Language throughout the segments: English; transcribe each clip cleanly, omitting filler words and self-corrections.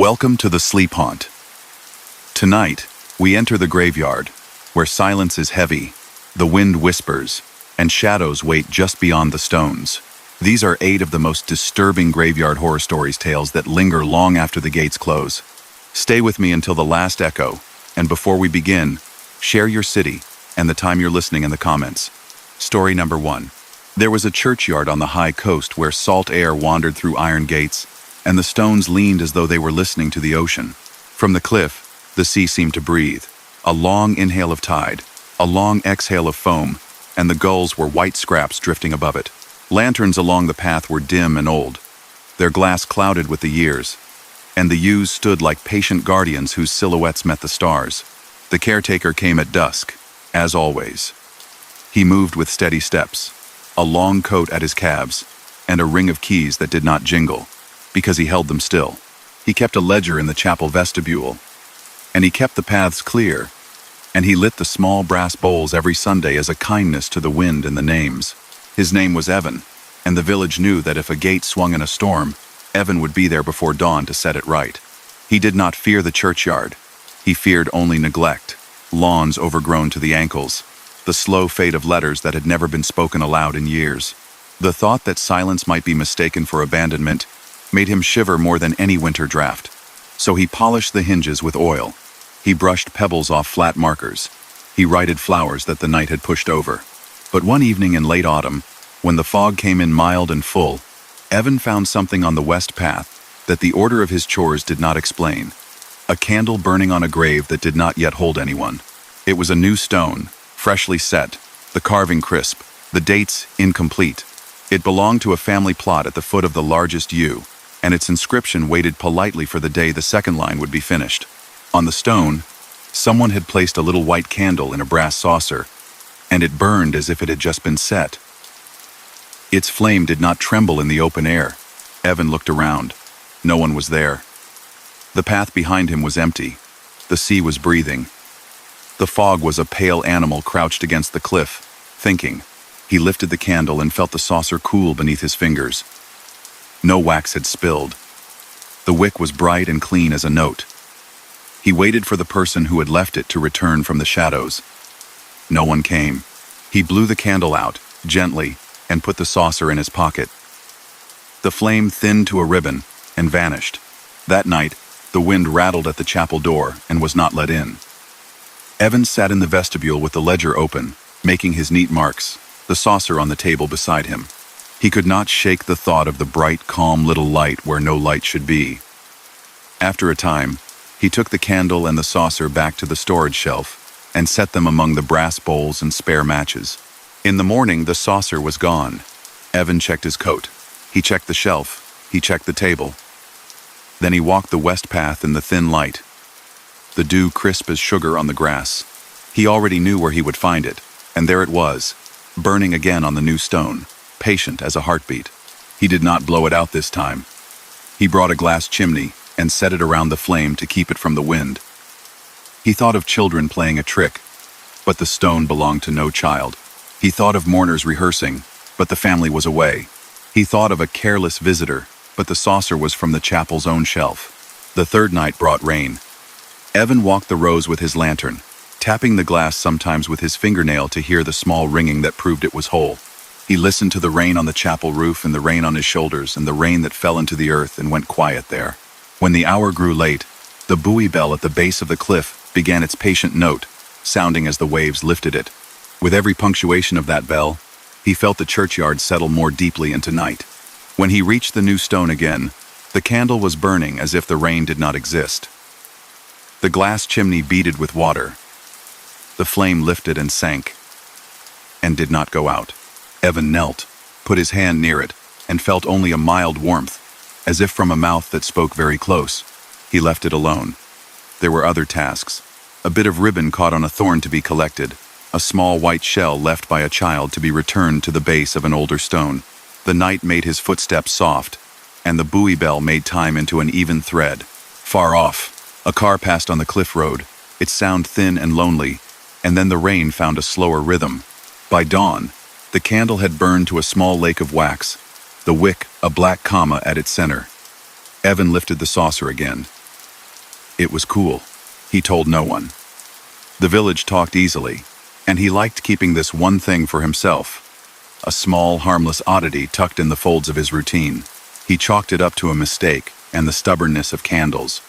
Welcome to the sleep haunt. Tonight, we enter the graveyard, where silence is heavy, the wind whispers, and shadows wait just beyond the stones. These are 8 of the most disturbing graveyard horror stories tales that linger long after the gates close. Stay with me until the last echo, and before we begin, share your city and the time you're listening in the comments. Story number 1. There was a churchyard on the high coast where salt air wandered through iron gates, and the stones leaned as though they were listening to the ocean. From the cliff, the sea seemed to breathe, a long inhale of tide, a long exhale of foam, and the gulls were white scraps drifting above it. Lanterns along the path were dim and old, their glass clouded with the years, and the yews stood like patient guardians whose silhouettes met the stars. The caretaker came at dusk, as always. He moved with steady steps, a long coat at his calves, and a ring of keys that did not jingle, because he held them still. He kept a ledger in the chapel vestibule, and he kept the paths clear, and he lit the small brass bowls every Sunday as a kindness to the wind and the names. His name was Evan, and the village knew that if a gate swung in a storm, Evan would be there before dawn to set it right. He did not fear the churchyard. He feared only neglect, lawns overgrown to the ankles, the slow fade of letters that had never been spoken aloud in years. The thought that silence might be mistaken for abandonment made him shiver more than any winter draft. So he polished the hinges with oil. He brushed pebbles off flat markers. He righted flowers that the night had pushed over. But one evening in late autumn, when the fog came in mild and full, Evan found something on the west path that the order of his chores did not explain. A candle burning on a grave that did not yet hold anyone. It was a new stone, freshly set, the carving crisp, the dates incomplete. It belonged to a family plot at the foot of the largest yew, and its inscription waited politely for the day the second line would be finished. On the stone, someone had placed a little white candle in a brass saucer, and it burned as if it had just been set. Its flame did not tremble in the open air. Evan looked around. No one was there. The path behind him was empty. The sea was breathing. The fog was a pale animal crouched against the cliff, thinking. He lifted the candle and felt the saucer cool beneath his fingers. No wax had spilled. The wick was bright and clean as a note. He waited for the person who had left it to return from the shadows. No one came. He blew the candle out, gently, and put the saucer in his pocket. The flame thinned to a ribbon and vanished. That night, the wind rattled at the chapel door and was not let in. Evan sat in the vestibule with the ledger open, making his neat marks, the saucer on the table beside him. He could not shake the thought of the bright, calm little light where no light should be. After a time, he took the candle and the saucer back to the storage shelf and set them among the brass bowls and spare matches. In the morning, the saucer was gone. Evan checked his coat. He checked the shelf. He checked the table. Then he walked the west path in the thin light, the dew crisp as sugar on the grass. He already knew where he would find it, and there it was, burning again on the new stone, patient as a heartbeat. He did not blow it out this time. He brought a glass chimney and set it around the flame to keep it from the wind. He thought of children playing a trick, but the stone belonged to no child. He thought of mourners rehearsing, but the family was away. He thought of a careless visitor, but the saucer was from the chapel's own shelf. The third night brought rain. Evan walked the rows with his lantern, tapping the glass sometimes with his fingernail to hear the small ringing that proved it was whole. He listened to the rain on the chapel roof and the rain on his shoulders and the rain that fell into the earth and went quiet there. When the hour grew late, the buoy bell at the base of the cliff began its patient note, sounding as the waves lifted it. With every punctuation of that bell, he felt the churchyard settle more deeply into night. When he reached the new stone again, the candle was burning as if the rain did not exist. The glass chimney beaded with water. The flame lifted and sank, and did not go out. Evan knelt, put his hand near it, and felt only a mild warmth, as if from a mouth that spoke very close. He left it alone. There were other tasks. A bit of ribbon caught on a thorn to be collected, a small white shell left by a child to be returned to the base of an older stone. The night made his footsteps soft, and the buoy bell made time into an even thread. Far off, a car passed on the cliff road, its sound thin and lonely, and then the rain found a slower rhythm. By dawn, the candle had burned to a small lake of wax, the wick a black comma at its center. Evan lifted the saucer again. It was cool. He told no one. The village talked easily, and he liked keeping this one thing for himself. A small, harmless oddity tucked in the folds of his routine. He chalked it up to a mistake and the stubbornness of candles.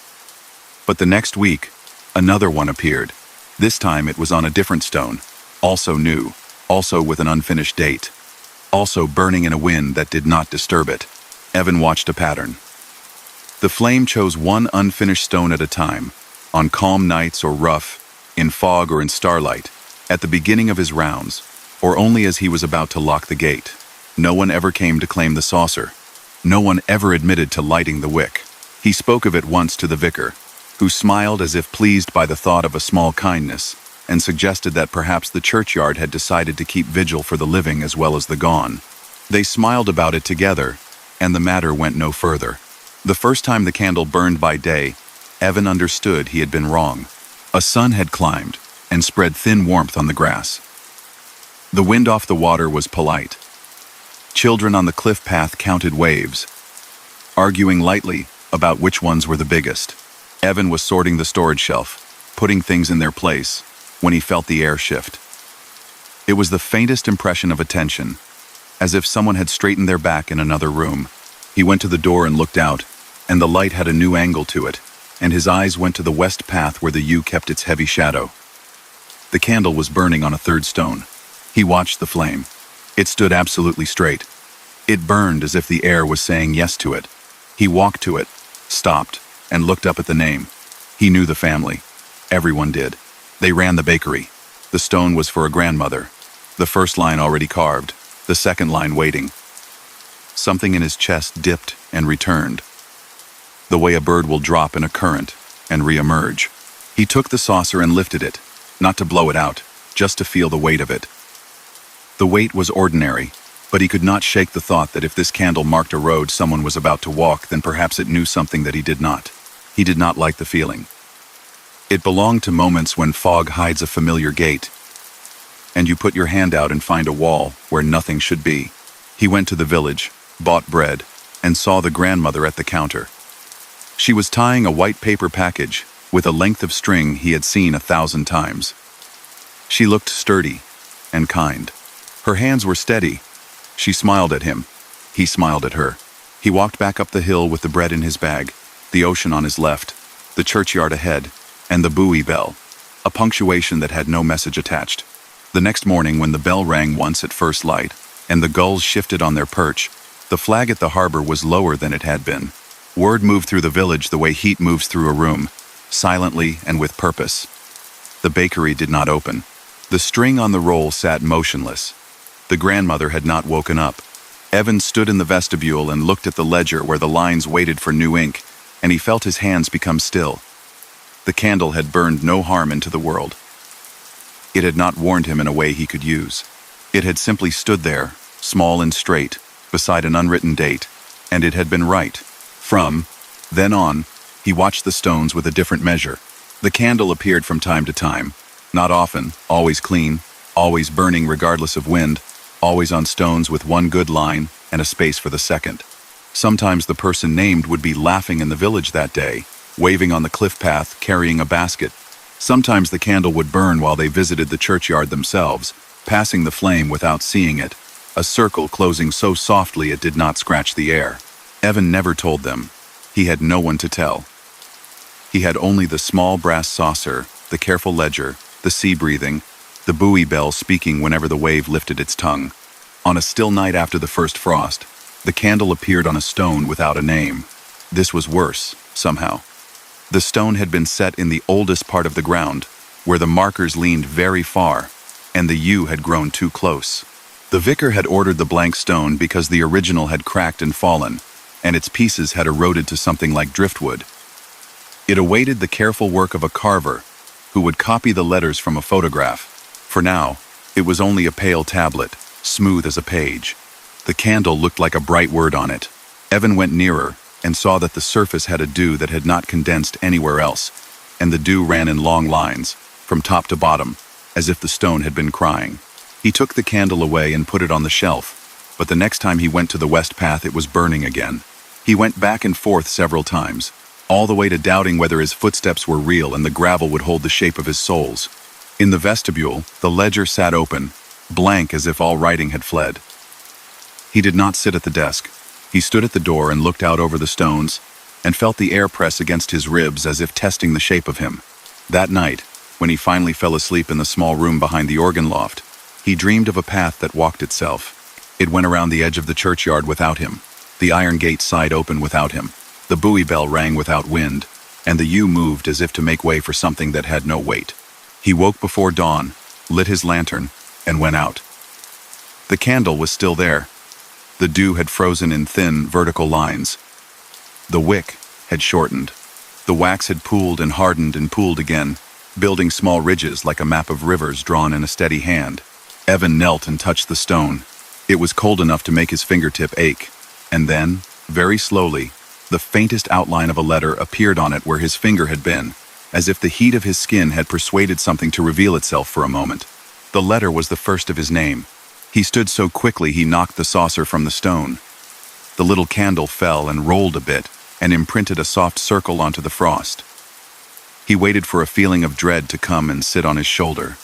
But the next week, another one appeared. This time it was on a different stone, also new, also with an unfinished date, also burning in a wind that did not disturb it. Evan watched a pattern. The flame chose one unfinished stone at a time, on calm nights or rough, in fog or in starlight, at the beginning of his rounds, or only as he was about to lock the gate. No one ever came to claim the saucer. No one ever admitted to lighting the wick. He spoke of it once to the vicar, who smiled as if pleased by the thought of a small kindness, and suggested that perhaps the churchyard had decided to keep vigil for the living as well as the gone. They smiled about it together, and the matter went no further. The first time the candle burned by day, Evan understood he had been wrong. A sun had climbed and spread thin warmth on the grass. The wind off the water was polite. Children on the cliff path counted waves, arguing lightly about which ones were the biggest. Evan was sorting the storage shelf, putting things in their place, when he felt the air shift. It was the faintest impression of attention, as if someone had straightened their back in another room. He went to the door and looked out, and the light had a new angle to it, and his eyes went to the west path where the yew kept its heavy shadow. The candle was burning on a third stone. He watched the flame. It stood absolutely straight. It burned as if the air was saying yes to it. He walked to it, stopped, and looked up at the name. He knew the family. Everyone did. They ran the bakery. The stone was for a grandmother. The first line already carved, the second line waiting. Something in his chest dipped and returned, the way a bird will drop in a current and re-emerge. He took the saucer and lifted it, not to blow it out, just to feel the weight of it. The weight was ordinary, but he could not shake the thought that if this candle marked a road someone was about to walk, then perhaps it knew something that he did not. He did not like the feeling. It belonged to moments when fog hides a familiar gate, and you put your hand out and find a wall where nothing should be. He went to the village, bought bread, and saw the grandmother at the counter. She was tying a white paper package with a length of string he had seen 1,000 times. She looked sturdy and kind. Her hands were steady. She smiled at him. He smiled at her. He walked back up the hill with the bread in his bag, the ocean on his left, the churchyard ahead, and the buoy bell, a punctuation that had no message attached. The next morning, when the bell rang once at first light, and the gulls shifted on their perch, the flag at the harbor was lower than it had been. Word moved through the village the way heat moves through a room, silently and with purpose. The bakery did not open. The string on the roll sat motionless. The grandmother had not woken up. Evan stood in the vestibule and looked at the ledger where the lines waited for new ink, and he felt his hands become still. The candle had burned no harm into the world. It had not warned him in a way he could use. It had simply stood there, small and straight, beside an unwritten date, and it had been right. From then on, he watched the stones with a different measure. The candle appeared from time to time, not often, always clean, always burning regardless of wind, always on stones with one good line and a space for the second. Sometimes the person named would be laughing in the village that day, waving on the cliff path, carrying a basket. Sometimes the candle would burn while they visited the churchyard themselves, passing the flame without seeing it, a circle closing so softly it did not scratch the air. Evan never told them. He had no one to tell. He had only the small brass saucer, the careful ledger, the sea breathing, the buoy bell speaking whenever the wave lifted its tongue. On a still night after the first frost, the candle appeared on a stone without a name. This was worse, somehow. The stone had been set in the oldest part of the ground, where the markers leaned very far, and the yew had grown too close. The vicar had ordered the blank stone because the original had cracked and fallen, and its pieces had eroded to something like driftwood. It awaited the careful work of a carver, who would copy the letters from a photograph. For now, it was only a pale tablet, smooth as a page. The candle looked like a bright word on it. Evan went nearer and saw that the surface had a dew that had not condensed anywhere else, and the dew ran in long lines, from top to bottom, as if the stone had been crying. He took the candle away and put it on the shelf, but the next time he went to the west path it was burning again. He went back and forth several times, all the way to doubting whether his footsteps were real and the gravel would hold the shape of his soles. In the vestibule, the ledger sat open, blank as if all writing had fled. He did not sit at the desk. He stood at the door and looked out over the stones, and felt the air press against his ribs as if testing the shape of him. That night, when he finally fell asleep in the small room behind the organ loft, he dreamed of a path that walked itself. It went around the edge of the churchyard without him. The iron gate sighed open without him. The buoy bell rang without wind, and the yew moved as if to make way for something that had no weight. He woke before dawn, lit his lantern, and went out. The candle was still there. The dew had frozen in thin, vertical lines. The wick had shortened. The wax had pooled and hardened and pooled again, building small ridges like a map of rivers drawn in a steady hand. Evan knelt and touched the stone. It was cold enough to make his fingertip ache. And then, very slowly, the faintest outline of a letter appeared on it where his finger had been, as if the heat of his skin had persuaded something to reveal itself for a moment. The letter was the first of his name. He stood so quickly he knocked the saucer from the stone. The little candle fell and rolled a bit and imprinted a soft circle onto the frost. He waited for a feeling of dread to come and sit on his shoulder.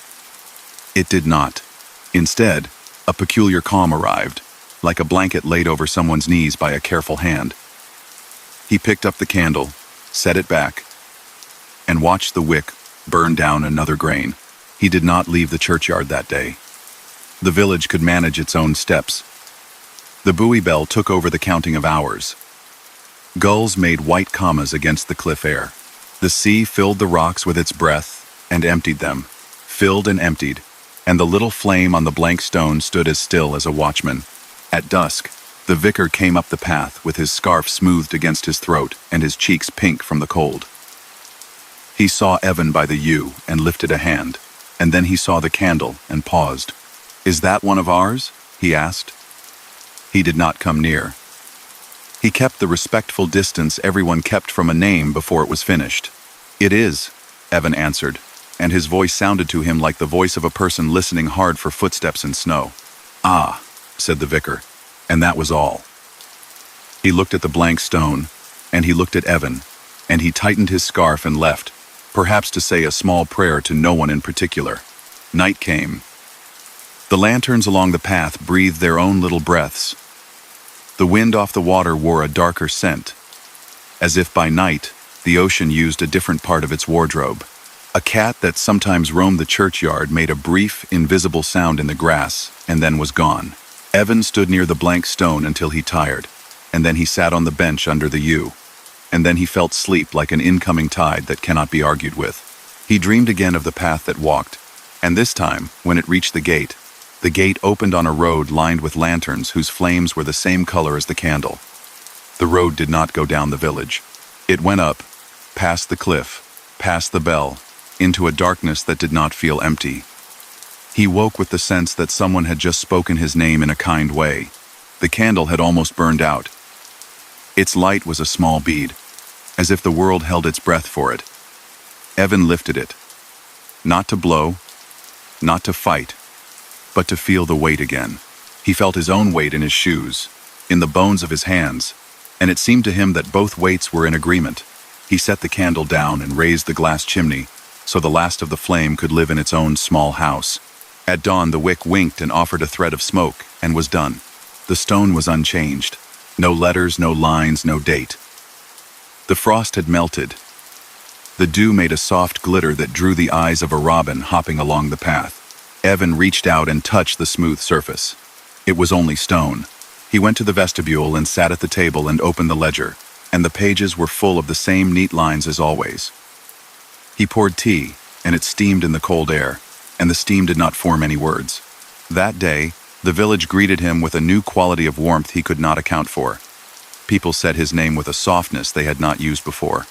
It did not. Instead, a peculiar calm arrived, like a blanket laid over someone's knees by a careful hand. He picked up the candle, set it back, and watched the wick burn down another grain. He did not leave the churchyard that day. The village could manage its own steps. The buoy bell took over the counting of hours. Gulls made white commas against the cliff air. The sea filled the rocks with its breath and emptied them, filled and emptied, and the little flame on the blank stone stood as still as a watchman. At dusk, the vicar came up the path with his scarf smoothed against his throat and his cheeks pink from the cold. He saw Evan by the yew and lifted a hand, and then he saw the candle and paused. "Is that one of ours?" he asked. He did not come near. He kept the respectful distance everyone kept from a name before it was finished. "It is," Evan answered, and his voice sounded to him like the voice of a person listening hard for footsteps in snow. "Ah," said the vicar, and that was all. He looked at the blank stone, and he looked at Evan, and he tightened his scarf and left, perhaps to say a small prayer to no one in particular. Night came. The lanterns along the path breathed their own little breaths. The wind off the water wore a darker scent. As if by night, the ocean used a different part of its wardrobe. A cat that sometimes roamed the churchyard made a brief, invisible sound in the grass, and then was gone. Evan stood near the blank stone until he tired, and then he sat on the bench under the yew. And then he felt sleep like an incoming tide that cannot be argued with. He dreamed again of the path that walked, and this time, when it reached the gate opened on a road lined with lanterns whose flames were the same color as the candle. The road did not go down the village. It went up, past the cliff, past the bell, into a darkness that did not feel empty. He woke with the sense that someone had just spoken his name in a kind way. The candle had almost burned out. Its light was a small bead, as if the world held its breath for it. Evan lifted it. Not to blow, not to fight, but to feel the weight again. He felt his own weight in his shoes, in the bones of his hands, and it seemed to him that both weights were in agreement. He set the candle down and raised the glass chimney, so the last of the flame could live in its own small house. At dawn, the wick winked and offered a thread of smoke, and was done. The stone was unchanged. No letters, no lines, no date. The frost had melted. The dew made a soft glitter that drew the eyes of a robin hopping along the path. Evan reached out and touched the smooth surface. It was only stone. He went to the vestibule and sat at the table and opened the ledger, and the pages were full of the same neat lines as always. He poured tea, and it steamed in the cold air, and the steam did not form any words. That day, the village greeted him with a new quality of warmth he could not account for. People said his name with a softness they had not used before.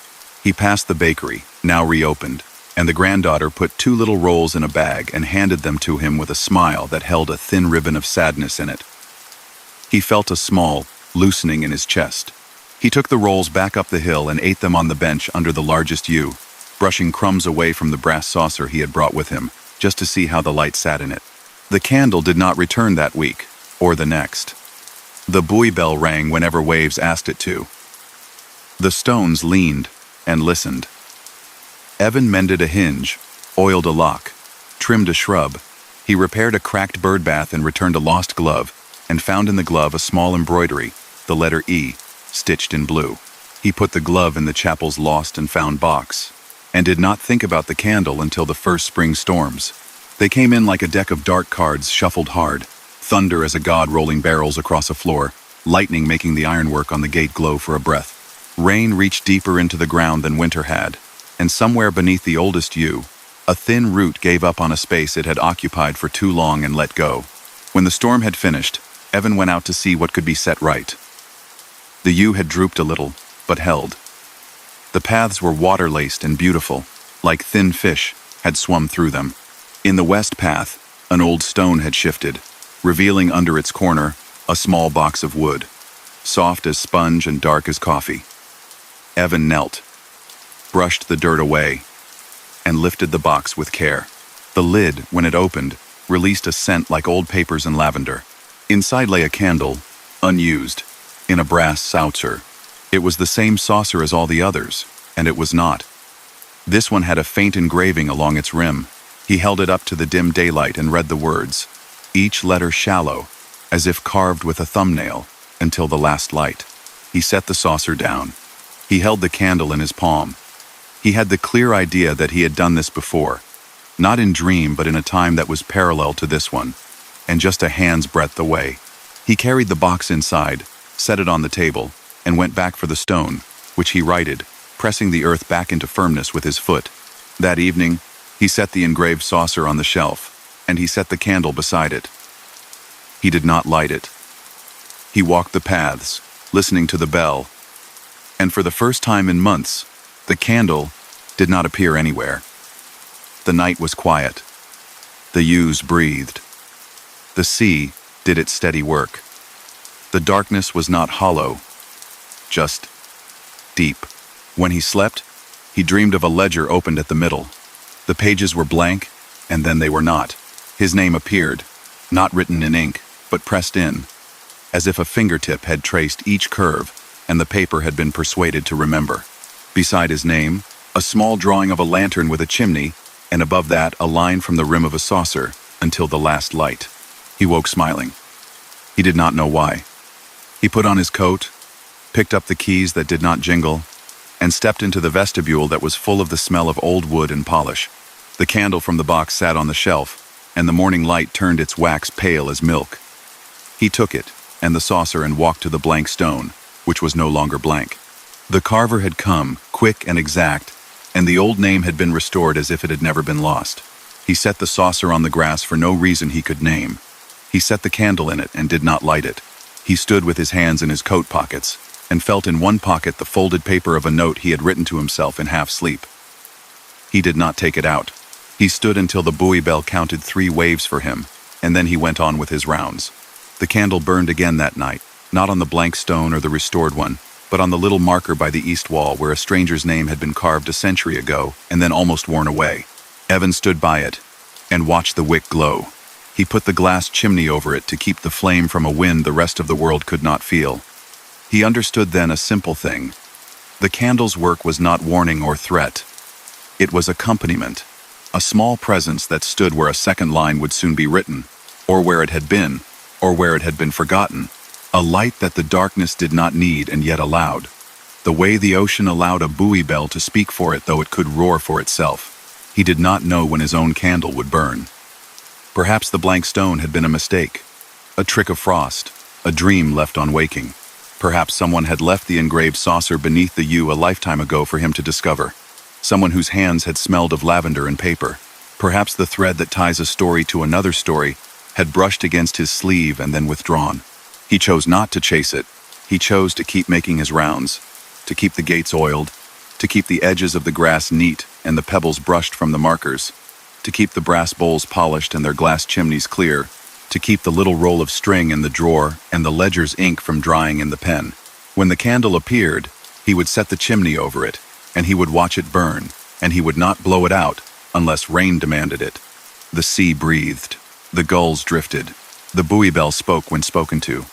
He passed the bakery, now reopened, and the granddaughter put 2 little rolls in a bag and handed them to him with a smile that held a thin ribbon of sadness in it. He felt a small loosening in his chest. He took the rolls back up the hill and ate them on the bench under the largest yew, brushing crumbs away from the brass saucer he had brought with him, just to see how the light sat in it. The candle did not return that week, or the next. The buoy bell rang whenever waves asked it to. The stones leaned, and listened. Evan mended a hinge, oiled a lock, trimmed a shrub. He repaired a cracked bird bath and returned a lost glove, and found in the glove a small embroidery, the letter E, stitched in blue. He put the glove in the chapel's lost and found box, and did not think about the candle until the first spring storms. They came in like a deck of dark cards shuffled hard, thunder as a god rolling barrels across a floor, lightning making the ironwork on the gate glow for a breath. Rain reached deeper into the ground than winter had, and somewhere beneath the oldest yew, a thin root gave up on a space it had occupied for too long and let go. When the storm had finished, Evan went out to see what could be set right. The yew had drooped a little, but held. The paths were water-laced and beautiful, like thin fish had swum through them. In the west path, an old stone had shifted, revealing under its corner a small box of wood, soft as sponge and dark as coffee. Evan knelt, brushed the dirt away, and lifted the box with care. The lid, when it opened, released a scent like old papers and lavender. Inside lay a candle, unused, in a brass saucer. It was the same saucer as all the others, and it was not. This one had a faint engraving along its rim. He held it up to the dim daylight and read the words, each letter shallow, as if carved with a thumbnail, until the last light. He set the saucer down. He held the candle in his palm. He had the clear idea that he had done this before, not in dream but in a time that was parallel to this one, and just a hand's breadth away. He carried the box inside, set it on the table, and went back for the stone, which he righted, pressing the earth back into firmness with his foot. That evening, he set the engraved saucer on the shelf, and he set the candle beside it. He did not light it. He walked the paths, listening to the bell, and for the first time in months, the candle did not appear anywhere. The night was quiet. The yews breathed. The sea did its steady work. The darkness was not hollow, just deep. When he slept, he dreamed of a ledger opened at the middle. The pages were blank, and then they were not. His name appeared, not written in ink, but pressed in, as if a fingertip had traced each curve and the paper had been persuaded to remember. Beside his name, a small drawing of a lantern with a chimney, and above that a line from the rim of a saucer, until the last light. He woke smiling. He did not know why. He put on his coat, picked up the keys that did not jingle, and stepped into the vestibule that was full of the smell of old wood and polish. The candle from the box sat on the shelf, and the morning light turned its wax pale as milk. He took it, and the saucer, and walked to the blank stone, which was no longer blank. The carver had come, quick and exact, and the old name had been restored as if it had never been lost. He set the saucer on the grass for no reason he could name. He set the candle in it and did not light it. He stood with his hands in his coat pockets, and felt in one pocket the folded paper of a note he had written to himself in half-sleep. He did not take it out. He stood until the buoy bell counted 3 waves for him, and then he went on with his rounds. The candle burned again that night, not on the blank stone or the restored one, but on the little marker by the east wall where a stranger's name had been carved a century ago and then almost worn away. Evan stood by it and watched the wick glow. He put the glass chimney over it to keep the flame from a wind the rest of the world could not feel. He understood then a simple thing. The candle's work was not warning or threat. It was accompaniment, a small presence that stood where a second line would soon be written, or where it had been, or where it had been forgotten. A light that the darkness did not need and yet allowed. The way the ocean allowed a buoy bell to speak for it though it could roar for itself. He did not know when his own candle would burn. Perhaps the blank stone had been a mistake, a trick of frost, a dream left on waking. Perhaps someone had left the engraved saucer beneath the yew a lifetime ago for him to discover. Someone whose hands had smelled of lavender and paper. Perhaps the thread that ties a story to another story had brushed against his sleeve and then withdrawn. He chose not to chase it. He chose to keep making his rounds, to keep the gates oiled, to keep the edges of the grass neat and the pebbles brushed from the markers, to keep the brass bowls polished and their glass chimneys clear, to keep the little roll of string in the drawer and the ledger's ink from drying in the pen. When the candle appeared, he would set the chimney over it, and he would watch it burn, and he would not blow it out unless rain demanded it. The sea breathed. The gulls drifted. The buoy bell spoke when spoken to.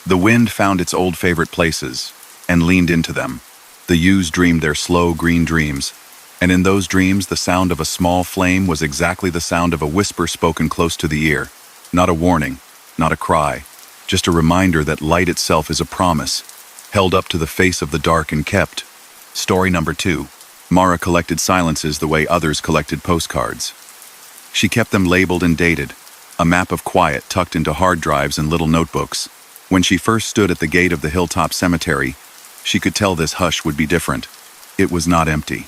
The wind found its old favorite places and leaned into them. The ewes dreamed their slow green dreams, and in those dreams the sound of a small flame was exactly the sound of a whisper spoken close to the ear. Not a warning, not a cry, just a reminder that light itself is a promise, held up to the face of the dark and kept. Story number 2. Mara collected silences the way others collected postcards. She kept them labeled and dated, a map of quiet tucked into hard drives and little notebooks. When she first stood at the gate of the hilltop cemetery, she could tell this hush would be different. It was not empty.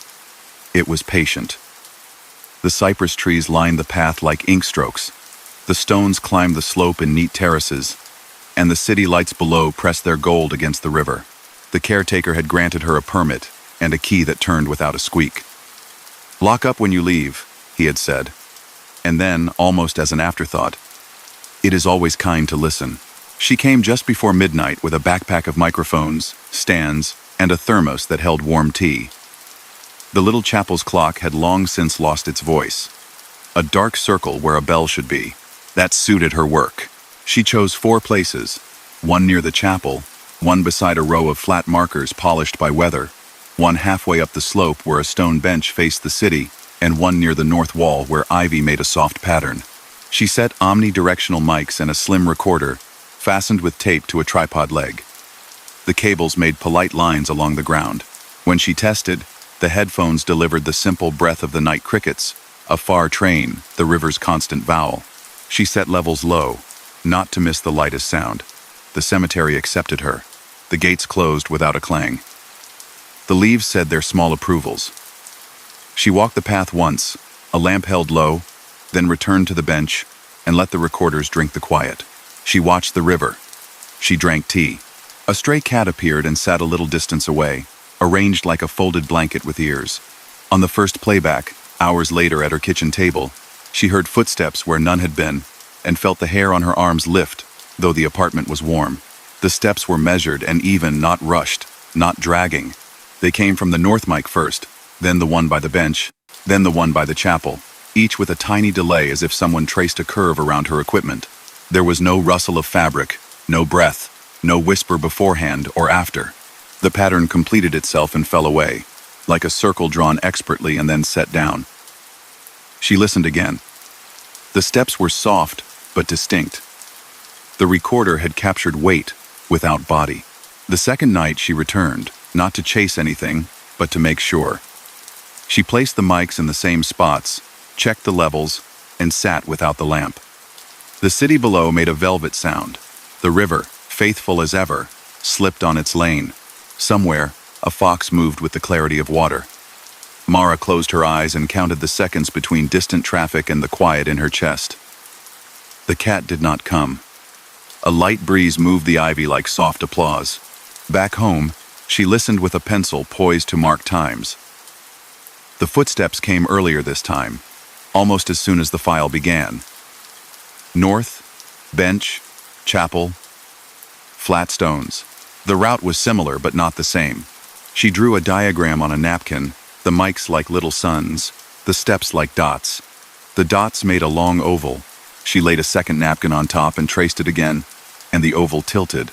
It was patient. The cypress trees lined the path like ink strokes. The stones climbed the slope in neat terraces, and the city lights below pressed their gold against the river. The caretaker had granted her a permit and a key that turned without a squeak. "Lock up when you leave," he had said. And then, almost as an afterthought, "It is always kind to listen." She came just before midnight with a backpack of microphones, stands, and a thermos that held warm tea. The little chapel's clock had long since lost its voice. A dark circle where a bell should be. That suited her work. She chose 4 places, one near the chapel, one beside a row of flat markers polished by weather, one halfway up the slope where a stone bench faced the city, and one near the north wall where ivy made a soft pattern. She set omnidirectional mics and a slim recorder, fastened with tape to a tripod leg. The cables made polite lines along the ground. When she tested, the headphones delivered the simple breath of the night crickets, a far train, the river's constant vowel. She set levels low, not to miss the lightest sound. The cemetery accepted her. The gates closed without a clang. The leaves said their small approvals. She walked the path once, a lamp held low, then returned to the bench and let the recorders drink the quiet. She watched the river. She drank tea. A stray cat appeared and sat a little distance away, arranged like a folded blanket with ears. On the first playback, hours later at her kitchen table, she heard footsteps where none had been and felt the hair on her arms lift, though the apartment was warm. The steps were measured and even, not rushed, not dragging. They came from the north mic first, then the one by the bench, then the one by the chapel, each with a tiny delay as if someone traced a curve around her equipment. There was no rustle of fabric, no breath, no whisper beforehand or after. The pattern completed itself and fell away, like a circle drawn expertly and then set down. She listened again. The steps were soft, but distinct. The recorder had captured weight, without body. The second night she returned, not to chase anything, but to make sure. She placed the mics in the same spots, checked the levels, and sat without the lamp. The city below made a velvet sound. The river, faithful as ever, slipped on its lane. Somewhere, a fox moved with the clarity of water. Mara closed her eyes and counted the seconds between distant traffic and the quiet in her chest. The cat did not come. A light breeze moved the ivy like soft applause. Back home, she listened with a pencil poised to mark times. The footsteps came earlier this time, almost as soon as the file began. North, bench, chapel, flat stones. The route was similar but not the same. She drew a diagram on a napkin, the mics like little suns, the steps like dots. The dots made a long oval. She laid a second napkin on top and traced it again, and the oval tilted.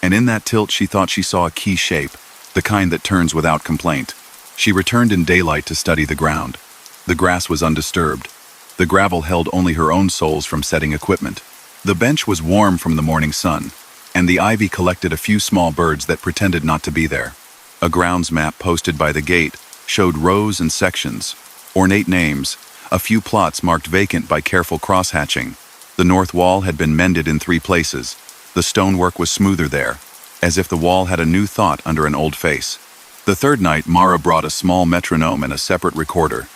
And in that tilt she thought she saw a key shape, the kind that turns without complaint. She returned in daylight to study the ground. The grass was undisturbed. The gravel held only her own soles from setting equipment. The bench was warm from the morning sun, and the ivy collected a few small birds that pretended not to be there. A grounds map posted by the gate showed rows and sections, ornate names, a few plots marked vacant by careful cross-hatching. The north wall had been mended in 3 places. The stonework was smoother there, as if the wall had a new thought under an old face. The third night, Mara brought a small metronome and a separate recorder.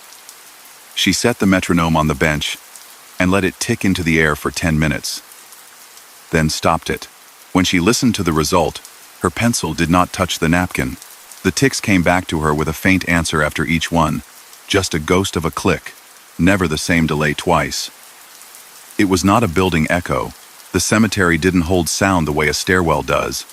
She set the metronome on the bench and let it tick into the air for 10 minutes, then stopped it. When she listened to the result, her pencil did not touch the napkin. The ticks came back to her with a faint answer after each one, just a ghost of a click, never the same delay twice. It was not a building echo. The cemetery didn't hold sound the way a stairwell does.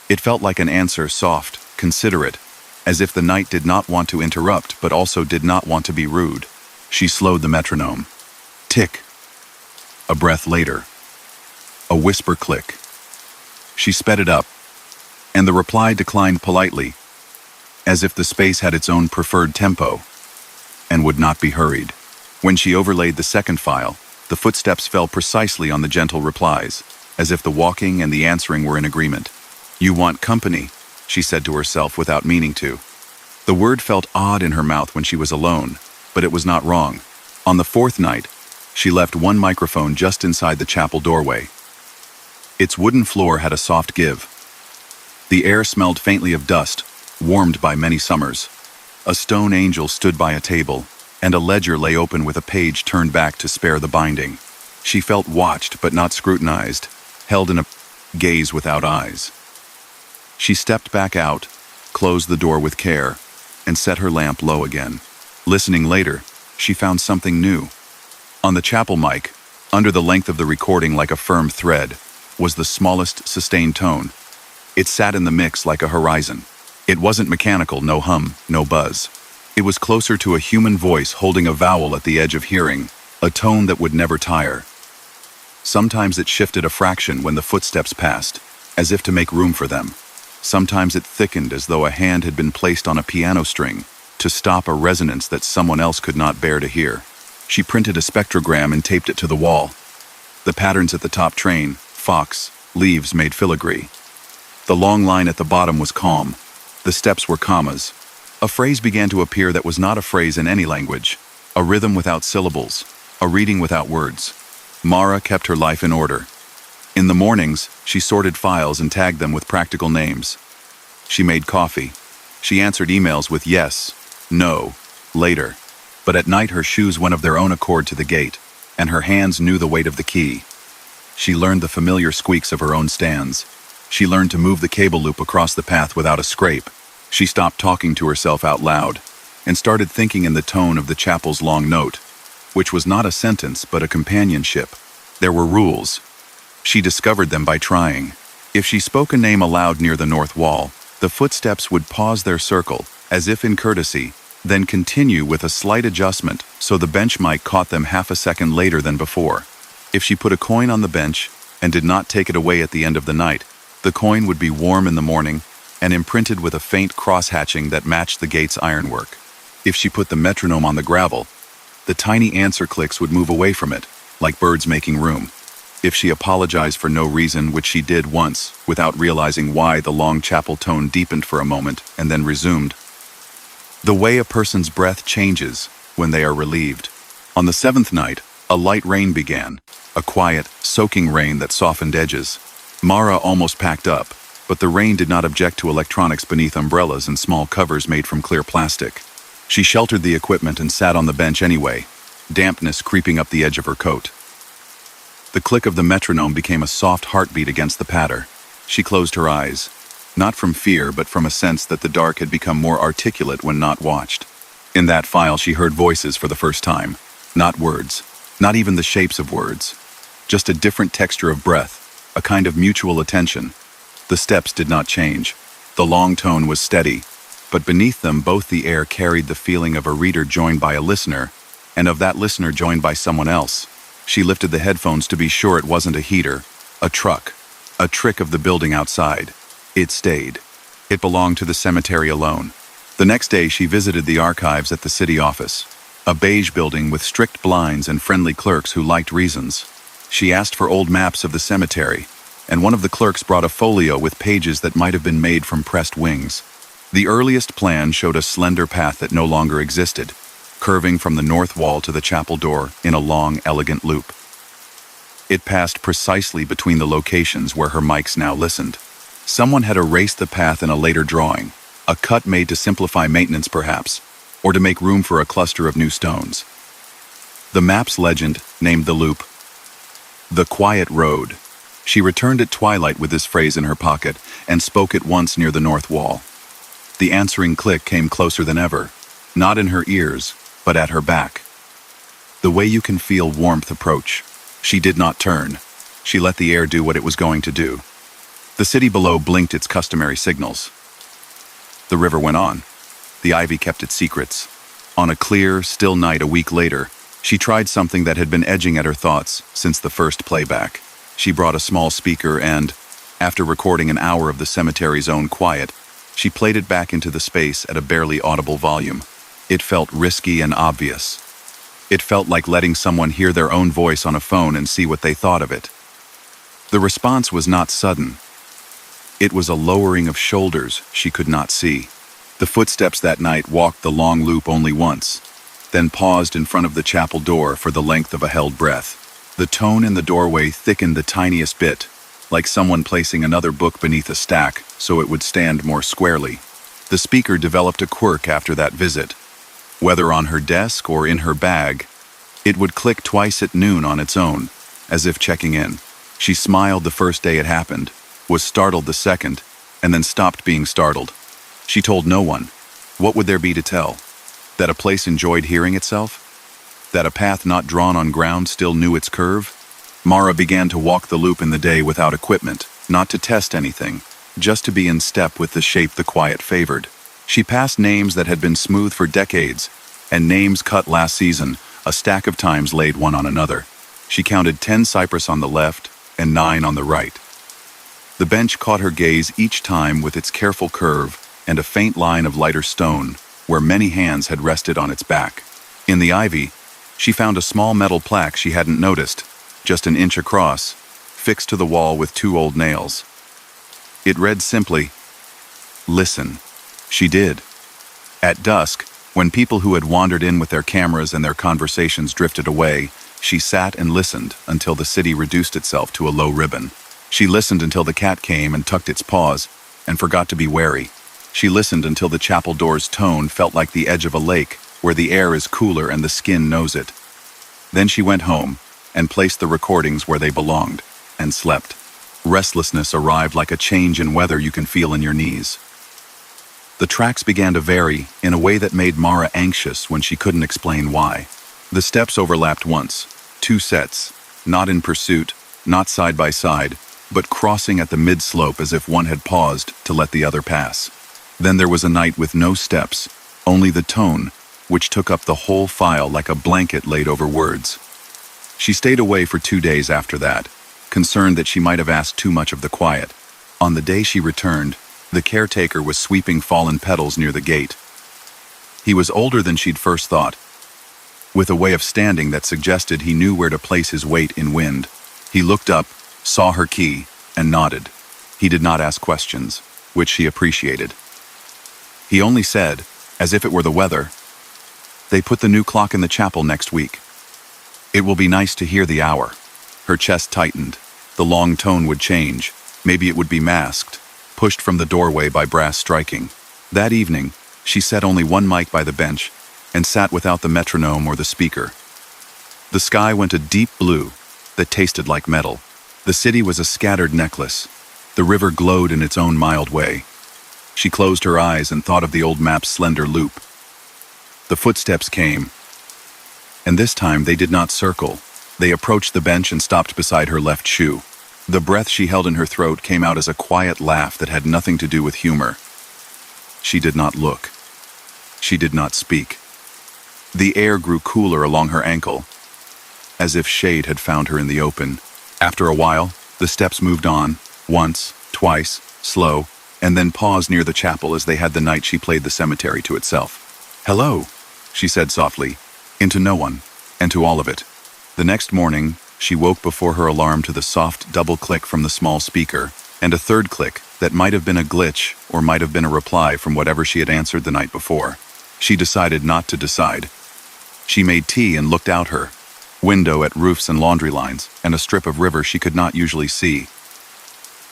It felt like an answer, soft, considerate, as if the night did not want to interrupt but also did not want to be rude. She slowed the metronome. Tick. A breath later. A whisper click. She sped it up, and the reply declined politely. as if the space had its own preferred tempo and would not be hurried. When she overlaid the second file, the footsteps fell precisely on the gentle replies, as if the walking and the answering were in agreement. "You want company," she said to herself without meaning to. The word felt odd in her mouth when she was alone, but it was not wrong. On the fourth night, she left one microphone just inside the chapel doorway. Its wooden floor had a soft give. The air smelled faintly of dust, warmed by many summers. A stone angel stood by a table, and a ledger lay open with a page turned back to spare the binding. She felt watched but not scrutinized, held in a gaze without eyes. She stepped back out, closed the door with care, and set her lamp low again. Listening later, she found something new. On the chapel mic, under the length of the recording like a firm thread, was the smallest sustained tone. It sat in the mix like a horizon. It wasn't mechanical, no hum, no buzz. It was closer to a human voice holding a vowel at the edge of hearing, a tone that would never tire. Sometimes it shifted a fraction when the footsteps passed, as if to make room for them. Sometimes it thickened as though a hand had been placed on a piano string to stop a resonance that someone else could not bear to hear. She printed a spectrogram and taped it to the wall. The patterns at the top train, fox, leaves made filigree. The long line at the bottom was calm. The steps were commas. A phrase began to appear that was not a phrase in any language, a rhythm without syllables, a reading without words. Mara kept her life in order. In the mornings, she sorted files and tagged them with practical names. She made coffee. She answered emails with yes, no, later. But at night her shoes went of their own accord to the gate, and her hands knew the weight of the key. She learned the familiar squeaks of her own stands. She learned to move the cable loop across the path without a scrape. She stopped talking to herself out loud, and started thinking in the tone of the chapel's long note, which was not a sentence but a companionship. There were rules. She discovered them by trying. If she spoke a name aloud near the north wall, the footsteps would pause their circle, as if in courtesy, then continue with a slight adjustment so the bench mic caught them half a second later than before. If she put a coin on the bench and did not take it away at the end of the night, the coin would be warm in the morning and imprinted with a faint cross-hatching that matched the gate's ironwork. If she put the metronome on the gravel, the tiny answer clicks would move away from it, like birds making room. If she apologized for no reason, which she did once, without realizing why, the long chapel tone deepened for a moment and then resumed. The way a person's breath changes when they are relieved. On the seventh night, a light rain began, a quiet, soaking rain that softened edges. Mara almost packed up, but the rain did not object to electronics beneath umbrellas and small covers made from clear plastic. She sheltered the equipment and sat on the bench anyway, dampness creeping up the edge of her coat. The click of the metronome became a soft heartbeat against the patter. She closed her eyes, not from fear but from a sense that the dark had become more articulate when not watched. In that file she heard voices for the first time, not words, not even the shapes of words, just a different texture of breath, a kind of mutual attention. The steps did not change. The long tone was steady, but beneath them both the air carried the feeling of a reader joined by a listener, and of that listener joined by someone else. She lifted the headphones to be sure it wasn't a heater, a truck, a trick of the building outside. It stayed. It belonged to the cemetery alone. The next day she visited the archives at the city office, a beige building with strict blinds and friendly clerks who liked reasons. She asked for old maps of the cemetery, and one of the clerks brought a folio with pages that might have been made from pressed wings. The earliest plan showed a slender path that no longer existed, curving from the north wall to the chapel door in a long, elegant loop. It passed precisely between the locations where her mics now listened. Someone had erased the path in a later drawing, a cut made to simplify maintenance perhaps, or to make room for a cluster of new stones. The map's legend named the loop "The Quiet Road." She returned at twilight with this phrase in her pocket and spoke it once near the north wall. The answering click came closer than ever, not in her ears, but at her back. The way you can feel warmth approach. She did not turn. She let the air do what it was going to do. The city below blinked its customary signals. The river went on. The ivy kept its secrets. On a clear, still night a week later, she tried something that had been edging at her thoughts since the first playback. She brought a small speaker and, after recording an hour of the cemetery's own quiet, She played it back into the space at a barely audible volume. It felt risky and obvious. It felt like letting someone hear their own voice on a phone and see what they thought of it. The response was not sudden. It was a lowering of shoulders she could not see. The footsteps that night walked the long loop only once, then paused in front of the chapel door for the length of a held breath. The tone in the doorway thickened the tiniest bit, like someone placing another book beneath a stack so it would stand more squarely. The speaker developed a quirk after that visit. Whether on her desk or in her bag, it would click twice at noon on its own, as if checking in. She smiled the first day it happened, was startled the second, and then stopped being startled. She told no one. What would there be to tell? That a place enjoyed hearing itself? That a path not drawn on ground still knew its curve? Mara began to walk the loop in the day without equipment, not to test anything, just to be in step with the shape the quiet favored. She passed names that had been smooth for decades, and names cut last season, a stack of times laid one on another. She counted 10 cypress on the left and 9 on the right. The bench caught her gaze each time with its careful curve and a faint line of lighter stone where many hands had rested on its back. In the ivy, she found a small metal plaque she hadn't noticed, just an inch across, fixed to the wall with 2 old nails. It read simply, "Listen." She did. At dusk, when people who had wandered in with their cameras and their conversations drifted away, she sat and listened until the city reduced itself to a low ribbon. She listened until the cat came and tucked its paws and forgot to be wary. She listened until the chapel door's tone felt like the edge of a lake where the air is cooler and the skin knows it. Then she went home and placed the recordings where they belonged and slept. Restlessness arrived like a change in weather you can feel in your knees. The tracks began to vary in a way that made Mara anxious when she couldn't explain why. The steps overlapped once, 2 sets, not in pursuit, not side by side, but crossing at the mid-slope as if one had paused to let the other pass. Then there was a night with no steps, only the tone, which took up the whole file like a blanket laid over words. She stayed away for 2 days after that, concerned that she might have asked too much of the quiet. On the day she returned, the caretaker was sweeping fallen petals near the gate. He was older than she'd first thought, with a way of standing that suggested he knew where to place his weight in wind. He looked up, saw her key, and nodded. He did not ask questions, which she appreciated. He only said, as if it were the weather, "They put the new clock in the chapel next week. It will be nice to hear the hour." Her chest tightened. The long tone would change. Maybe it would be masked, pushed from the doorway by brass striking. That evening, she set only one mic by the bench and sat without the metronome or the speaker. The sky went a deep blue that tasted like metal. The city was a scattered necklace. The river glowed in its own mild way. She closed her eyes and thought of the old map's slender loop. The footsteps came, and this time they did not circle. They approached the bench and stopped beside her left shoe. The breath she held in her throat came out as a quiet laugh that had nothing to do with humor. She did not look. She did not speak. The air grew cooler along her ankle, as if shade had found her in the open. After a while, the steps moved on, once, twice, slow, and then paused near the chapel as they had the night she played the cemetery to itself. "Hello," she said softly, into no one, and to all of it. The next morning, she woke before her alarm to the soft double click from the small speaker, and a third click that might have been a glitch or might have been a reply from whatever she had answered the night before. She decided not to decide. She made tea and looked out her window at roofs and laundry lines and a strip of river she could not usually see,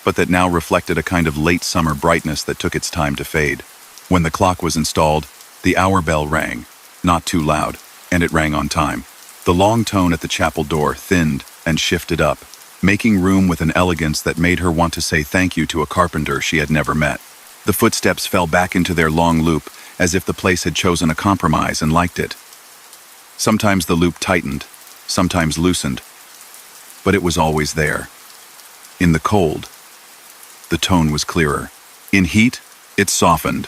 but that now reflected a kind of late summer brightness that took its time to fade. When the clock was installed, the hour bell rang, not too loud, and it rang on time. The long tone at the chapel door thinned and shifted up, making room with an elegance that made her want to say thank you to a carpenter she had never met. The footsteps fell back into their long loop, as if the place had chosen a compromise and liked it. Sometimes the loop tightened, sometimes loosened, but it was always there. In the cold, the tone was clearer. In heat, it softened.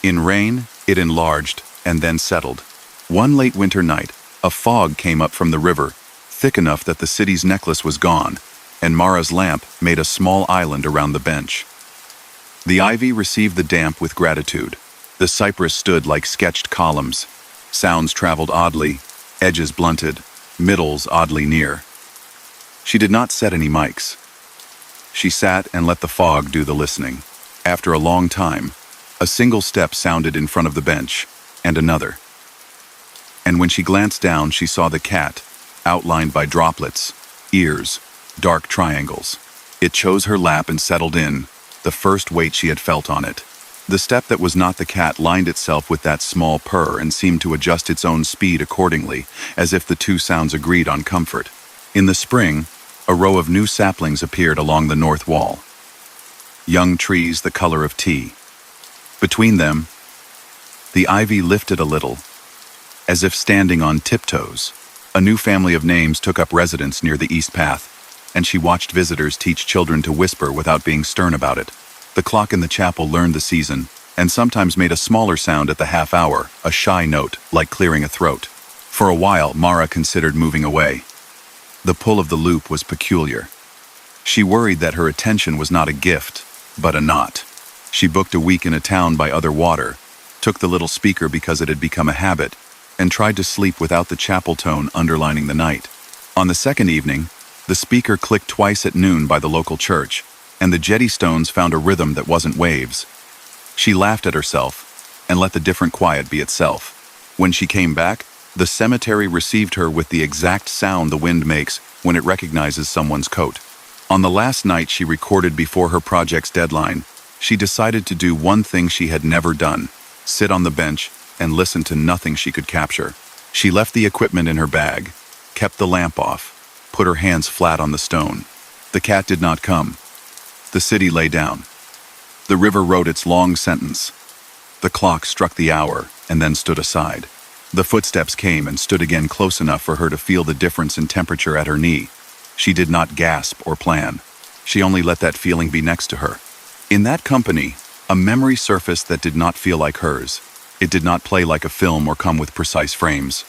In rain, it enlarged and then settled. One late winter night, a fog came up from the river, thick enough that the city's necklace was gone, and Mara's lamp made a small island around the bench. The ivy received the damp with gratitude. The cypress stood like sketched columns. Sounds traveled oddly, edges blunted, middles oddly near. She did not set any mics. She sat and let the fog do the listening. After a long time, a single step sounded in front of the bench, and another. And when she glanced down, she saw the cat, outlined by droplets, ears, dark triangles. It chose her lap and settled in, the first weight she had felt on it. The step that was not the cat lined itself with that small purr and seemed to adjust its own speed accordingly, as if the two sounds agreed on comfort. In the spring, a row of new saplings appeared along the north wall. Young trees the color of tea. Between them, the ivy lifted a little, as if standing on tiptoes. A new family of names took up residence near the east path, and she watched visitors teach children to whisper without being stern about it. The clock in the chapel learned the season, and sometimes made a smaller sound at the half hour, a shy note, like clearing a throat. For a while, Mara considered moving away. The pull of the loop was peculiar. She worried that her attention was not a gift, but a knot. She booked a week in a town by other water, took the little speaker because it had become a habit, and tried to sleep without the chapel tone underlining the night. On the second evening, the speaker clicked twice at noon by the local church, and the jetty stones found a rhythm that wasn't waves. She laughed at herself, and let the different quiet be itself. When she came back, the cemetery received her with the exact sound the wind makes when it recognizes someone's coat. On the last night she recorded before her project's deadline, she decided to do one thing she had never done: sit on the bench and listen to nothing she could capture. She left the equipment in her bag, kept the lamp off, put her hands flat on the stone. The cat did not come. The city lay down. The river wrote its long sentence. The clock struck the hour and then stood aside. The footsteps came and stood again close enough for her to feel the difference in temperature at her knee. She did not gasp or plan. She only let that feeling be next to her. In that company, a memory surfaced that did not feel like hers. It did not play like a film or come with precise frames.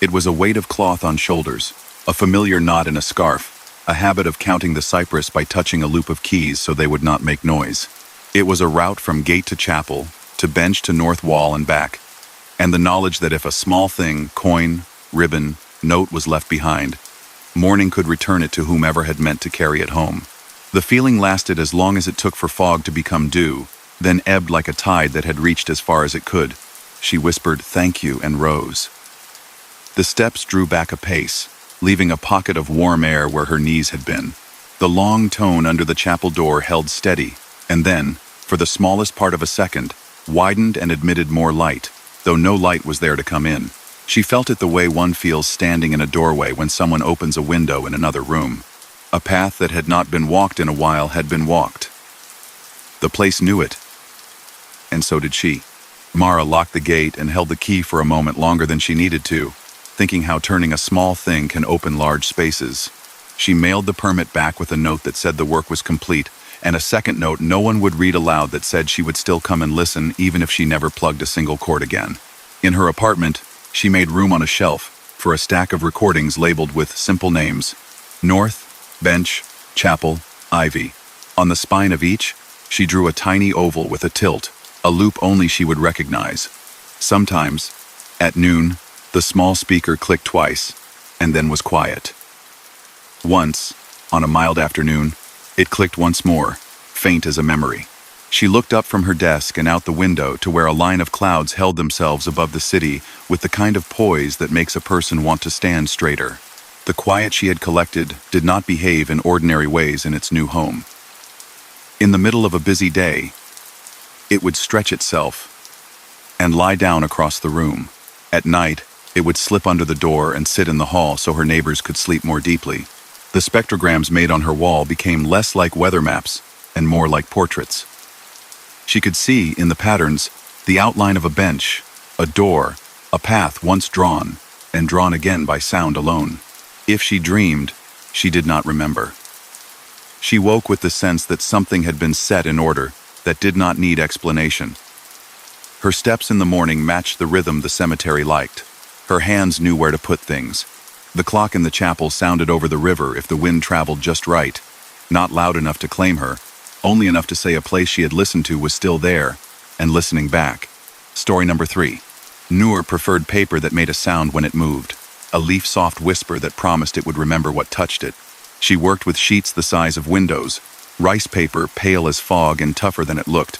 It was a weight of cloth on shoulders, a familiar knot in a scarf, a habit of counting the cypress by touching a loop of keys so they would not make noise. It was a route from gate to chapel, to bench to north wall and back, and the knowledge that if a small thing, coin, ribbon, note was left behind, morning could return it to whomever had meant to carry it home. The feeling lasted as long as it took for fog to become dew, then ebbed like a tide that had reached as far as it could. She whispered, "Thank you," and rose. The steps drew back a pace, leaving a pocket of warm air where her knees had been. The long tone under the chapel door held steady, and then, for the smallest part of a second, widened and admitted more light, though no light was there to come in. She felt it the way one feels standing in a doorway when someone opens a window in another room. A path that had not been walked in a while had been walked. The place knew it, and so did she. Mara locked the gate and held the key for a moment longer than she needed to, thinking how turning a small thing can open large spaces. She mailed the permit back with a note that said the work was complete, and a second note no one would read aloud that said she would still come and listen even if she never plugged a single cord again. In her apartment, she made room on a shelf for a stack of recordings labeled with simple names: North, Bench, Chapel, Ivy. On the spine of each, she drew a tiny oval with a tilt, a loop only she would recognize. Sometimes, at noon, the small speaker clicked twice, and then was quiet. Once, on a mild afternoon, it clicked once more, faint as a memory. She looked up from her desk and out the window to where a line of clouds held themselves above the city with the kind of poise that makes a person want to stand straighter. The quiet she had collected did not behave in ordinary ways in its new home. In the middle of a busy day, it would stretch itself and lie down across the room. At night, it would slip under the door and sit in the hall so her neighbors could sleep more deeply. The spectrograms made on her wall became less like weather maps and more like portraits. She could see, in the patterns, the outline of a bench, a door, a path once drawn, and drawn again by sound alone. If she dreamed, she did not remember. She woke with the sense that something had been set in order that did not need explanation. Her steps in the morning matched the rhythm the cemetery liked. Her hands knew where to put things. The clock in the chapel sounded over the river if the wind traveled just right, not loud enough to claim her, only enough to say a place she had listened to was still there, and listening back. Story number 3. Noor preferred paper that made a sound when it moved, a leaf-soft whisper that promised it would remember what touched it. She worked with sheets the size of windows, rice paper pale as fog and tougher than it looked,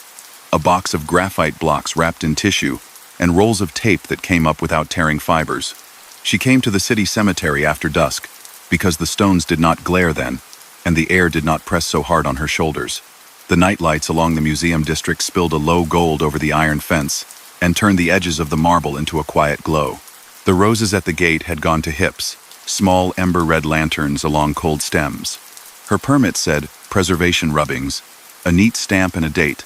a box of graphite blocks wrapped in tissue, and rolls of tape that came up without tearing fibers. She came to the city cemetery after dusk, because the stones did not glare then, and the air did not press so hard on her shoulders. The night lights along the museum district spilled a low gold over the iron fence, and turned the edges of the marble into a quiet glow. The roses at the gate had gone to hips, small ember-red lanterns along cold stems. Her permit said, "Preservation rubbings," a neat stamp and a date.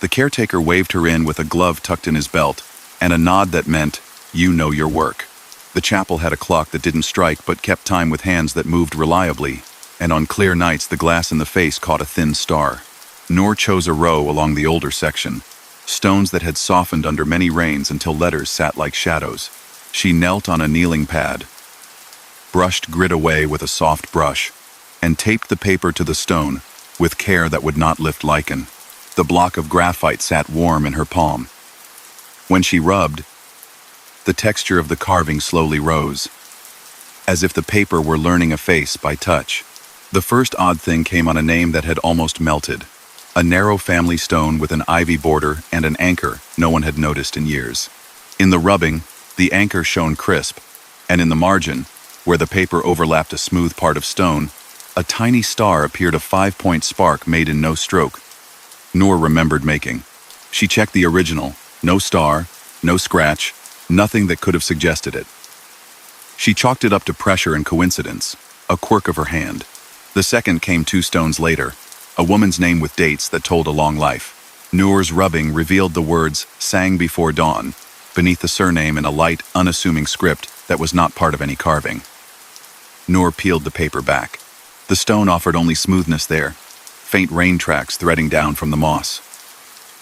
The caretaker waved her in with a glove tucked in his belt, and a nod that meant, "You know your work." The chapel had a clock that didn't strike but kept time with hands that moved reliably, and on clear nights the glass in the face caught a thin star. Noor chose a row along the older section, stones that had softened under many rains until letters sat like shadows. She knelt on a kneeling pad, brushed grit away with a soft brush, and taped the paper to the stone with care that would not lift lichen. The block of graphite sat warm in her palm. When she rubbed, the texture of the carving slowly rose, as if the paper were learning a face by touch. The first odd thing came on a name that had almost melted. A narrow family stone with an ivy border and an anchor no one had noticed in years. In the rubbing, the anchor shone crisp, and in the margin, where the paper overlapped a smooth part of stone, a tiny star appeared, a 5-point spark made in no stroke. Noor remembered making. She checked the original. No star, no scratch, nothing that could have suggested it. She chalked it up to pressure and coincidence, a quirk of her hand. The second came 2 stones later, a woman's name with dates that told a long life. Noor's rubbing revealed the words "sang before dawn" beneath the surname in a light, unassuming script that was not part of any carving. Noor peeled the paper back. The stone offered only smoothness there, faint rain tracks threading down from the moss.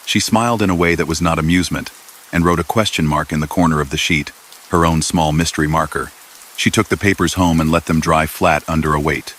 She smiled in a way that was not amusement, and wrote a question mark in the corner of the sheet, her own small mystery marker. She took the papers home and let them dry flat under a weight.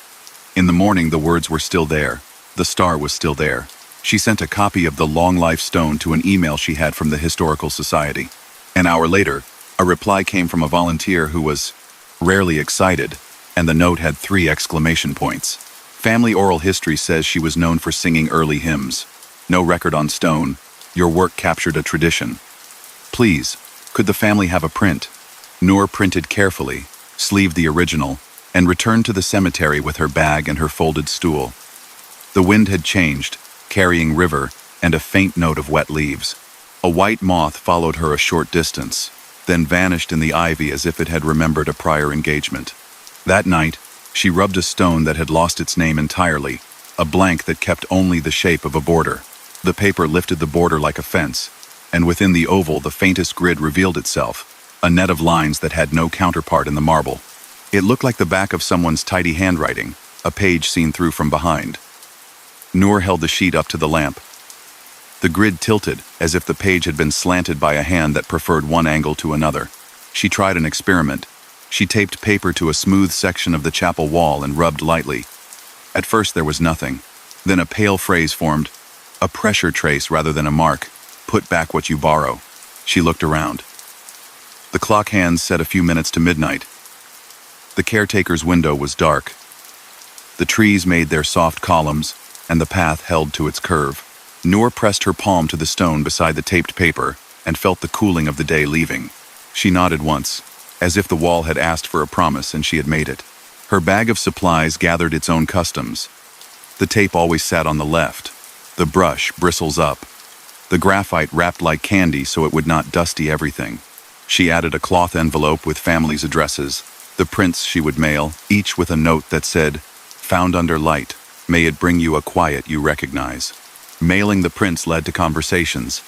In the morning, the words were still there. The star was still there. She sent a copy of the long life stone to an email she had from the Historical Society. An hour later, a reply came from a volunteer who was rarely excited, and the note had 3 exclamation points. Family oral history says she was known for singing early hymns. No record on stone. Your work captured a tradition. Please, could the family have a print? Noor printed carefully, sleeved the original, and returned to the cemetery with her bag and her folded stool. The wind had changed, carrying river and a faint note of wet leaves. A white moth followed her a short distance, then vanished in the ivy as if it had remembered a prior engagement. That night, she rubbed a stone that had lost its name entirely, a blank that kept only the shape of a border. The paper lifted the border like a fence, and within the oval the faintest grid revealed itself, a net of lines that had no counterpart in the marble. It looked like the back of someone's tidy handwriting, a page seen through from behind. Noor held the sheet up to the lamp. The grid tilted, as if the page had been slanted by a hand that preferred one angle to another. She tried an experiment. She taped paper to a smooth section of the chapel wall and rubbed lightly. At first there was nothing. Then a pale phrase formed, a pressure trace rather than a mark. Put back what you borrow. She looked around. The clock hands said a few minutes to midnight. The caretaker's window was dark. The trees made their soft columns, and the path held to its curve. Noor pressed her palm to the stone beside the taped paper and felt the cooling of the day leaving. She nodded once, as if the wall had asked for a promise and she had made it. Her bag of supplies gathered its own customs. The tape always sat on the left. The brush bristles up. The graphite wrapped like candy so it would not dusty everything. She added a cloth envelope with families' addresses, the prints she would mail, each with a note that said, "Found under light. May it bring you a quiet you recognize." Mailing the prints led to conversations.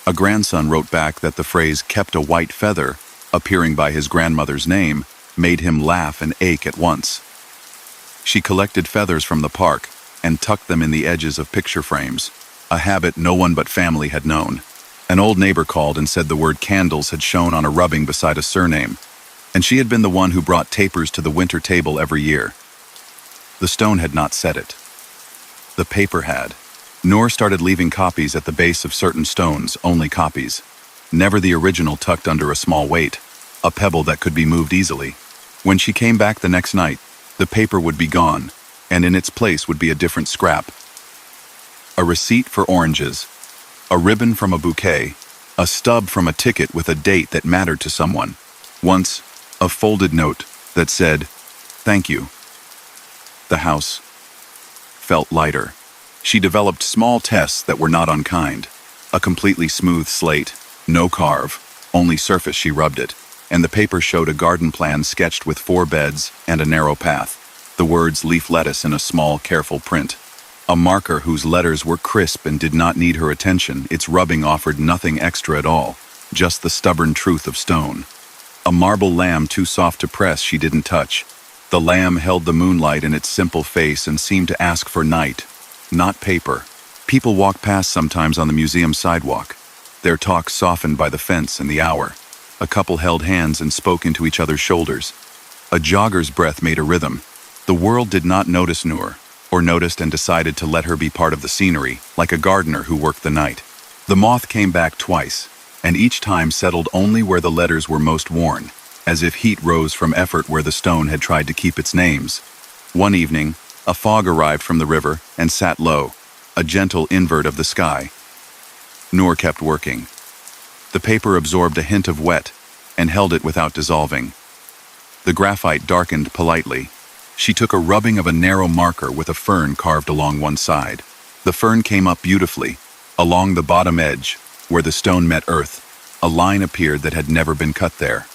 A grandson wrote back that the phrase "kept a white feather," appearing by his grandmother's name, made him laugh and ache at once. She collected feathers from the park and tucked them in the edges of picture frames, a habit no one but family had known. An old neighbor called and said the word candles had shown on a rubbing beside a surname, and she had been the one who brought tapers to the winter table every year. The stone had not said it. The paper had. Noor started leaving copies at the base of certain stones, only copies. Never the original tucked under a small weight, a pebble that could be moved easily. When she came back the next night, the paper would be gone, and in its place would be a different scrap. A receipt for oranges, a ribbon from a bouquet, a stub from a ticket with a date that mattered to someone. Once, a folded note that said, "Thank you." The house felt lighter. She developed small tests that were not unkind. A completely smooth slate, no carve, only surface she rubbed it, and the paper showed a garden plan sketched with 4 beds and a narrow path. The words leaf lettuce in a small, careful print. A marker whose letters were crisp and did not need her attention, its rubbing offered nothing extra at all, just the stubborn truth of stone. A marble lamb too soft to press she didn't touch. The lamb held the moonlight in its simple face and seemed to ask for night, not paper. People walked past sometimes on the museum sidewalk, their talk softened by the fence and the hour. A couple held hands and spoke into each other's shoulders. A jogger's breath made a rhythm. The world did not notice Noor, or noticed and decided to let her be part of the scenery, like a gardener who worked the night. The moth came back twice, and each time settled only where the letters were most worn, as if heat rose from effort where the stone had tried to keep its names. One evening, a fog arrived from the river and sat low, a gentle invert of the sky. Noor kept working. The paper absorbed a hint of wet and held it without dissolving. The graphite darkened politely. She took a rubbing of a narrow marker with a fern carved along one side. The fern came up beautifully. Along the bottom edge, where the stone met earth, a line appeared that had never been cut there.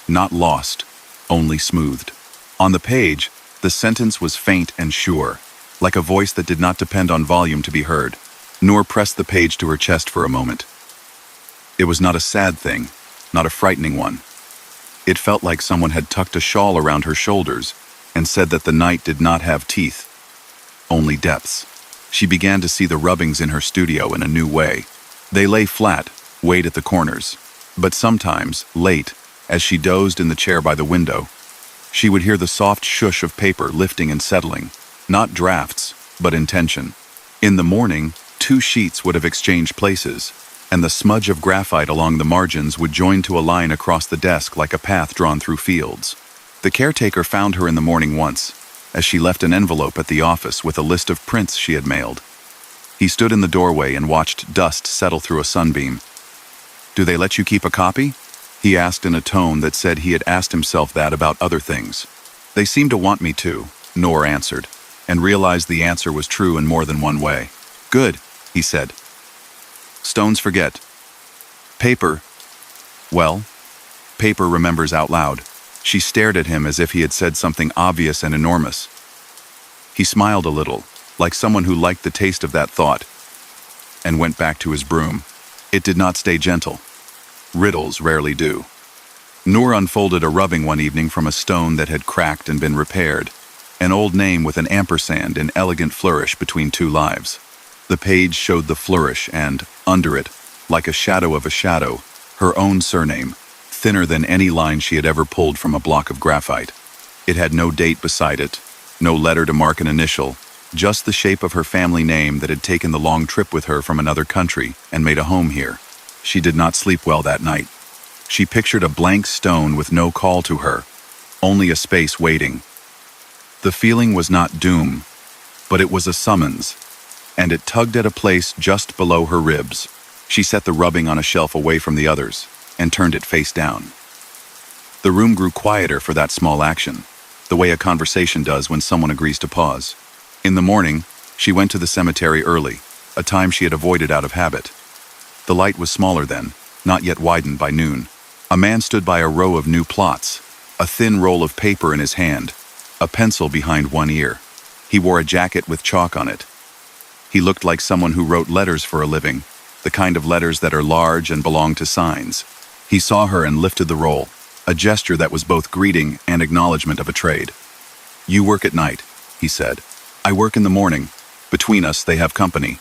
Not lost, only smoothed. On the page, the sentence was faint and sure, like a voice that did not depend on volume to be heard. Noor pressed the page to her chest for a moment. It was not a sad thing, not a frightening one. It felt like someone had tucked a shawl around her shoulders and said that the night did not have teeth, only depths. She began to see the rubbings in her studio in a new way. They lay flat, weighed at the corners. But sometimes, late, as she dozed in the chair by the window, she would hear the soft shush of paper lifting and settling, not drafts, but intention. In the morning, 2 sheets would have exchanged places, and the smudge of graphite along the margins would join to a line across the desk like a path drawn through fields. The caretaker found her in the morning once, as she left an envelope at the office with a list of prints she had mailed. He stood in the doorway and watched dust settle through a sunbeam. "Do they let you keep a copy?" he asked in a tone that said he had asked himself that about other things. "They seem to want me to," Noor answered, and realized the answer was true in more than one way. "Good," he said. "Stones forget. Paper, well, paper remembers out loud." She stared at him as if he had said something obvious and enormous. He smiled a little, like someone who liked the taste of that thought, and went back to his broom. It did not stay gentle. Riddles rarely do. Noor unfolded a rubbing one evening from a stone that had cracked and been repaired, an old name with an ampersand in elegant flourish between 2 lives. The page showed the flourish and, under it, like a shadow of a shadow, her own surname, thinner than any line she had ever pulled from a block of graphite. It had no date beside it, no letter to mark an initial, just the shape of her family name that had taken the long trip with her from another country and made a home here. She did not sleep well that night. She pictured a blank stone with no call to her, only a space waiting. The feeling was not doom, but it was a summons, and it tugged at a place just below her ribs. She set the rubbing on a shelf away from the others and turned it face down. The room grew quieter for that small action, the way a conversation does when someone agrees to pause. In the morning, she went to the cemetery early, a time she had avoided out of habit. The light was smaller then, not yet widened by noon. A man stood by a row of new plots, a thin roll of paper in his hand, a pencil behind one ear. He wore a jacket with chalk on it. He looked like someone who wrote letters for a living, the kind of letters that are large and belong to signs. He saw her and lifted the roll, a gesture that was both greeting and acknowledgement of a trade. "You work at night," he said. "I work in the morning. Between us, they have company."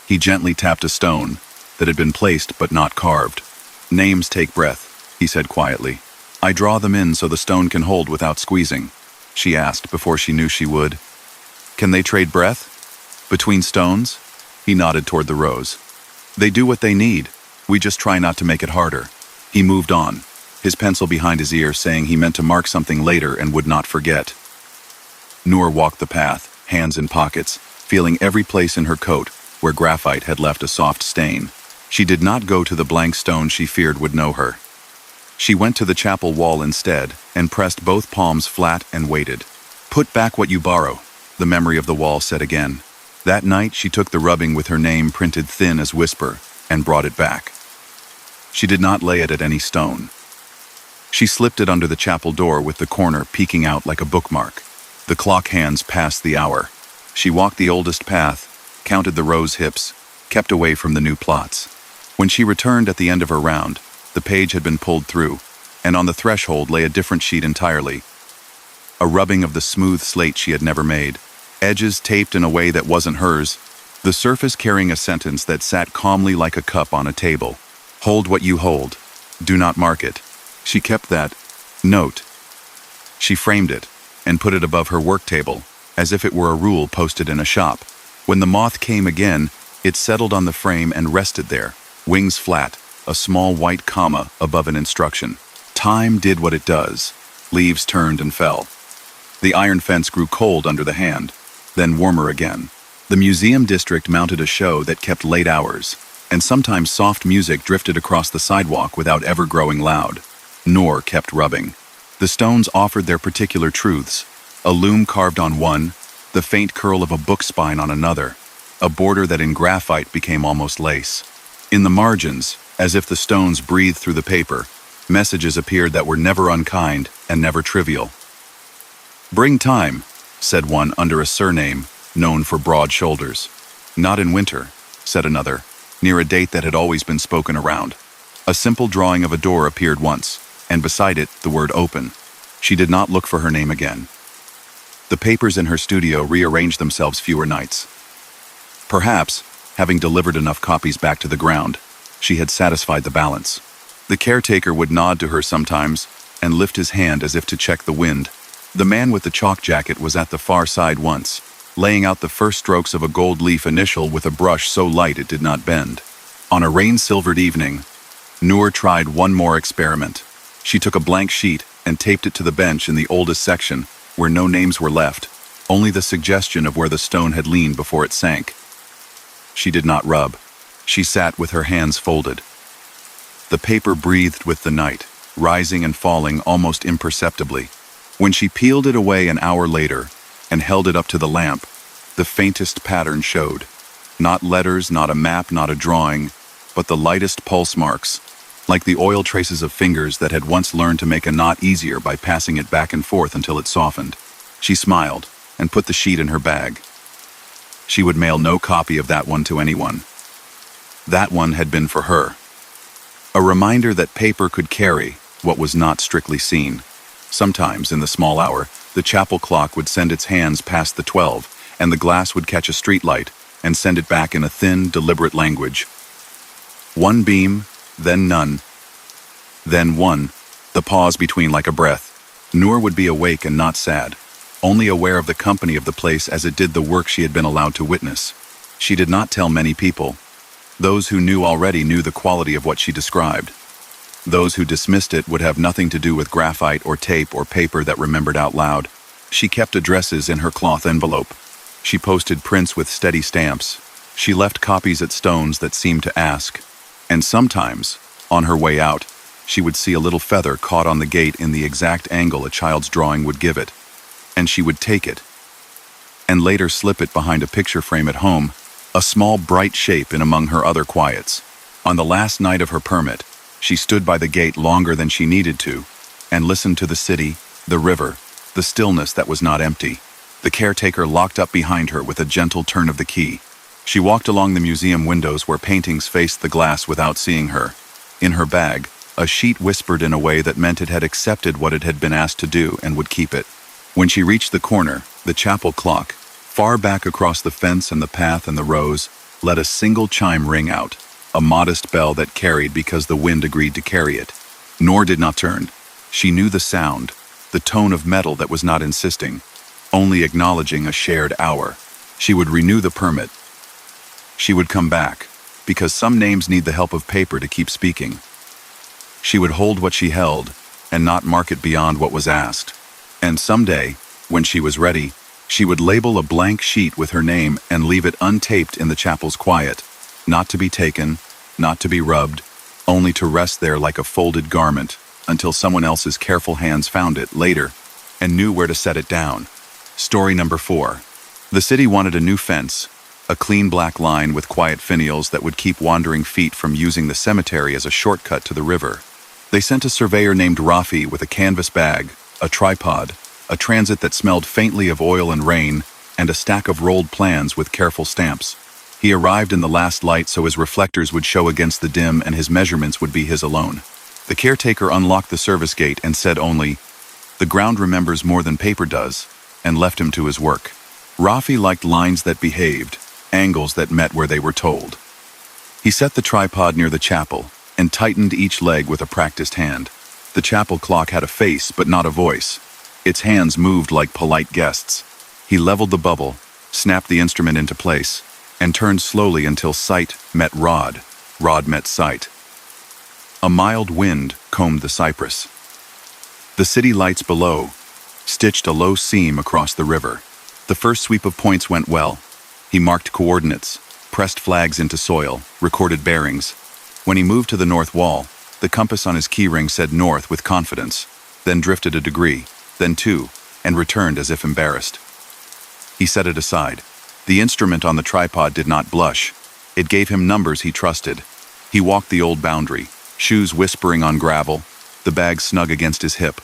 He gently tapped a stone that had been placed but not carved. "Names take breath," he said quietly. "I draw them in so the stone can hold without squeezing," she asked before she knew she would. "Can they trade breath?" Between stones? He nodded toward the rows. They do what they need. We just try not to make it harder. He moved on, his pencil behind his ear saying he meant to mark something later and would not forget. Noor walked the path, hands in pockets, feeling every place in her coat where graphite had left a soft stain. She did not go to the blank stone she feared would know her. She went to the chapel wall instead and pressed both palms flat and waited. "Put back what you borrow," the memory of the wall said again. That night she took the rubbing with her name printed thin as whisper and brought it back. She did not lay it at any stone. She slipped it under the chapel door with the corner peeking out like a bookmark. The clock hands passed the hour. She walked the oldest path, counted the rose hips, kept away from the new plots. When she returned at the end of her round, the page had been pulled through, and on the threshold lay a different sheet entirely. A rubbing of the smooth slate she had never made, edges taped in a way that wasn't hers, the surface carrying a sentence that sat calmly like a cup on a table. "Hold what you hold. Do not mark it." She kept that note. She framed it and put it above her work table, as if it were a rule posted in a shop. When the moth came again, it settled on the frame and rested there, wings flat, a small white comma above an instruction. Time did what it does. Leaves turned and fell. The iron fence grew cold under the hand, then warmer again. The museum district mounted a show that kept late hours, and sometimes soft music drifted across the sidewalk without ever growing loud. Noor kept rubbing. The stones offered their particular truths. A loom carved on one, the faint curl of a book spine on another, a border that in graphite became almost lace. In the margins, as if the stones breathed through the paper, messages appeared that were never unkind and never trivial. "Bring time," said one under a surname known for broad shoulders. "Not in winter," said another, near a date that had always been spoken around. A simple drawing of a door appeared once, and beside it the word open. She did not look for her name again. The papers in her studio rearranged themselves fewer nights. Perhaps, having delivered enough copies back to the ground, she had satisfied the balance. The caretaker would nod to her sometimes and lift his hand as if to check the wind. The man with the chalk jacket was at the far side once, laying out the first strokes of a gold leaf initial with a brush so light it did not bend. On a rain-silvered evening, Noor tried one more experiment. She took a blank sheet and taped it to the bench in the oldest section, where no names were left, only the suggestion of where the stone had leaned before it sank. She did not rub. She sat with her hands folded. The paper breathed with the night, rising and falling almost imperceptibly. When she peeled it away an hour later and held it up to the lamp, the faintest pattern showed. Not letters, not a map, not a drawing, but the lightest pulse marks, like the oil traces of fingers that had once learned to make a knot easier by passing it back and forth until it softened. She smiled and put the sheet in her bag. She would mail no copy of that one to anyone. That one had been for her. A reminder that paper could carry what was not strictly seen. Sometimes, in the small hour, the chapel clock would send its hands past the 12, and the glass would catch a streetlight and send it back in a thin, deliberate language. One beam, then none, then one, the pause between like a breath. Noor would be awake and not sad, only aware of the company of the place as it did the work she had been allowed to witness. She did not tell many people. Those who knew already knew the quality of what she described. Those who dismissed it would have nothing to do with graphite or tape or paper that remembered out loud. She kept addresses in her cloth envelope. She posted prints with steady stamps. She left copies at stones that seemed to ask. And sometimes, on her way out, she would see a little feather caught on the gate in the exact angle a child's drawing would give it. And she would take it, and later slip it behind a picture frame at home, a small bright shape in among her other quiets. On the last night of her permit, she stood by the gate longer than she needed to, and listened to the city, the river, the stillness that was not empty. The caretaker locked up behind her with a gentle turn of the key. She walked along the museum windows where paintings faced the glass without seeing her. In her bag, a sheet whispered in a way that meant it had accepted what it had been asked to do and would keep it. When she reached the corner, the chapel clock, far back across the fence and the path and the rows, let a single chime ring out, a modest bell that carried because the wind agreed to carry it. Noor did not turn. She knew the sound, the tone of metal that was not insisting, only acknowledging a shared hour. She would renew the permit. She would come back, because some names need the help of paper to keep speaking. She would hold what she held, and not mark it beyond what was asked. And someday, when she was ready, she would label a blank sheet with her name and leave it untaped in the chapel's quiet, not to be taken, not to be rubbed, only to rest there like a folded garment, until someone else's careful hands found it later and knew where to set it down. Story number 4. The city wanted a new fence, a clean black line with quiet finials that would keep wandering feet from using the cemetery as a shortcut to the river. They sent a surveyor named Rafi with a canvas bag, a tripod, a transit that smelled faintly of oil and rain, and a stack of rolled plans with careful stamps. He arrived in the last light so his reflectors would show against the dim and his measurements would be his alone. The caretaker unlocked the service gate and said only, "The ground remembers more than paper does," and left him to his work. Rafi liked lines that behaved, angles that met where they were told. He set the tripod near the chapel and tightened each leg with a practiced hand. The chapel clock had a face but not a voice. Its hands moved like polite guests. He leveled the bubble, snapped the instrument into place, and turned slowly until sight met rod, rod met sight. A mild wind combed the cypress. The city lights below stitched a low seam across the river. The first sweep of points went well. He marked coordinates, pressed flags into soil, recorded bearings. When he moved to the north wall, the compass on his keyring said north with confidence, then drifted a degree, then 2, and returned as if embarrassed. He set it aside. The instrument on the tripod did not blush. It gave him numbers he trusted. He walked the old boundary, shoes whispering on gravel, the bag snug against his hip.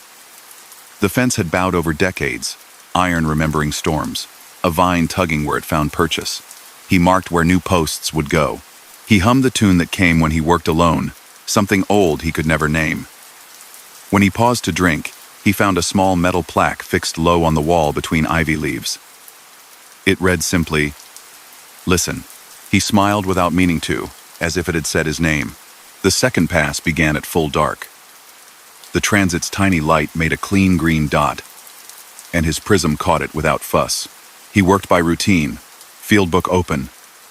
The fence had bowed over decades, iron remembering storms, a vine tugging where it found purchase. He marked where new posts would go. He hummed the tune that came when he worked alone, something old he could never name. When he paused to drink, he found a small metal plaque fixed low on the wall between ivy leaves. It read simply, "Listen." He smiled without meaning to, as if it had said his name. The second pass began at full dark. The transit's tiny light made a clean green dot, and his prism caught it without fuss. He worked by routine, field book open,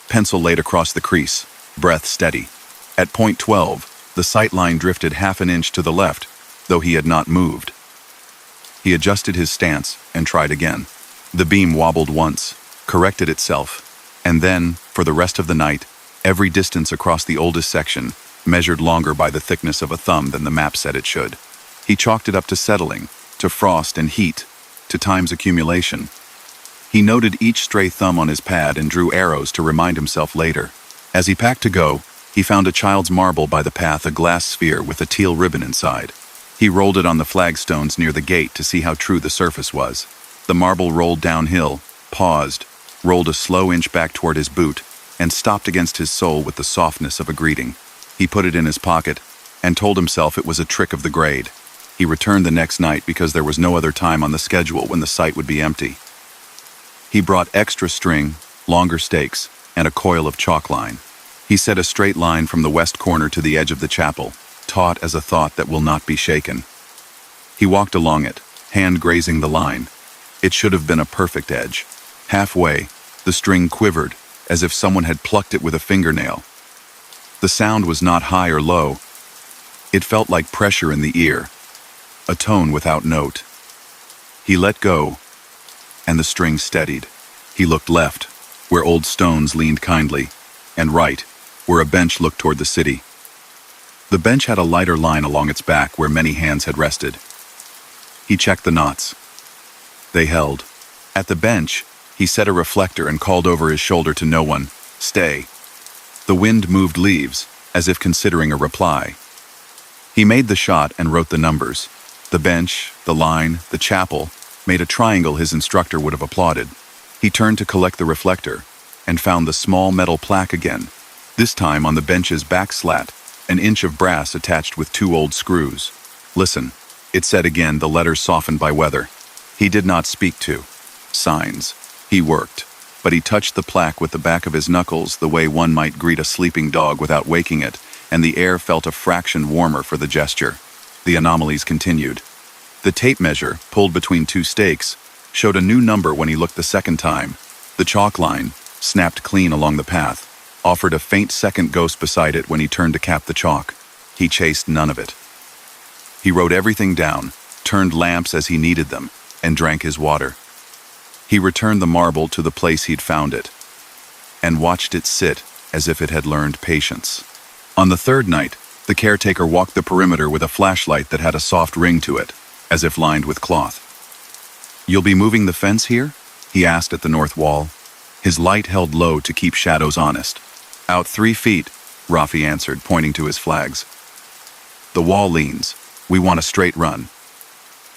pencil laid across the crease, breath steady. At point 12, the sight line drifted half an inch to the left, though he had not moved. He adjusted his stance and tried again. The beam wobbled once, corrected itself, and then, for the rest of the night, every distance across the oldest section measured longer by the thickness of a thumb than the map said it should. He chalked it up to settling, to frost and heat, to time's accumulation. He noted each stray thumb on his pad and drew arrows to remind himself later. As he packed to go, he found a child's marble by the path, a glass sphere with a teal ribbon inside. He rolled it on the flagstones near the gate to see how true the surface was. The marble rolled downhill, paused, rolled a slow inch back toward his boot, and stopped against his sole with the softness of a greeting. He put it in his pocket and told himself it was a trick of the grade. He returned the next night because there was no other time on the schedule when the site would be empty. He brought extra string, longer stakes, and a coil of chalk line. He set a straight line from the west corner to the edge of the chapel, taut as a thought that will not be shaken. He walked along it, hand grazing the line. It should have been a perfect edge. Halfway, the string quivered, as if someone had plucked it with a fingernail. The sound was not high or low. It felt like pressure in the ear, a tone without note. He let go, and the string steadied. He looked left, where old stones leaned kindly, and right, where a bench looked toward the city. The bench had a lighter line along its back where many hands had rested. He checked the knots. They held. At the bench, he set a reflector and called over his shoulder to no one, "Stay." The wind moved leaves, as if considering a reply. He made the shot and wrote the numbers. The bench, the line, the chapel made a triangle his instructor would have applauded. He turned to collect the reflector and found the small metal plaque again, this time on the bench's back slat, an inch of brass attached with 2 old screws. "Listen," it said again, the letters softened by weather. He did not speak to signs. He worked, but he touched the plaque with the back of his knuckles the way one might greet a sleeping dog without waking it, and the air felt a fraction warmer for the gesture. The anomalies continued. The tape measure, pulled between 2 stakes, showed a new number when he looked the second time, The chalk line, snapped clean along the path, offered a faint second ghost beside it when he turned to cap the chalk. He chased none of it. He wrote everything down, turned lamps as he needed them, and drank his water. He returned the marble to the place he'd found it, and watched it sit as if it had learned patience. On the third night, the caretaker walked the perimeter with a flashlight that had a soft ring to it, as if lined with cloth. "You'll be moving the fence here?" he asked at the north wall. His light held low to keep shadows honest. "Out 3 feet, Rafi answered, pointing to his flags. "The wall leans. We want a straight run.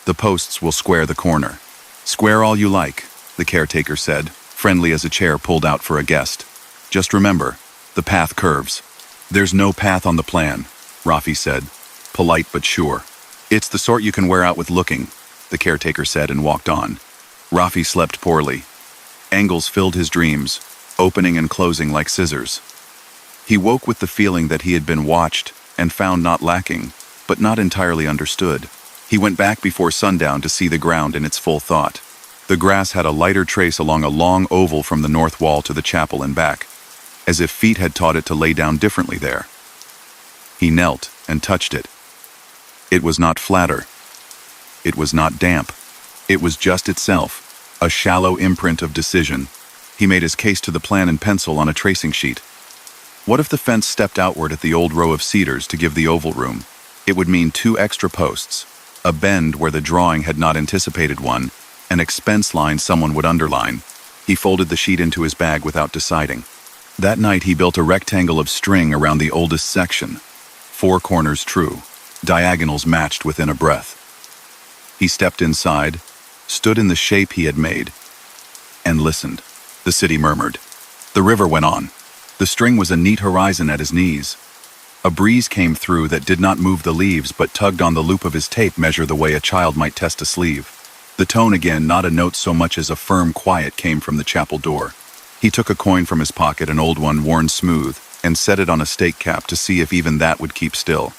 The posts will square the corner." "Square all you like," the caretaker said, friendly as a chair pulled out for a guest. "Just remember, the path curves." "There's no path on the plan," Rafi said, polite but sure. "It's the sort you can wear out with looking," the caretaker said and walked on. Rafi slept poorly. Angles filled his dreams, opening and closing like scissors. He woke with the feeling that he had been watched and found not lacking, but not entirely understood. He went back before sundown to see the ground in its full thought. The grass had a lighter trace along a long oval from the north wall to the chapel and back, as if feet had taught it to lay down differently there. He knelt and touched it. It was not flatter. It was not damp. It was just itself, a shallow imprint of decision. He made his case to the plan in pencil on a tracing sheet. What if the fence stepped outward at the old row of cedars to give the oval room? It would mean 2 extra posts, a bend where the drawing had not anticipated one, an expense line someone would underline. He folded the sheet into his bag without deciding. That night he built a rectangle of string around the oldest section, 4 corners true, diagonals matched within a breath. He stepped inside, stood in the shape he had made, and listened. The city murmured. The river went on. The string was a neat horizon at his knees. A breeze came through that did not move the leaves but tugged on the loop of his tape measure the way a child might test a sleeve. The tone again, not a note so much as a firm quiet, came from the chapel door. He took a coin from his pocket, an old one worn smooth, and set it on a stake cap to see if even that would keep still.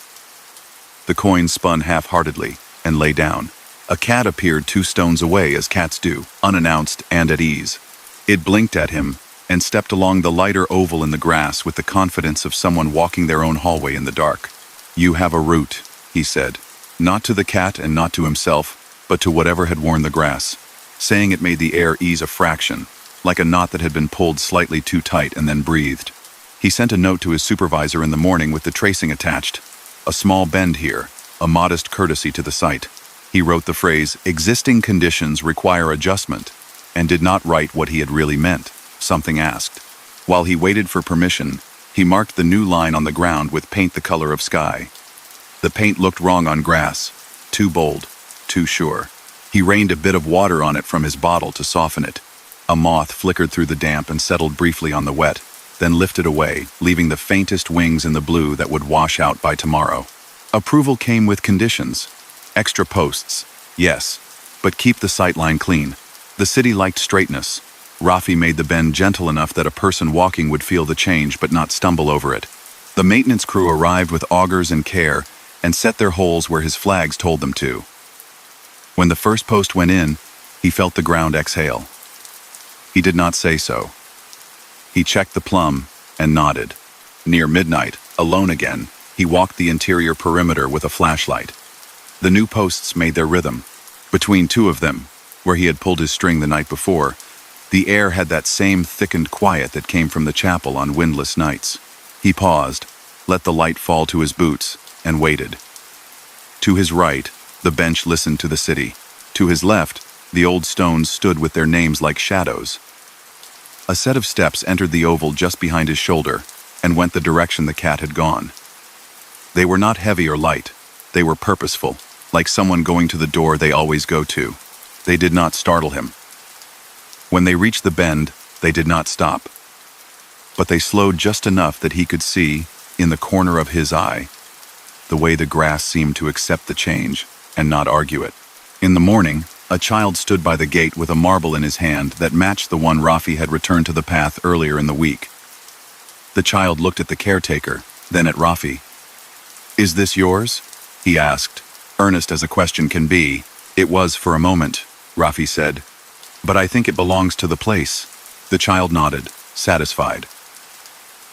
The coin spun half-heartedly and lay down. A cat appeared 2 stones away, as cats do, unannounced and at ease. It blinked at him and stepped along the lighter oval in the grass with the confidence of someone walking their own hallway in the dark. "You have a root," he said, not to the cat and not to himself, but to whatever had worn the grass. Saying it made the air ease a fraction, like a knot that had been pulled slightly too tight and then breathed. He sent a note to his supervisor in the morning with the tracing attached. A small bend here, a modest courtesy to the site. He wrote the phrase, "Existing conditions require adjustment," and did not write what he had really meant. Something asked. While he waited for permission, he marked the new line on the ground with paint the color of sky. The paint looked wrong on grass, too bold, too sure. He rained a bit of water on it from his bottle to soften it. A moth flickered through the damp and settled briefly on the wet, then lifted away, leaving the faintest wings in the blue that would wash out by tomorrow. Approval came with conditions. Extra posts, yes, but keep the sightline clean. The city liked straightness. Rafi made the bend gentle enough that a person walking would feel the change but not stumble over it. The maintenance crew arrived with augers and care and set their holes where his flags told them to. When the first post went in, he felt the ground exhale. He did not say so. He checked the plumb and nodded. Near midnight, alone again, he walked the interior perimeter with a flashlight. The new posts made their rhythm. Between 2 of them, where he had pulled his string the night before, the air had that same thickened quiet that came from the chapel on windless nights. He paused, let the light fall to his boots, and waited. To his right, the bench listened to the city. To his left, the old stones stood with their names like shadows. A set of steps entered the oval just behind his shoulder and went the direction the cat had gone. They were not heavy or light. They were purposeful, like someone going to the door they always go to. They did not startle him. When they reached the bend, they did not stop. But they slowed just enough that he could see, in the corner of his eye, the way the grass seemed to accept the change and not argue it. In the morning, a child stood by the gate with a marble in his hand that matched the one Rafi had returned to the path earlier in the week. The child looked at the caretaker, then at Rafi. "Is this yours?" he asked, earnest as a question can be. "It was for a moment," Rafi said. "But I think it belongs to the place." The child nodded, satisfied.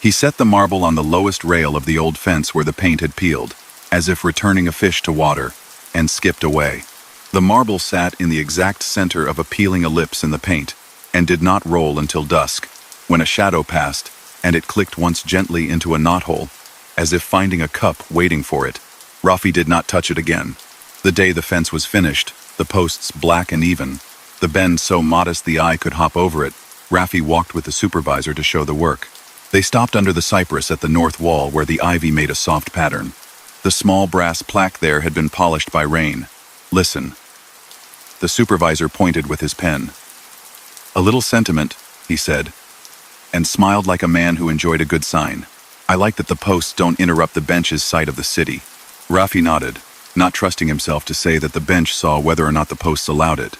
He set the marble on the lowest rail of the old fence where the paint had peeled, as if returning a fish to water, and skipped away. The marble sat in the exact center of a peeling ellipse in the paint, and did not roll until dusk, when a shadow passed, and it clicked once gently into a knothole, as if finding a cup waiting for it. Rafi did not touch it again. The day the fence was finished, the posts black and even, the bend so modest the eye could hop over it, Rafi walked with the supervisor to show the work. They stopped under the cypress at the north wall where the ivy made a soft pattern. The small brass plaque there had been polished by rain. Listen. The supervisor pointed with his pen. A little sentiment, he said, and smiled like a man who enjoyed a good sign. I like that the posts don't interrupt the bench's sight of the city. Rafi nodded, not trusting himself to say that the bench saw whether or not the posts allowed it.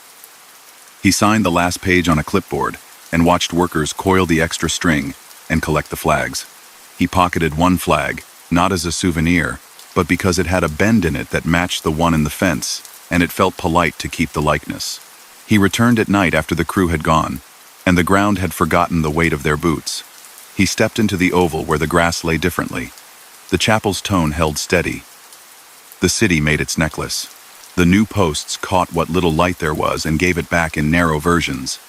He signed the last page on a clipboard and watched workers coil the extra string and collect the flags. He pocketed one flag, not as a souvenir, but because it had a bend in it that matched the one in the fence, and it felt polite to keep the likeness. He returned at night after the crew had gone, and the ground had forgotten the weight of their boots. He stepped into the oval where the grass lay differently. The chapel's tone held steady. The city made its necklace. The new posts caught what little light there was and gave it back in narrow versions.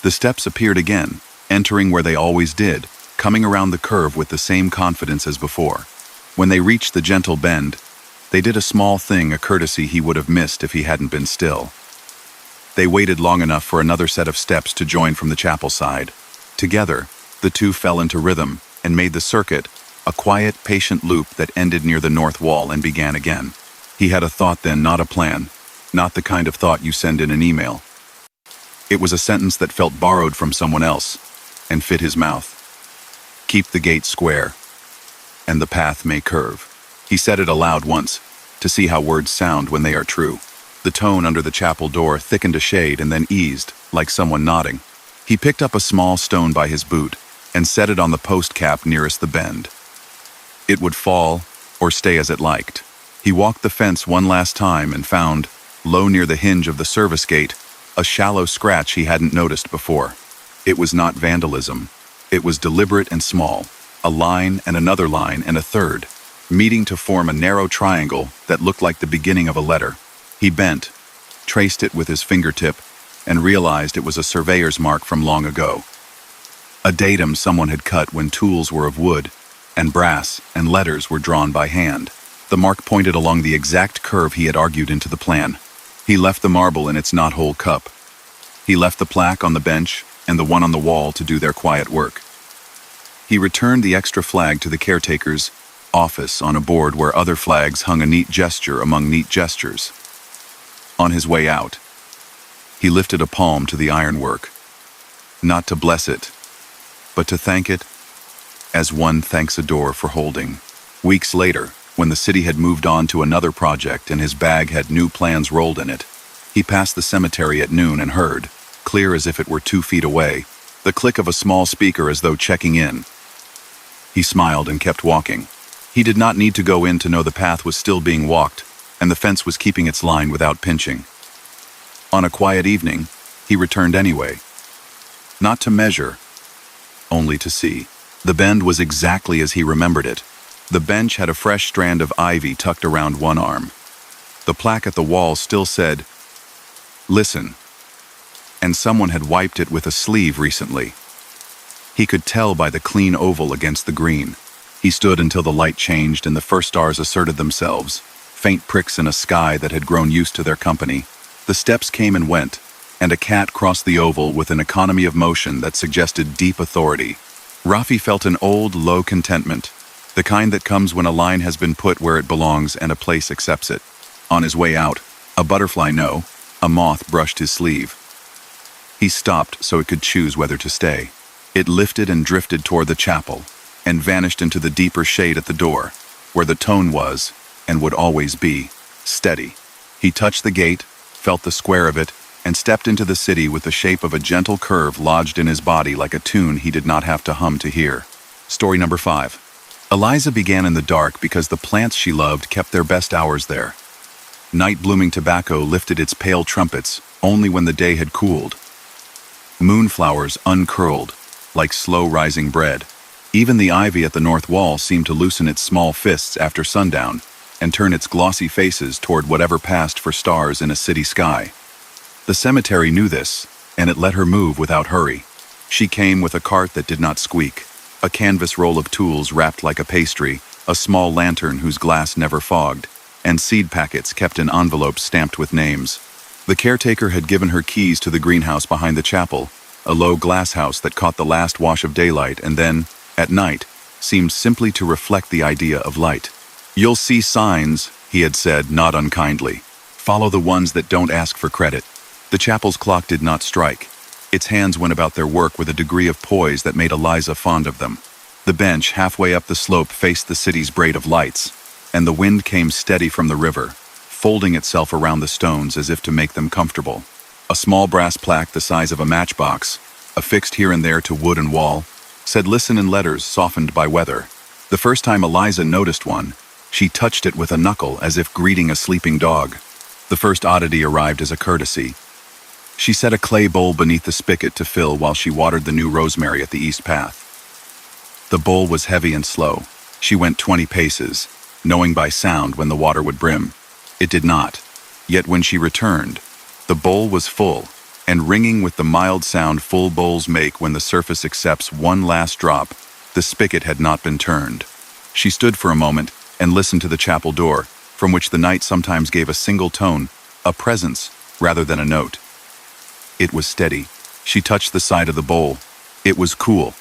The steps appeared again, entering where they always did, coming around the curve with the same confidence as before. When they reached the gentle bend, they did a small thing, a courtesy he would have missed if he hadn't been still. They waited long enough for another set of steps to join from the chapel side. Together, the two fell into rhythm and made the circuit, a quiet, patient loop that ended near the north wall and began again. He had a thought then, not a plan, not the kind of thought you send in an email. It was a sentence that felt borrowed from someone else and fit his mouth. Keep the gate square, and the path may curve. He said it aloud once, to see how words sound when they are true. The tone under the chapel door thickened a shade and then eased, like someone nodding. He picked up a small stone by his boot and set it on the post cap nearest the bend. It would fall or stay as it liked. He walked the fence one last time and found, low near the hinge of the service gate, a shallow scratch he hadn't noticed before. It was not vandalism. It was deliberate and small, a line and another line and a third, meeting to form a narrow triangle that looked like the beginning of a letter. He bent, traced it with his fingertip, and realized it was a surveyor's mark from long ago. A datum someone had cut when tools were of wood, and brass and letters were drawn by hand. The mark pointed along the exact curve he had argued into the plan. He left the marble in its knothole cup. He left the plaque on the bench and the one on the wall to do their quiet work. He returned the extra flag to the caretaker's office on a board where other flags hung, a neat gesture among neat gestures. On his way out, he lifted a palm to the ironwork, not to bless it, but to thank it as one thanks a door for holding. Weeks later, when the city had moved on to another project and his bag had new plans rolled in it, he passed the cemetery at noon and heard, clear as if it were 2 feet away, the click of a small speaker as though checking in. He smiled and kept walking. He did not need to go in to know the path was still being walked, and the fence was keeping its line without pinching. On a quiet evening, he returned anyway. Not to measure, only to see. The bend was exactly as he remembered it. The bench had a fresh strand of ivy tucked around one arm. The plaque at the wall still said, "Listen," and someone had wiped it with a sleeve recently. He could tell by the clean oval against the green. He stood until the light changed and the first stars asserted themselves, faint pricks in a sky that had grown used to their company. The steps came and went, and a cat crossed the oval with an economy of motion that suggested deep authority. Rafi felt an old, low contentment, the kind that comes when a line has been put where it belongs and a place accepts it. On his way out, a butterfly, no, a moth brushed his sleeve. He stopped so it could choose whether to stay. It lifted and drifted toward the chapel, and vanished into the deeper shade at the door, where the tone was, and would always be, steady. He touched the gate, felt the square of it, and stepped into the city with the shape of a gentle curve lodged in his body like a tune he did not have to hum to hear. Story number 5. Eliza began in the dark because the plants she loved kept their best hours there. Night-blooming tobacco lifted its pale trumpets only when the day had cooled. Moonflowers uncurled, like slow-rising bread. Even the ivy at the north wall seemed to loosen its small fists after sundown and turn its glossy faces toward whatever passed for stars in a city sky. The cemetery knew this, and it let her move without hurry. She came with a cart that did not squeak, a canvas roll of tools wrapped like a pastry, a small lantern whose glass never fogged, and seed packets kept in envelopes stamped with names. The caretaker had given her keys to the greenhouse behind the chapel, a low glass house that caught the last wash of daylight and then, at night, seemed simply to reflect the idea of light. "You'll see signs," he had said, not unkindly. "Follow the ones that don't ask for credit." The chapel's clock did not strike. Its hands went about their work with a degree of poise that made Eliza fond of them. The bench halfway up the slope faced the city's braid of lights, and the wind came steady from the river, folding itself around the stones as if to make them comfortable. A small brass plaque the size of a matchbox, affixed here and there to wood and wall, said "Listen" in letters softened by weather. The first time Eliza noticed one, she touched it with a knuckle as if greeting a sleeping dog. The first oddity arrived as a courtesy. She set a clay bowl beneath the spigot to fill while she watered the new rosemary at the east path. The bowl was heavy and slow. She went 20 paces, knowing by sound when the water would brim. It did not. Yet when she returned, the bowl was full, and ringing with the mild sound full bowls make when the surface accepts one last drop, the spigot had not been turned. She stood for a moment and listened to the chapel door, from which the night sometimes gave a single tone, a presence, rather than a note. It was steady. She touched the side of the bowl. It was cool,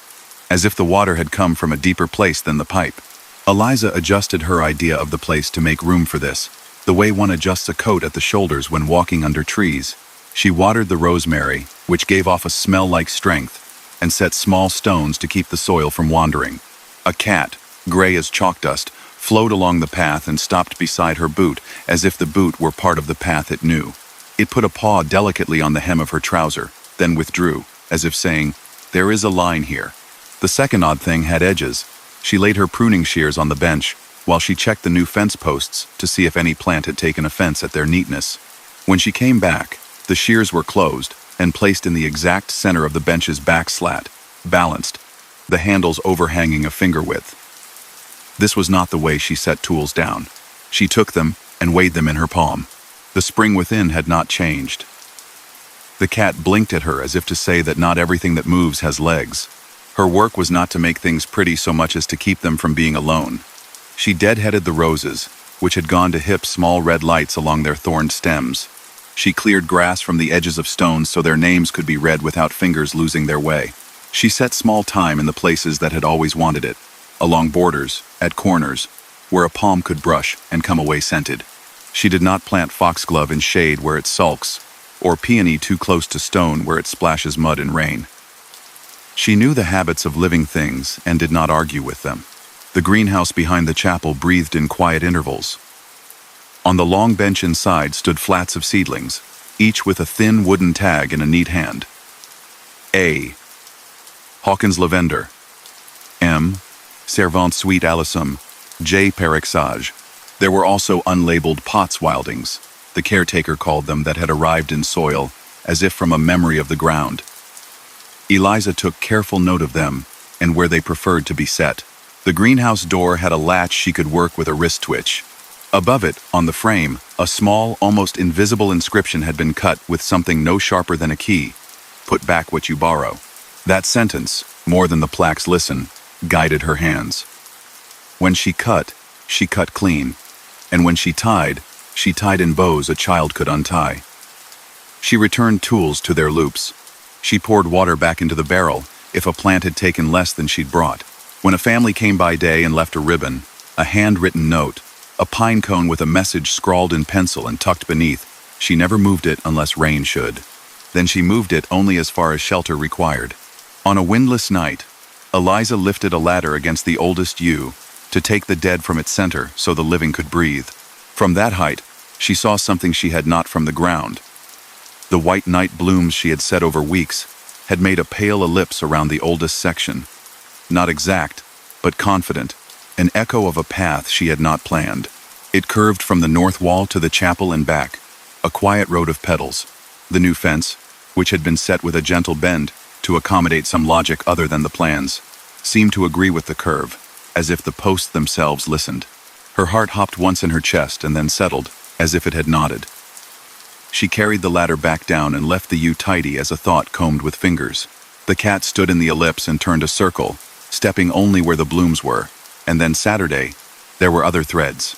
as if the water had come from a deeper place than the pipe. Eliza adjusted her idea of the place to make room for this, the way one adjusts a coat at the shoulders when walking under trees. She watered the rosemary, which gave off a smell like strength, and set small stones to keep the soil from wandering. A cat, gray as chalk dust, flowed along the path and stopped beside her boot, as if the boot were part of the path it knew. It put a paw delicately on the hem of her trouser, then withdrew, as if saying, "There is a line here." The second odd thing had edges. She laid her pruning shears on the bench, while she checked the new fence posts to see if any plant had taken offense at their neatness. When she came back, the shears were closed and placed in the exact center of the bench's back slat, balanced, the handles overhanging a finger width. This was not the way she set tools down. She took them and weighed them in her palm. The spring within had not changed. The cat blinked at her as if to say that not everything that moves has legs. Her work was not to make things pretty so much as to keep them from being alone. She deadheaded the roses, which had gone to hip small red lights along their thorned stems. She cleared grass from the edges of stones so their names could be read without fingers losing their way. She set small thyme in the places that had always wanted it, along borders, at corners, where a palm could brush and come away scented. She did not plant foxglove in shade where it sulks, or peony too close to stone where it splashes mud in rain. She knew the habits of living things and did not argue with them. The greenhouse behind the chapel breathed in quiet intervals. On the long bench inside stood flats of seedlings, each with a thin wooden tag in a neat hand. A. Hawkins lavender. M. Servant sweet alyssum. J. Parexage. There were also unlabeled pots wildings, the caretaker called them, that had arrived in soil, as if from a memory of the ground. Eliza took careful note of them and where they preferred to be set. The greenhouse door had a latch she could work with a wrist twitch. Above it, on the frame, a small, almost invisible inscription had been cut with something no sharper than a key. "Put back what you borrow." That sentence, more than the plaque's listen, guided her hands. When she cut clean. And when she tied in bows a child could untie. She returned tools to their loops. She poured water back into the barrel if a plant had taken less than she'd brought. When a family came by day and left a ribbon, a handwritten note, a pine cone with a message scrawled in pencil and tucked beneath, she never moved it unless rain should. Then she moved it only as far as shelter required. On a windless night, Eliza lifted a ladder against the oldest yew to take the dead from its center so the living could breathe. From that height, she saw something she had not from the ground. The white night blooms she had set over weeks had made a pale ellipse around the oldest section. Not exact, but confident, an echo of a path she had not planned. It curved from the north wall to the chapel and back, a quiet road of petals. The new fence, which had been set with a gentle bend to accommodate some logic other than the plans, seemed to agree with the curve, as if the posts themselves listened. Her heart hopped once in her chest and then settled, as if it had nodded. She carried the ladder back down and left the U tidy as a thought combed with fingers. The cat stood in the ellipse and turned a circle, stepping only where the blooms were, and then Saturday, there were other threads.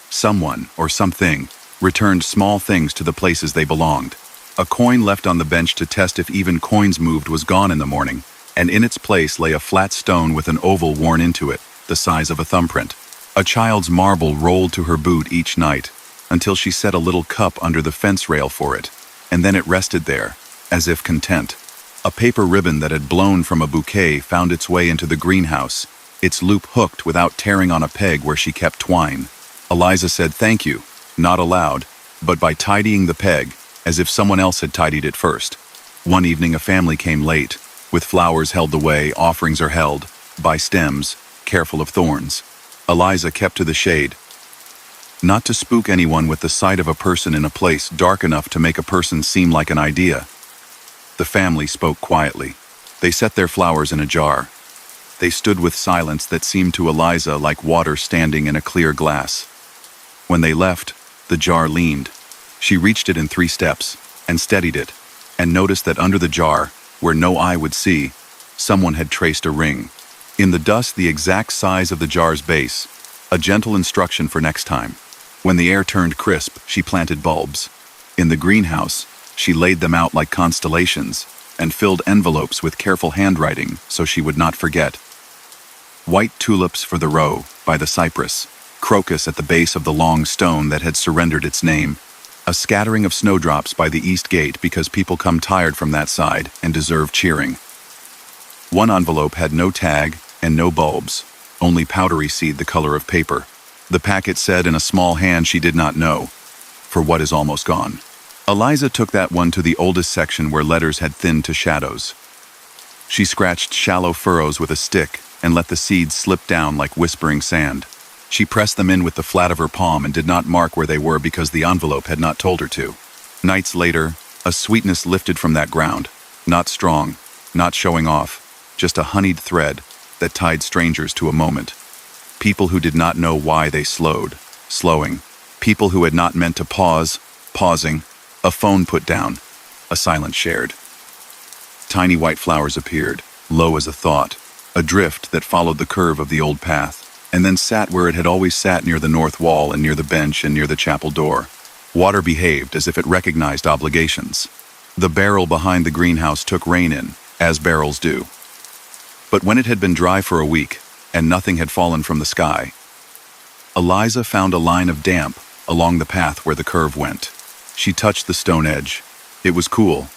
Someone, or something, returned small things to the places they belonged. A coin left on the bench to test if even coins moved was gone in the morning, and in its place lay a flat stone with an oval worn into it, the size of a thumbprint. A child's marble rolled to her boot each night, until she set a little cup under the fence rail for it, and then it rested there, as if content. A paper ribbon that had blown from a bouquet found its way into the greenhouse, its loop hooked without tearing on a peg where she kept twine. Eliza said thank you, not aloud, but by tidying the peg, as if someone else had tidied it first. One evening a family came late, with flowers held away, offerings are held, by stems, careful of thorns. Eliza kept to the shade, not to spook anyone with the sight of a person in a place dark enough to make a person seem like an idea. The family spoke quietly. They set their flowers in a jar. They stood with silence that seemed to Eliza like water standing in a clear glass. When they left, the jar leaned. She reached it in 3 steps, and steadied it, and noticed that under the jar, where no eye would see, someone had traced a ring. In the dust the exact size of the jar's base, a gentle instruction for next time. When the air turned crisp, she planted bulbs. In the greenhouse, she laid them out like constellations, and filled envelopes with careful handwriting so she would not forget. White tulips for the row, by the cypress, crocus at the base of the long stone that had surrendered its name, a scattering of snowdrops by the east gate because people come tired from that side and deserve cheering. One envelope had no tag and no bulbs, only powdery seed the color of paper. The packet said in a small hand she did not know, for what is almost gone. Eliza took that one to the oldest section where letters had thinned to shadows. She scratched shallow furrows with a stick and let the seeds slip down like whispering sand. She pressed them in with the flat of her palm and did not mark where they were because the envelope had not told her to. Nights later, a sweetness lifted from that ground, not strong, not showing off, just a honeyed thread that tied strangers to a moment. People who did not know why they slowing. People who had not meant to pause, pausing, a phone put down, a silence shared. Tiny white flowers appeared, low as a thought, a drift that followed the curve of the old path, and then sat where it had always sat near the north wall and near the bench and near the chapel door. Water behaved as if it recognized obligations. The barrel behind the greenhouse took rain in, as barrels do. But when it had been dry for a week, and nothing had fallen from the sky, Eliza found a line of damp along the path where the curve went. She touched the stone edge. It was cool.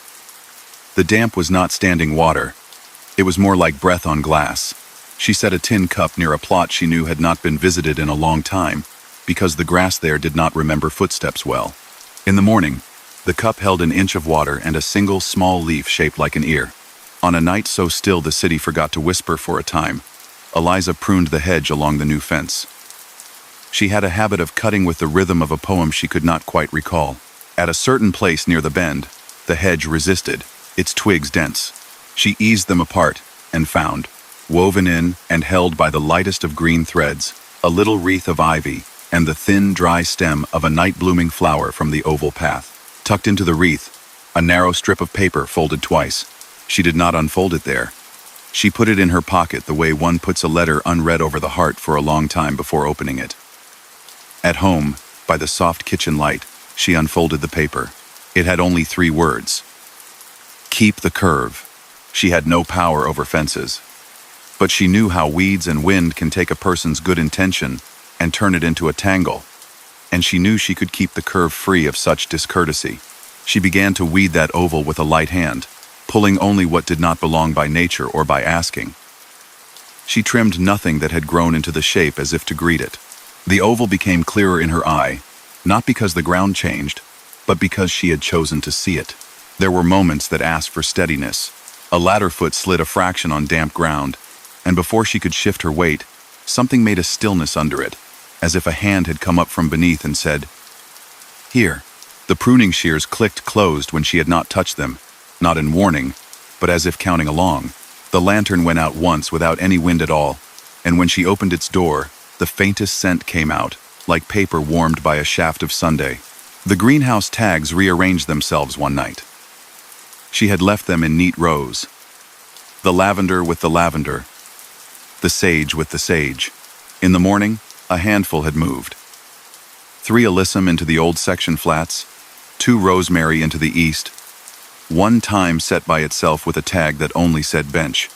The damp was not standing water. It was more like breath on glass. She set a tin cup near a plot she knew had not been visited in a long time, because the grass there did not remember footsteps well. In the morning, the cup held an inch of water and a single small leaf shaped like an ear. On a night so still the city forgot to whisper for a time, Eliza pruned the hedge along the new fence. She had a habit of cutting with the rhythm of a poem she could not quite recall. At a certain place near the bend, the hedge resisted, its twigs dense. She eased them apart and found, woven in and held by the lightest of green threads, a little wreath of ivy and the thin, dry stem of a night-blooming flower from the oval path. Tucked into the wreath, a narrow strip of paper folded twice. She did not unfold it there. She put it in her pocket the way one puts a letter unread over the heart for a long time before opening it. At home, by the soft kitchen light, she unfolded the paper. It had only 3 words. Keep the curve. She had no power over fences. But she knew how weeds and wind can take a person's good intention and turn it into a tangle. And she knew she could keep the curve free of such discourtesy. She began to weed that oval with a light hand, pulling only what did not belong by nature or by asking. She trimmed nothing that had grown into the shape as if to greet it. The oval became clearer in her eye, not because the ground changed, but because she had chosen to see it. There were moments that asked for steadiness. A ladder foot slid a fraction on damp ground, and before she could shift her weight, something made a stillness under it, as if a hand had come up from beneath and said, "Here." The pruning shears clicked closed when she had not touched them, not in warning, but as if counting along. The lantern went out once without any wind at all, and when she opened its door, the faintest scent came out, like paper warmed by a shaft of Sunday. The greenhouse tags rearranged themselves one night. She had left them in neat rows. The lavender with the lavender, the sage with the sage. In the morning, a handful had moved. 3 alyssum into the old section flats, 2 rosemary into the east, 1 thyme set by itself with a tag that only said bench.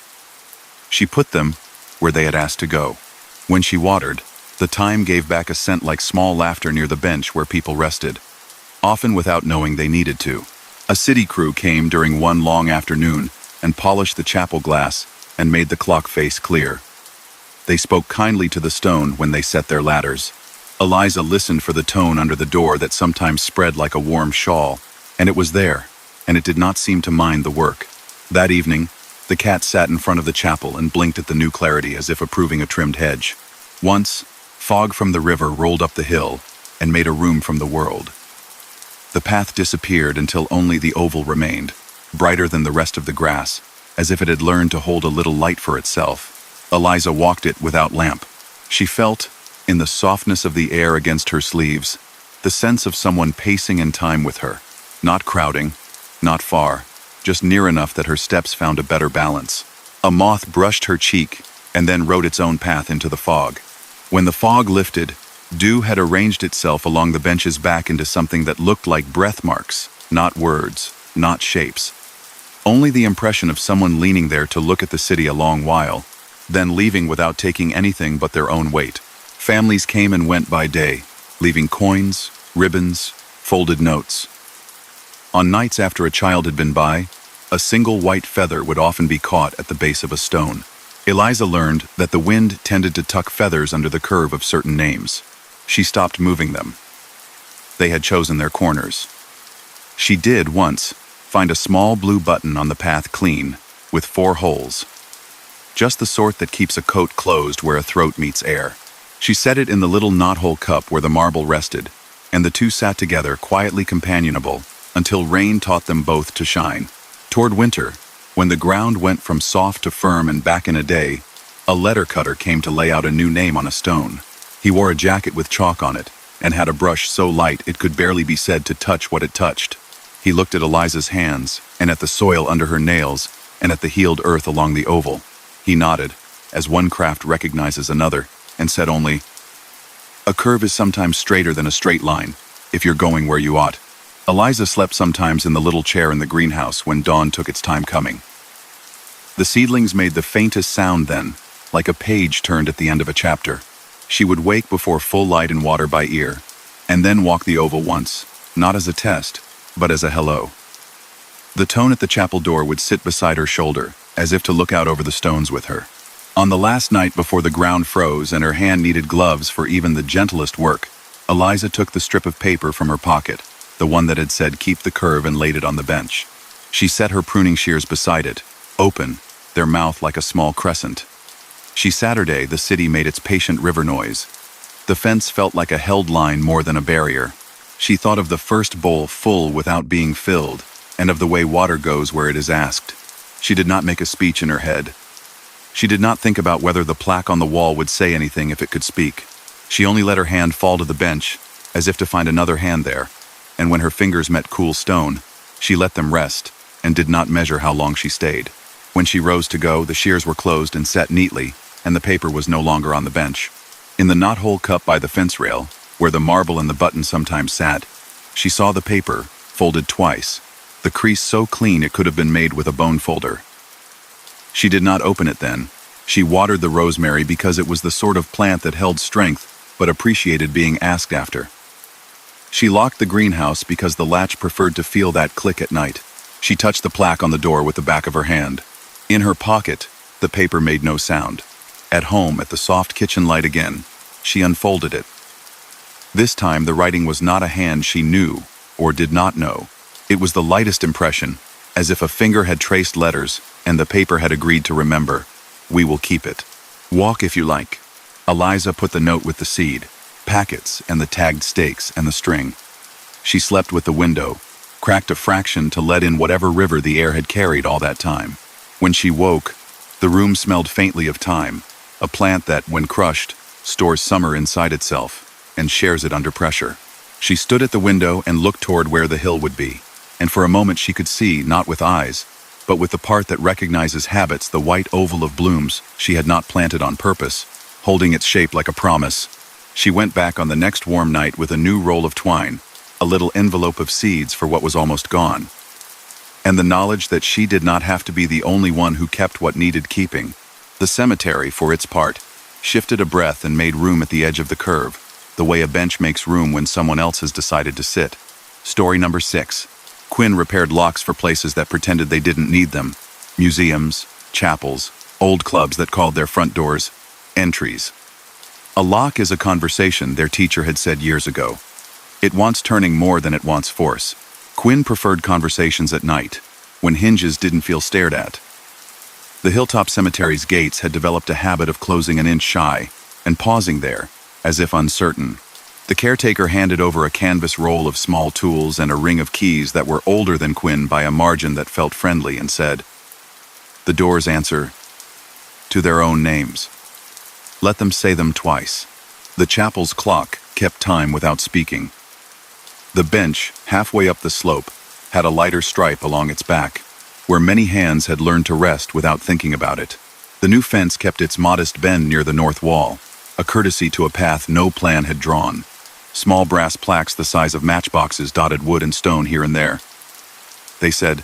She put them where they had asked to go. When she watered, the thyme gave back a scent like small laughter near the bench where people rested, often without knowing they needed to. A city crew came during one long afternoon and polished the chapel glass and made the clock face clear. They spoke kindly to the stone when they set their ladders. Eliza listened for the tone under the door that sometimes spread like a warm shawl, and it was there, and it did not seem to mind the work. That evening, the cat sat in front of the chapel and blinked at the new clarity as if approving a trimmed hedge. Once, fog from the river rolled up the hill and made a room from the world. The path disappeared until only the oval remained, brighter than the rest of the grass, as if it had learned to hold a little light for itself. Eliza walked it without lamp. She felt, in the softness of the air against her sleeves, the sense of someone pacing in time with her, not crowding, not far, just near enough that her steps found a better balance. A moth brushed her cheek and then rode its own path into the fog. When the fog lifted, dew had arranged itself along the bench's back into something that looked like breath marks, not words, not shapes. Only the impression of someone leaning there to look at the city a long while, then leaving without taking anything but their own weight. Families came and went by day, leaving coins, ribbons, folded notes. On nights after a child had been by, a single white feather would often be caught at the base of a stone. Eliza learned that the wind tended to tuck feathers under the curve of certain names. She stopped moving them. They had chosen their corners. She did, once, find a small blue button on the path clean, with 4 holes. Just the sort that keeps a coat closed where a throat meets air. She set it in the little knothole cup where the marble rested, and the two sat together quietly companionable until rain taught them both to shine. Toward winter, when the ground went from soft to firm and back in a day, a letter cutter came to lay out a new name on a stone. He wore a jacket with chalk on it, and had a brush so light it could barely be said to touch what it touched. He looked at Eliza's hands, and at the soil under her nails, and at the healed earth along the oval. He nodded, as one craft recognizes another, and said only, "A curve is sometimes straighter than a straight line, if you're going where you ought." Eliza slept sometimes in the little chair in the greenhouse when dawn took its time coming. The seedlings made the faintest sound then, like a page turned at the end of a chapter. She would wake before full light and water by ear, and then walk the oval once, not as a test, but as a hello. The tone at the chapel door would sit beside her shoulder, as if to look out over the stones with her. On the last night before the ground froze and her hand needed gloves for even the gentlest work, Eliza took the strip of paper from her pocket, the one that had said keep the curve, and laid it on the bench. She set her pruning shears beside it, open, their mouth like a small crescent. Saturday, the city made its patient river noise. The fence felt like a held line more than a barrier. She thought of the first bowl full without being filled, and of the way water goes where it is asked. She did not make a speech in her head. She did not think about whether the plaque on the wall would say anything if it could speak. She only let her hand fall to the bench, as if to find another hand there, and when her fingers met cool stone, she let them rest, and did not measure how long she stayed. When she rose to go, the shears were closed and set neatly, and the paper was no longer on the bench. In the knothole cup by the fence rail, where the marble and the button sometimes sat, she saw the paper, folded twice, the crease so clean it could have been made with a bone folder. She did not open it then. She watered the rosemary because it was the sort of plant that held strength, but appreciated being asked after. She locked the greenhouse because the latch preferred to feel that click at night. She touched the plaque on the door with the back of her hand. In her pocket, the paper made no sound. At home, at the soft kitchen light again, she unfolded it. This time, the writing was not a hand she knew or did not know. It was the lightest impression, as if a finger had traced letters and the paper had agreed to remember. We will keep it. Walk if you like. Eliza put the note with the seed, packets, and the tagged stakes and the string. She slept with the window, cracked a fraction to let in whatever river the air had carried all that time. When she woke, the room smelled faintly of thyme, a plant that, when crushed, stores summer inside itself and shares it under pressure. She stood at the window and looked toward where the hill would be, and for a moment she could see, not with eyes, but with the part that recognizes habits, the white oval of blooms she had not planted on purpose, holding its shape like a promise. She went back on the next warm night with a new roll of twine, a little envelope of seeds for what was almost gone, and the knowledge that she did not have to be the only one who kept what needed keeping. The cemetery, for its part, shifted a breath and made room at the edge of the curve, the way a bench makes room when someone else has decided to sit. Story number 6. Quinn repaired locks for places that pretended they didn't need them. Museums, chapels, old clubs that called their front doors entries. A lock is a conversation, their teacher had said years ago. It wants turning more than it wants force. Quinn preferred conversations at night, when hinges didn't feel stared at. The Hilltop Cemetery's gates had developed a habit of closing an inch shy and pausing there, as if uncertain. The caretaker handed over a canvas roll of small tools and a ring of keys that were older than Quinn by a margin that felt friendly and said, "The doors answer to their own names. Let them say them twice." The chapel's clock kept time without speaking. The bench, halfway up the slope, had a lighter stripe along its back, where many hands had learned to rest without thinking about it. The new fence kept its modest bend near the north wall, a courtesy to a path no plan had drawn. Small brass plaques the size of matchboxes dotted wood and stone here and there. They said,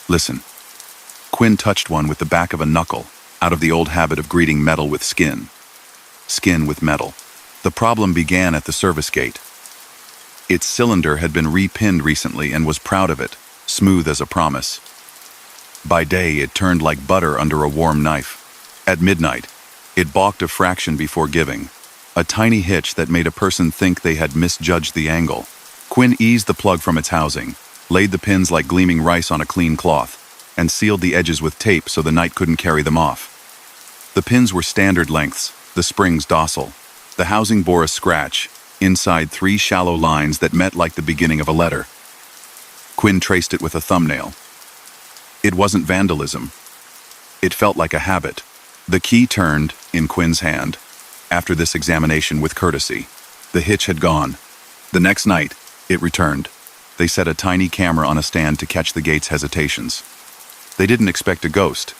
"Listen." Quinn touched one with the back of a knuckle, out of the old habit of greeting metal with skin. Skin with metal. The problem began at the service gate. Its cylinder had been repinned recently and was proud of it, smooth as a promise. By day, it turned like butter under a warm knife. At midnight, it balked a fraction before giving, a tiny hitch that made a person think they had misjudged the angle. Quinn eased the plug from its housing, laid the pins like gleaming rice on a clean cloth, and sealed the edges with tape so the night couldn't carry them off. The pins were standard lengths, the springs docile. The housing bore a scratch, inside 3 shallow lines that met like the beginning of a letter. Quinn traced it with a thumbnail. It wasn't vandalism. It felt like a habit. The key turned, in Quinn's hand, after this examination with courtesy. The hitch had gone. The next night, it returned. They set a tiny camera on a stand to catch the gate's hesitations. They didn't expect a ghost.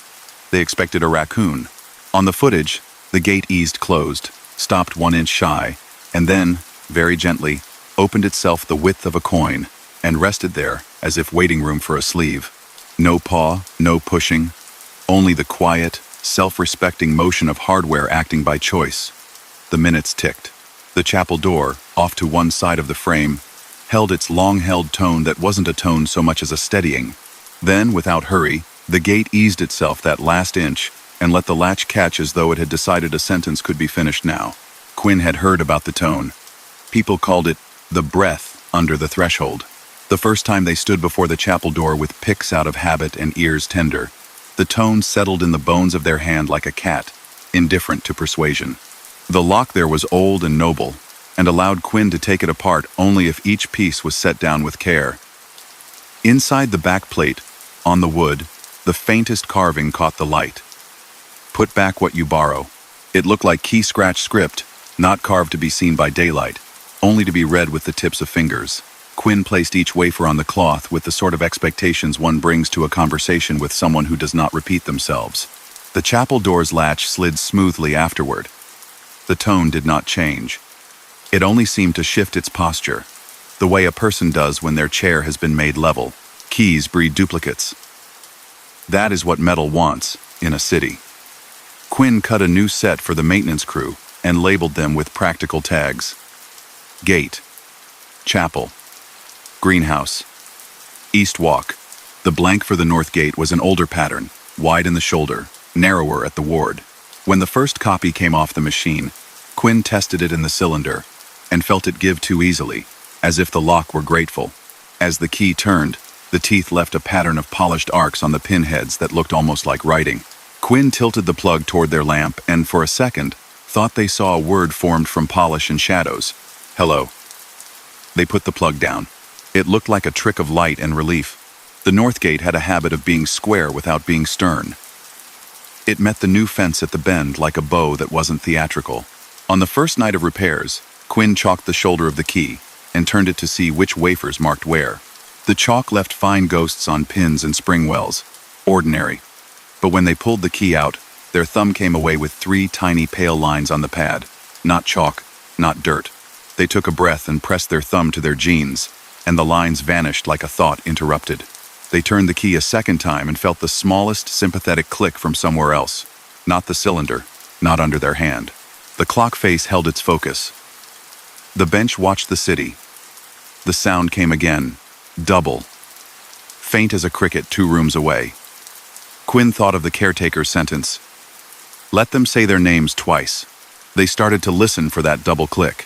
They expected a raccoon. On the footage, the gate eased closed, stopped 1 inch shy, and then, very gently, opened itself the width of a coin, and rested there, as if waiting room for a sleeve. No paw, no pushing, only the quiet, self-respecting motion of hardware acting by choice. The minutes ticked. The chapel door, off to one side of the frame, held its long-held tone that wasn't a tone so much as a steadying. Then, without hurry, the gate eased itself that last inch and let the latch catch as though it had decided a sentence could be finished now. Quinn had heard about the tone. People called it the breath under the threshold. The first time they stood before the chapel door with picks out of habit and ears tender, the tone settled in the bones of their hand like a cat, indifferent to persuasion. The lock there was old and noble, and allowed Quinn to take it apart only if each piece was set down with care. Inside the back plate, on the wood, the faintest carving caught the light. "Put back what you borrow." It looked like key-scratch script, not carved to be seen by daylight, only to be read with the tips of fingers. Quinn placed each wafer on the cloth with the sort of expectations one brings to a conversation with someone who does not repeat themselves. The chapel door's latch slid smoothly afterward. The tone did not change. It only seemed to shift its posture, the way a person does when their chair has been made level. Keys breed duplicates. That is what metal wants in a city. Quinn cut a new set for the maintenance crew and labeled them with practical tags. Gate. Chapel. Greenhouse. East walk. The blank for the north gate was an older pattern, wide in the shoulder, narrower at the ward. When the first copy came off the machine, Quinn tested it in the cylinder and felt it give too easily, as if the lock were grateful. As the key turned, the teeth left a pattern of polished arcs on the pinheads that looked almost like writing. Quinn tilted the plug toward their lamp and, for a second, thought they saw a word formed from polish and shadows. "Hello." They put the plug down. It looked like a trick of light and relief. The north gate had a habit of being square without being stern. It met the new fence at the bend like a bow that wasn't theatrical. On the first night of repairs, Quinn chalked the shoulder of the key and turned it to see which wafers marked where. The chalk left fine ghosts on pins and spring wells. Ordinary. But when they pulled the key out, their thumb came away with 3 tiny pale lines on the pad. Not chalk, not dirt. They took a breath and pressed their thumb to their jeans, and the lines vanished like a thought interrupted. They turned the key a second time and felt the smallest sympathetic click from somewhere else. Not the cylinder, not under their hand. The clock face held its focus. The bench watched the city. The sound came again, double. Faint as a cricket 2 rooms away. Quinn thought of the caretaker's sentence. Let them say their names twice. They started to listen for that double click.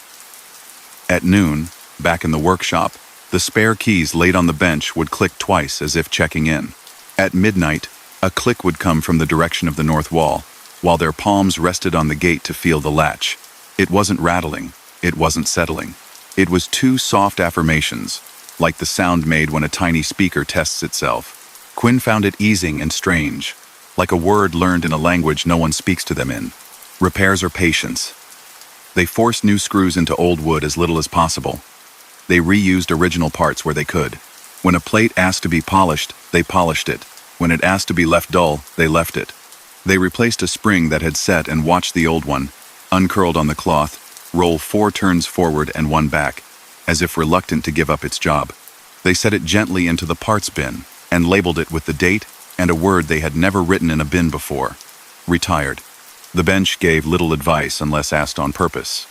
At noon, back in the workshop, the spare keys laid on the bench would click twice as if checking in. At midnight, a click would come from the direction of the north wall, while their palms rested on the gate to feel the latch. It wasn't rattling, it wasn't settling. It was 2 soft affirmations, like the sound made when a tiny speaker tests itself. Quinn found it easing and strange, like a word learned in a language no one speaks to them in. Repairs are patience. They forced new screws into old wood as little as possible. They reused original parts where they could. When a plate asked to be polished, they polished it. When it asked to be left dull, they left it. They replaced a spring that had set and watched the old one, uncurled on the cloth, roll 4 turns forward and 1 back, as if reluctant to give up its job. They set it gently into the parts bin and labeled it with the date and a word they had never written in a bin before. Retired. The bench gave little advice unless asked on purpose.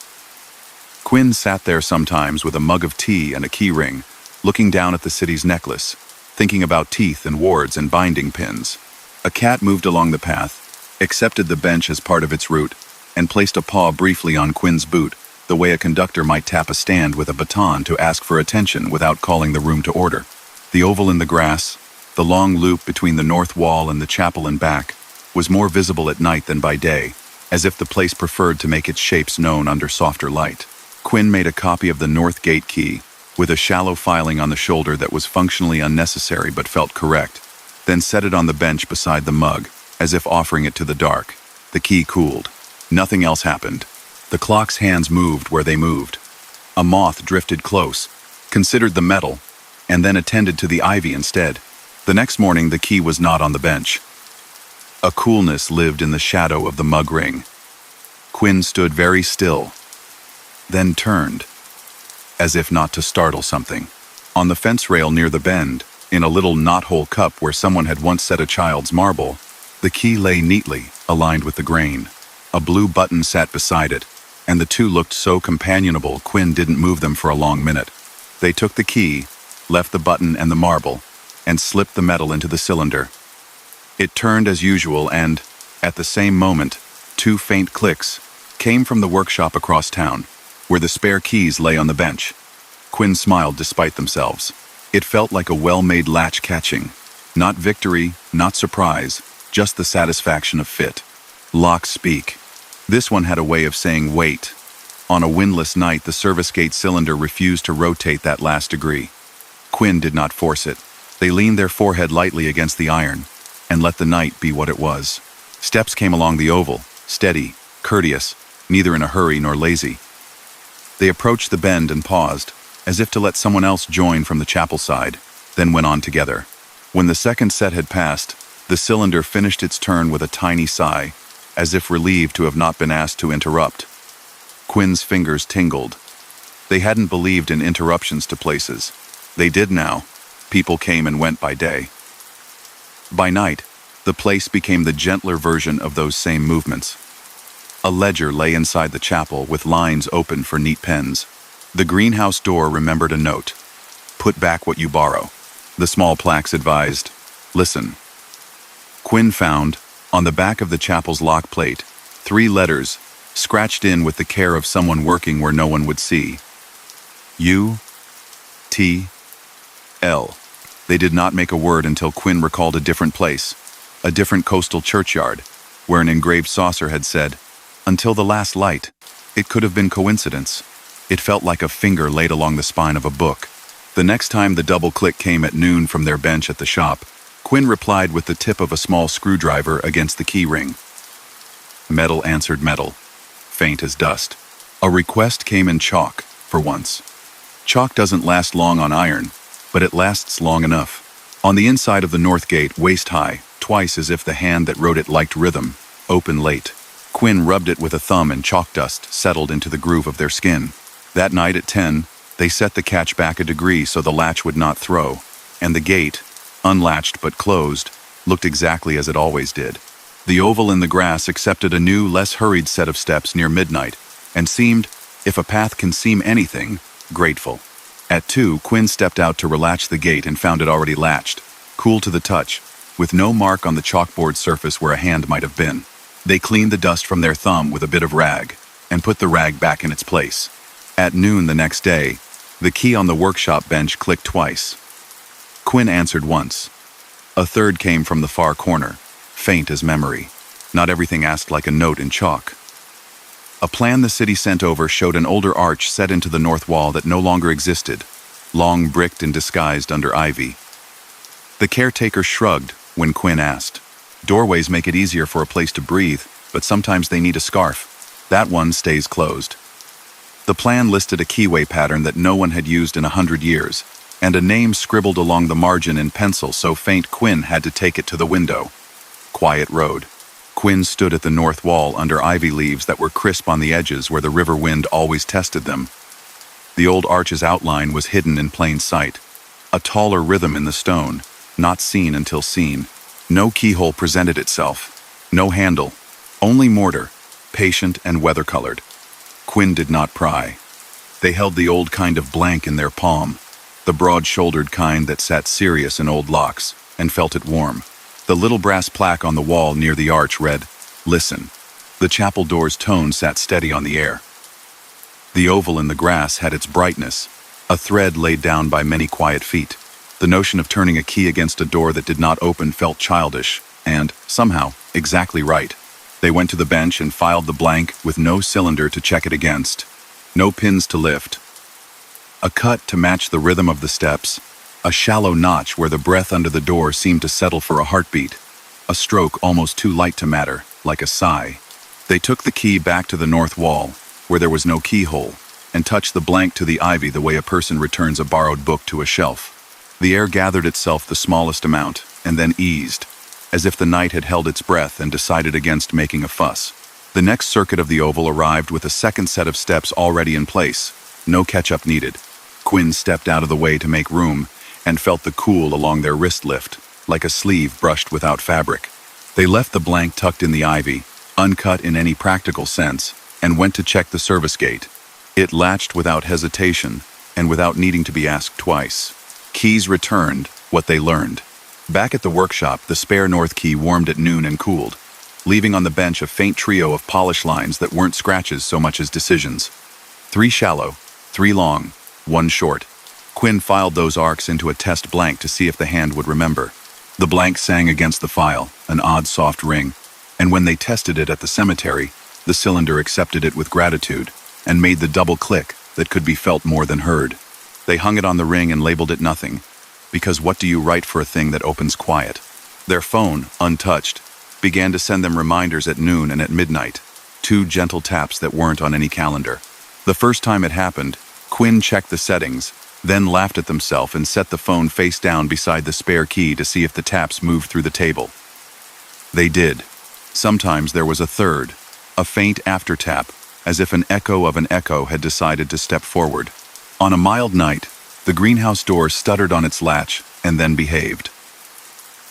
Quinn sat there sometimes with a mug of tea and a key ring, looking down at the city's necklace, thinking about teeth and wards and binding pins. A cat moved along the path, accepted the bench as part of its route, and placed a paw briefly on Quinn's boot, the way a conductor might tap a stand with a baton to ask for attention without calling the room to order. The oval in the grass, the long loop between the north wall and the chapel and back, was more visible at night than by day, as if the place preferred to make its shapes known under softer light. Quinn made a copy of the north gate key, with a shallow filing on the shoulder that was functionally unnecessary but felt correct, then set it on the bench beside the mug, as if offering it to the dark. The key cooled. Nothing else happened. The clock's hands moved where they moved. A moth drifted close, considered the metal, and then attended to the ivy instead. The next morning the key was not on the bench. A coolness lived in the shadow of the mug ring. Quinn stood very still, then turned, as if not to startle something. On the fence rail near the bend, in a little knot-hole cup where someone had once set a child's marble, the key lay neatly, aligned with the grain. A blue button sat beside it, and the 2 looked so companionable Quinn didn't move them for a long minute. They took the key, left the button and the marble, and slipped the metal into the cylinder. It turned as usual and, at the same moment, 2 faint clicks came from the workshop across town, where the spare keys lay on the bench. Quinn smiled despite themselves. It felt like a well-made latch catching. Not victory, not surprise, just the satisfaction of fit. Locks speak. This one had a way of saying wait. On a windless night, the service gate cylinder refused to rotate that last degree. Quinn did not force it. They leaned their forehead lightly against the iron and let the night be what it was. Steps came along the oval, steady, courteous, neither in a hurry nor lazy. They approached the bend and paused, as if to let someone else join from the chapel side, then went on together. When the second set had passed, the cylinder finished its turn with a tiny sigh, as if relieved to have not been asked to interrupt. Quinn's fingers tingled. They hadn't believed in interruptions to places. They did now. People came and went by day. By night, the place became the gentler version of those same movements. A ledger lay inside the chapel with lines open for neat pens. The greenhouse door remembered a note. Put back what you borrow. The small plaques advised, listen. Quinn found, on the back of the chapel's lock plate, 3 letters, scratched in with the care of someone working where no one would see. U-T-L. They did not make a word until Quinn recalled a different place, a different coastal churchyard, where an engraved saucer had said, until the last light. It could have been coincidence. It felt like a finger laid along the spine of a book. The next time the double click came at noon from their bench at the shop, Quinn replied with the tip of a small screwdriver against the key ring. Metal answered metal, faint as dust. A request came in chalk, for once. Chalk doesn't last long on iron, but it lasts long enough. On the inside of the north gate, waist high, twice as if the hand that wrote it liked rhythm, open late. Quinn rubbed it with a thumb and chalk dust settled into the groove of their skin. That night at 10, they set the catch back a degree so the latch would not throw, and the gate, unlatched but closed, looked exactly as it always did. The oval in the grass accepted a new, less hurried set of steps near midnight, and seemed, if a path can seem anything, grateful. At 2, Quinn stepped out to relatch the gate and found it already latched, cool to the touch, with no mark on the chalkboard surface where a hand might have been. They cleaned the dust from their thumb with a bit of rag, and put the rag back in its place. At noon the next day, the key on the workshop bench clicked twice. Quinn answered once. A third came from the far corner, faint as memory. Not everything asked like a note in chalk. A plan the city sent over showed an older arch set into the north wall that no longer existed, long bricked and disguised under ivy. The caretaker shrugged when Quinn asked. Doorways make it easier for a place to breathe, but sometimes they need a scarf. That one stays closed. The plan listed a keyway pattern that no one had used in 100 years, and a name scribbled along the margin in pencil so faint Quinn had to take it to the window. Quiet Road. Quinn stood at the north wall under ivy leaves that were crisp on the edges where the river wind always tested them. The old arch's outline was hidden in plain sight. A taller rhythm in the stone, not seen until seen. No keyhole presented itself. No handle. Only mortar, patient and weather-colored. Quinn did not pry. They held the old kind of blank in their palm, the broad-shouldered kind that sat serious in old locks, and felt it warm. The little brass plaque on the wall near the arch read, "Listen." The chapel door's tone sat steady on the air. The oval in the grass had its brightness, a thread laid down by many quiet feet. The notion of turning a key against a door that did not open felt childish, and, somehow, exactly right. They went to the bench and filed the blank with no cylinder to check it against. No pins to lift. A cut to match the rhythm of the steps. A shallow notch where the breath under the door seemed to settle for a heartbeat. A stroke almost too light to matter, like a sigh. They took the key back to the north wall, where there was no keyhole, and touched the blank to the ivy the way a person returns a borrowed book to a shelf. The air gathered itself the smallest amount, and then eased, as if the night had held its breath and decided against making a fuss. The next circuit of the oval arrived with a second set of steps already in place. No catch-up needed. Quinn stepped out of the way to make room, and felt the cool along their wrist lift, like a sleeve brushed without fabric. They left the blank tucked in the ivy, uncut in any practical sense, and went to check the service gate. It latched without hesitation, and without needing to be asked twice. Keys returned what they learned. Back at the workshop, the spare north key warmed at noon and cooled, leaving on the bench a faint trio of polish lines that weren't scratches so much as decisions. 3 shallow, 3 long, 1 short. Quinn filed those arcs into a test blank to see if the hand would remember. The blank sang against the file, an odd soft ring, and when they tested it at the cemetery, the cylinder accepted it with gratitude and made the double click that could be felt more than heard. They hung it on the ring and labeled it nothing, because what do you write for a thing that opens quiet? Their phone, untouched, began to send them reminders at noon and at midnight, 2 gentle taps that weren't on any calendar. The first time it happened, Quinn checked the settings, then laughed at themselves and set the phone face down beside the spare key to see if the taps moved through the table. They did. Sometimes there was a third, a faint after tap, as if an echo of an echo had decided to step forward. On a mild night, the greenhouse door stuttered on its latch and then behaved.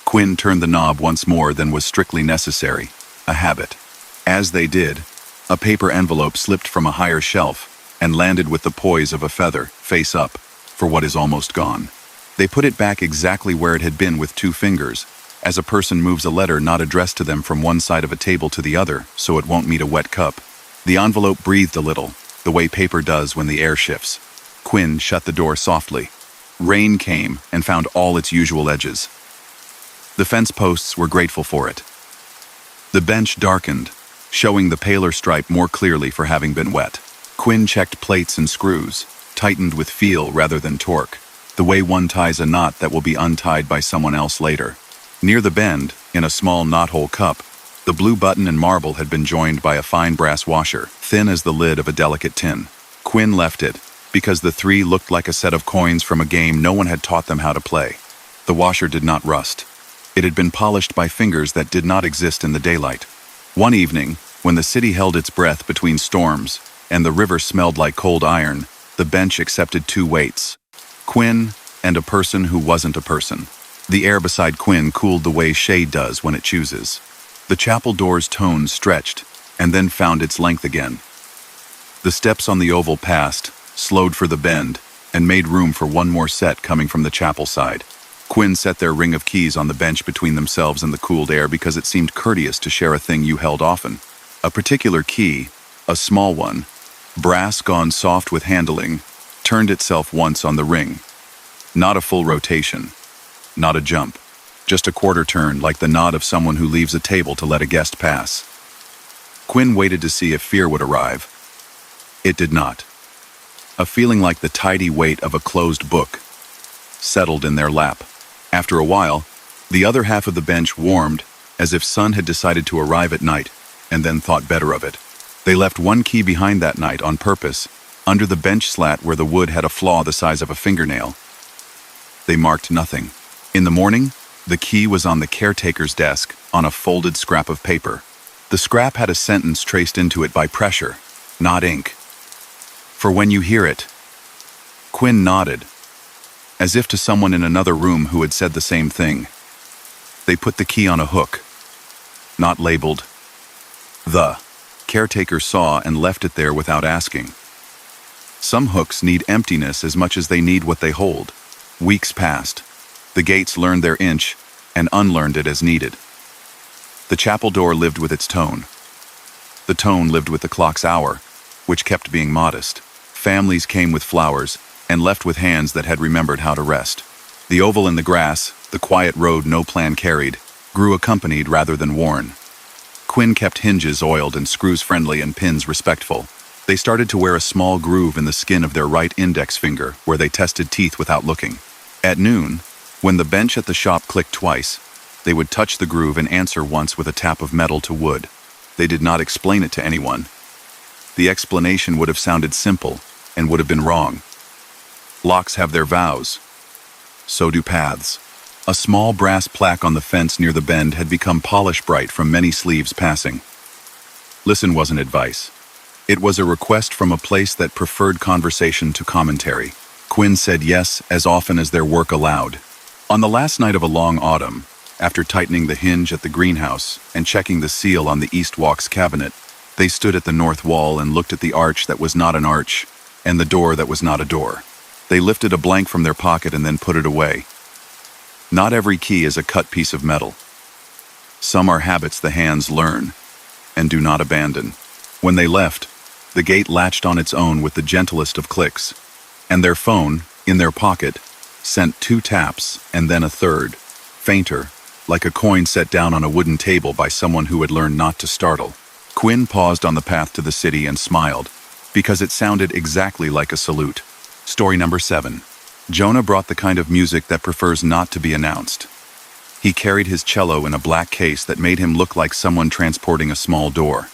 Quinn turned the knob once more than was strictly necessary, a habit. As they did, a paper envelope slipped from a higher shelf and landed with the poise of a feather, face up, for what is almost gone. They put it back exactly where it had been with 2 fingers, as a person moves a letter not addressed to them from one side of a table to the other so it won't meet a wet cup. The envelope breathed a little, the way paper does when the air shifts. Quinn shut the door softly. Rain came and found all its usual edges. The fence posts were grateful for it. The bench darkened, showing the paler stripe more clearly for having been wet. Quinn checked plates and screws, tightened with feel rather than torque. the way one ties a knot that will be untied by someone else later. Near the bend, in a small knothole cup, the blue button and marble had been joined by a fine brass washer, thin as the lid of a delicate tin. Quinn left it, because the three looked like a set of coins from a game no one had taught them how to play. The washer did not rust. It had been polished by fingers that did not exist in the daylight. One evening, when the city held its breath between storms, and the river smelled like cold iron, the bench accepted two weights: Quinn and a person who wasn't a person. The air beside Quinn cooled the way shade does when it chooses. The chapel door's tone stretched, and then found its length again. The steps on the oval passed, slowed for the bend, and made room for one more set coming from the chapel side. Quinn set their ring of keys on the bench between themselves and the cooled air because it seemed courteous to share a thing you held often. A particular key, a small one, brass gone soft with handling, turned itself once on the ring. Not a full rotation, not a jump, just a quarter turn like the nod of someone who leaves a table to let a guest pass. Quinn waited to see if fear would arrive. It did not. A feeling like the tidy weight of a closed book settled in their lap. After a while, the other half of the bench warmed, as if sun had decided to arrive at night, and then thought better of it. They left one key behind that night on purpose, under the bench slat where the wood had a flaw the size of a fingernail. They marked nothing. In the morning, the key was on the caretaker's desk on a folded scrap of paper. The scrap had a sentence traced into it by pressure, not ink. For when you hear it. Quinn nodded, as if to someone in another room who had said the same thing. They put the key on a hook, not labeled. The caretaker saw and left it there without asking. Some hooks need emptiness as much as they need what they hold. Weeks passed. The gates learned their inch and unlearned it as needed. The chapel door lived with its tone. The tone lived with the clock's hour, which kept being modest. Families came with flowers and left with hands that had remembered how to rest. The oval in the grass, the quiet road no plan carried, grew accompanied rather than worn. Quinn kept hinges oiled and screws friendly and pins respectful. They started to wear a small groove in the skin of their right index finger where they tested teeth without looking. At noon, when the bench at the shop clicked twice, they would touch the groove and answer once with a tap of metal to wood. They did not explain it to anyone. The explanation would have sounded simple and would have been wrong. Locks have their vows. So do paths. A small brass plaque on the fence near the bend had become polish bright from many sleeves passing. Listen wasn't advice. It was a request from a place that preferred conversation to commentary. Quinn said yes as often as their work allowed. On the last night of a long autumn, after tightening the hinge at the greenhouse and checking the seal on the east walk's cabinet, they stood at the north wall and looked at the arch that was not an arch and the door that was not a door. They lifted a blank from their pocket and then put it away. Not every key is a cut piece of metal. Some are habits the hands learn and do not abandon. When they left, the gate latched on its own with the gentlest of clicks, and their phone, in their pocket, sent 2 taps and then a third, fainter, like a coin set down on a wooden table by someone who had learned not to startle. Quinn paused on the path to the city and smiled, because it sounded exactly like a salute. Story number 7. Jonah brought the kind of music that prefers not to be announced. He carried his cello in a black case that made him look like someone transporting a small door.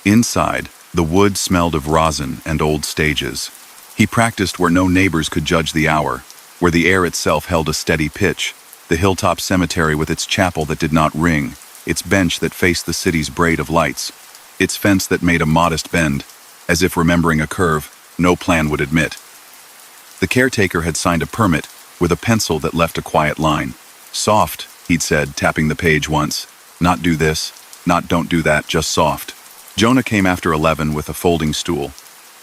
Inside, the wood smelled of rosin and old stages. He practiced where no neighbors could judge the hour, where the air itself held a steady pitch, the hilltop cemetery with its chapel that did not ring, its bench that faced the city's braid of lights, its fence that made a modest bend, as if remembering a curve no plan would admit. The caretaker had signed a permit with a pencil that left a quiet line. Soft, he'd said, tapping the page once. Not do this, not don't do that, just soft. Jonah came after 11 with a folding stool,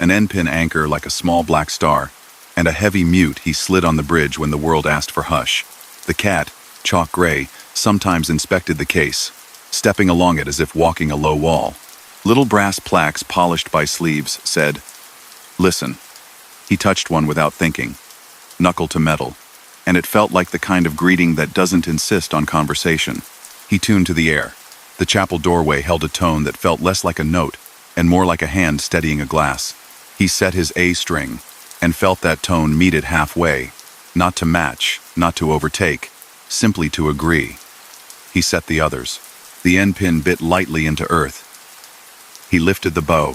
an end-pin anchor like a small black star, and a heavy mute he slid on the bridge when the world asked for hush. The cat, chalk gray, sometimes inspected the case, stepping along it as if walking a low wall. Little brass plaques polished by sleeves said, "Listen." He touched one without thinking, knuckle to metal, and it felt like the kind of greeting that doesn't insist on conversation. He tuned to the air. The chapel doorway held a tone that felt less like a note and more like a hand steadying a glass. He set his A string and felt that tone meet it halfway, Not to match, not to overtake, simply to agree. He set the others. The end pin bit lightly into earth. He lifted the bow.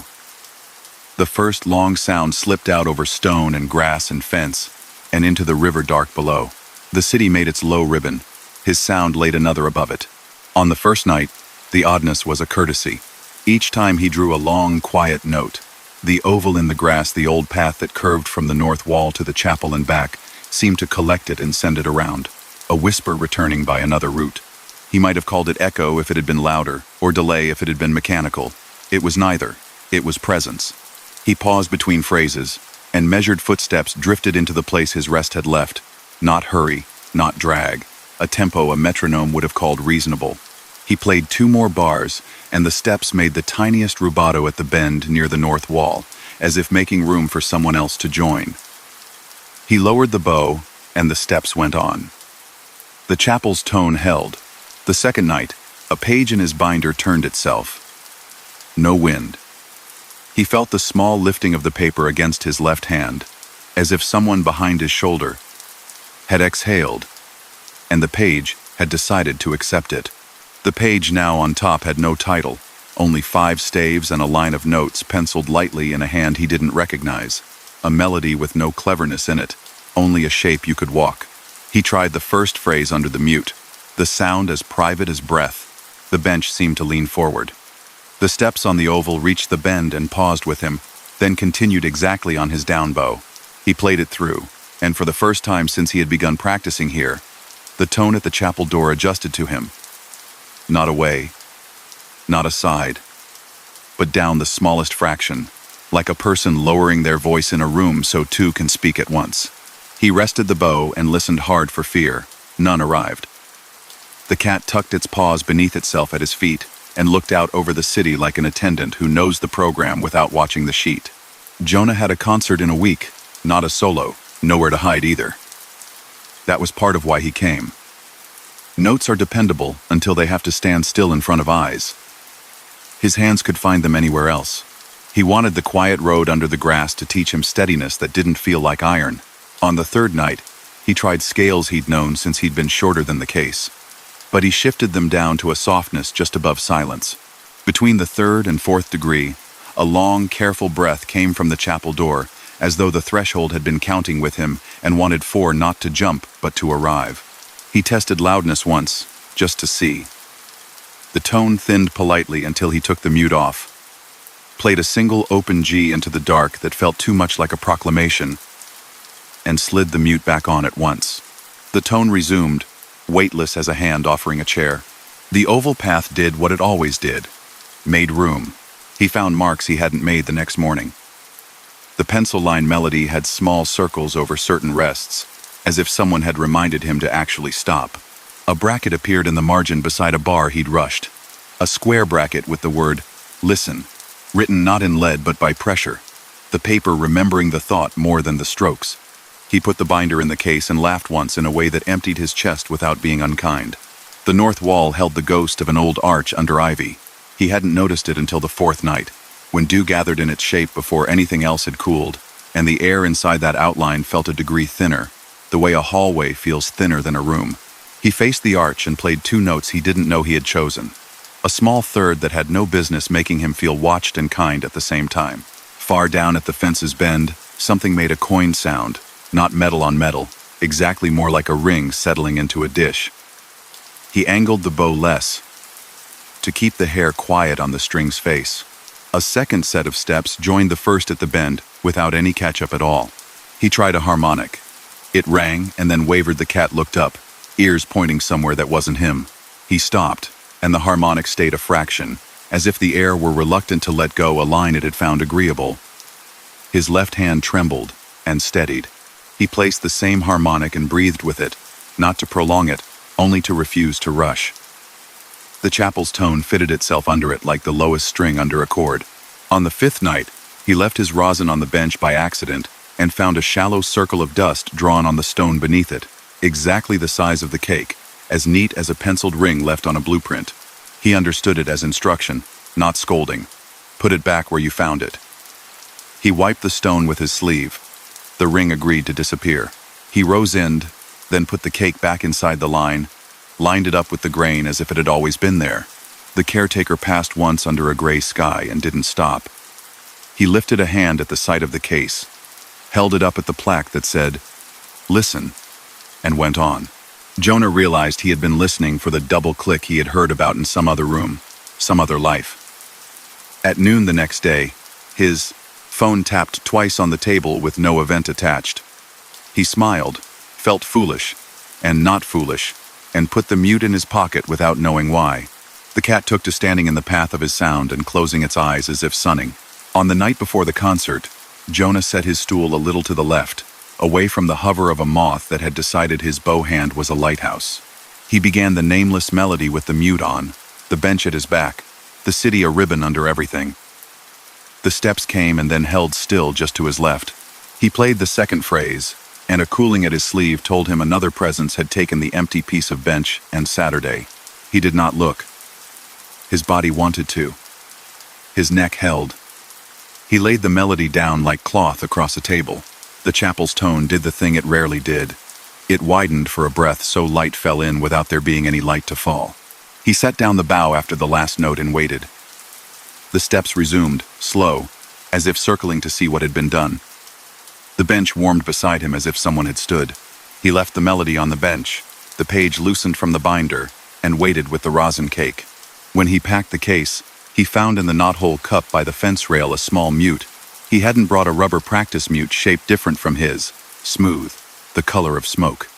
The first long sound slipped out over stone and grass and fence, and into the river dark below. The city made its low ribbon. His sound laid another above it. On the first night, the oddness was a courtesy. Each time he drew a long, quiet note. The oval in the grass, the old path that curved from the north wall to the chapel and back, seemed to collect it and send it around, a whisper returning by another route. He might have called it echo if it had been louder, or delay if it had been mechanical. It was neither. It was presence. He paused between phrases, and measured footsteps drifted into the place his rest had left. Not hurry, not drag. A tempo a metronome would have called reasonable. He played 2 more bars, and the steps made the tiniest rubato at the bend near the north wall, as if making room for someone else to join. He lowered the bow, and the steps went on. The chapel's tone held. The second night, a page in his binder turned itself. No wind. He felt the small lifting of the paper against his left hand, as if someone behind his shoulder had exhaled, and the page had decided to accept it. The page now on top had no title, only 5 staves and a line of notes penciled lightly in a hand he didn't recognize, a melody with no cleverness in it, only a shape you could walk. He tried the first phrase under the mute, the sound as private as breath. The bench seemed to lean forward. The steps on the oval reached the bend and paused with him, then continued exactly on his down bow. He played it through, and for the first time since he had begun practicing here, the tone at the chapel door adjusted to him. Not away, not aside, but down the smallest fraction, like a person lowering their voice in a room so 2 can speak at once. He rested the bow and listened hard for fear. None arrived. The cat tucked its paws beneath itself at his feet and looked out over the city like an attendant who knows the program without watching the sheet. Jonah had a concert in a week, not a solo, nowhere to hide either. That was part of why he came. Notes are dependable until they have to stand still in front of eyes. His hands could find them anywhere else. He wanted the quiet road under the grass to teach him steadiness that didn't feel like iron. On the third night, he tried scales he'd known since he'd been shorter than the case. But he shifted them down to a softness just above silence. Between the 3rd and 4th degree, a long, careful breath came from the chapel door, as though the threshold had been counting with him and wanted 4 not to jump, but to arrive. He tested loudness once, just to see. The tone thinned politely until he took the mute off, played a single open G into the dark that felt too much like a proclamation, and slid the mute back on at once. The tone resumed, weightless as a hand offering a chair. The oval path did what it always did, made room. He found marks he hadn't made the next morning. The pencil line melody had small circles over certain rests, as if someone had reminded him to actually stop. A bracket appeared in the margin beside a bar he'd rushed. A square bracket with the word, "Listen," written not in lead but by pressure, the paper remembering the thought more than the strokes. He put the binder in the case and laughed once in a way that emptied his chest without being unkind. The north wall held the ghost of an old arch under ivy. He hadn't noticed it until the 4th night, when dew gathered in its shape before anything else had cooled, and the air inside that outline felt a degree thinner, the way a hallway feels thinner than a room. He faced the arch and played 2 notes he didn't know he had chosen, a small third that had no business making him feel watched and kind at the same time. Far down at the fence's bend, something made a coin sound, not metal on metal, exactly more like a ring settling into a dish. He angled the bow less, to keep the hair quiet on the string's face. A second set of steps joined the first at the bend, without any catch-up at all. He tried a harmonic. It rang, and then wavered. The cat looked up, ears pointing somewhere that wasn't him. He stopped, and the harmonic stayed a fraction, as if the air were reluctant to let go a line it had found agreeable. His left hand trembled, and steadied. He placed the same harmonic and breathed with it, not to prolong it, only to refuse to rush. The chapel's tone fitted itself under it like the lowest string under a chord. On the 5th night, he left his rosin on the bench by accident and found a shallow circle of dust drawn on the stone beneath it, exactly the size of the cake, as neat as a penciled ring left on a blueprint. He understood it as instruction, not scolding. Put it back where you found it. He wiped the stone with his sleeve. The ring agreed to disappear. He rose in, then put the cake back inside the line, lined it up with the grain as if it had always been there. The caretaker passed once under a gray sky and didn't stop. He lifted a hand at the sight of the case, held it up at the plaque that said, "Listen," and went on. Jonah realized he had been listening for the double click he had heard about in some other room, some other life. At noon the next day, his phone tapped twice on the table with no event attached. He smiled, felt foolish, and not foolish, and put the mute in his pocket without knowing why. The cat took to standing in the path of his sound and closing its eyes as if sunning. On the night before the concert, Jonah set his stool a little to the left, away from the hover of a moth that had decided his bow hand was a lighthouse. He began the nameless melody with the mute on, the bench at his back, the city a ribbon under everything. The steps came and then held still just to his left. He played the second phrase, and a cooling at his sleeve told him another presence had taken the empty piece of bench and Saturday. He did not look. His body wanted to. His neck held. He laid the melody down like cloth across a table. The chapel's tone did the thing it rarely did. It widened for a breath so light fell in without there being any light to fall. He set down the bow after the last note and waited. The steps resumed, slow, as if circling to see what had been done. The bench warmed beside him as if someone had stood. He left the melody on the bench, the page loosened from the binder, and waited with the rosin cake. When he packed the case, he found in the knothole cup by the fence rail a small mute. He hadn't brought a rubber practice mute shaped different from his, smooth, the color of smoke.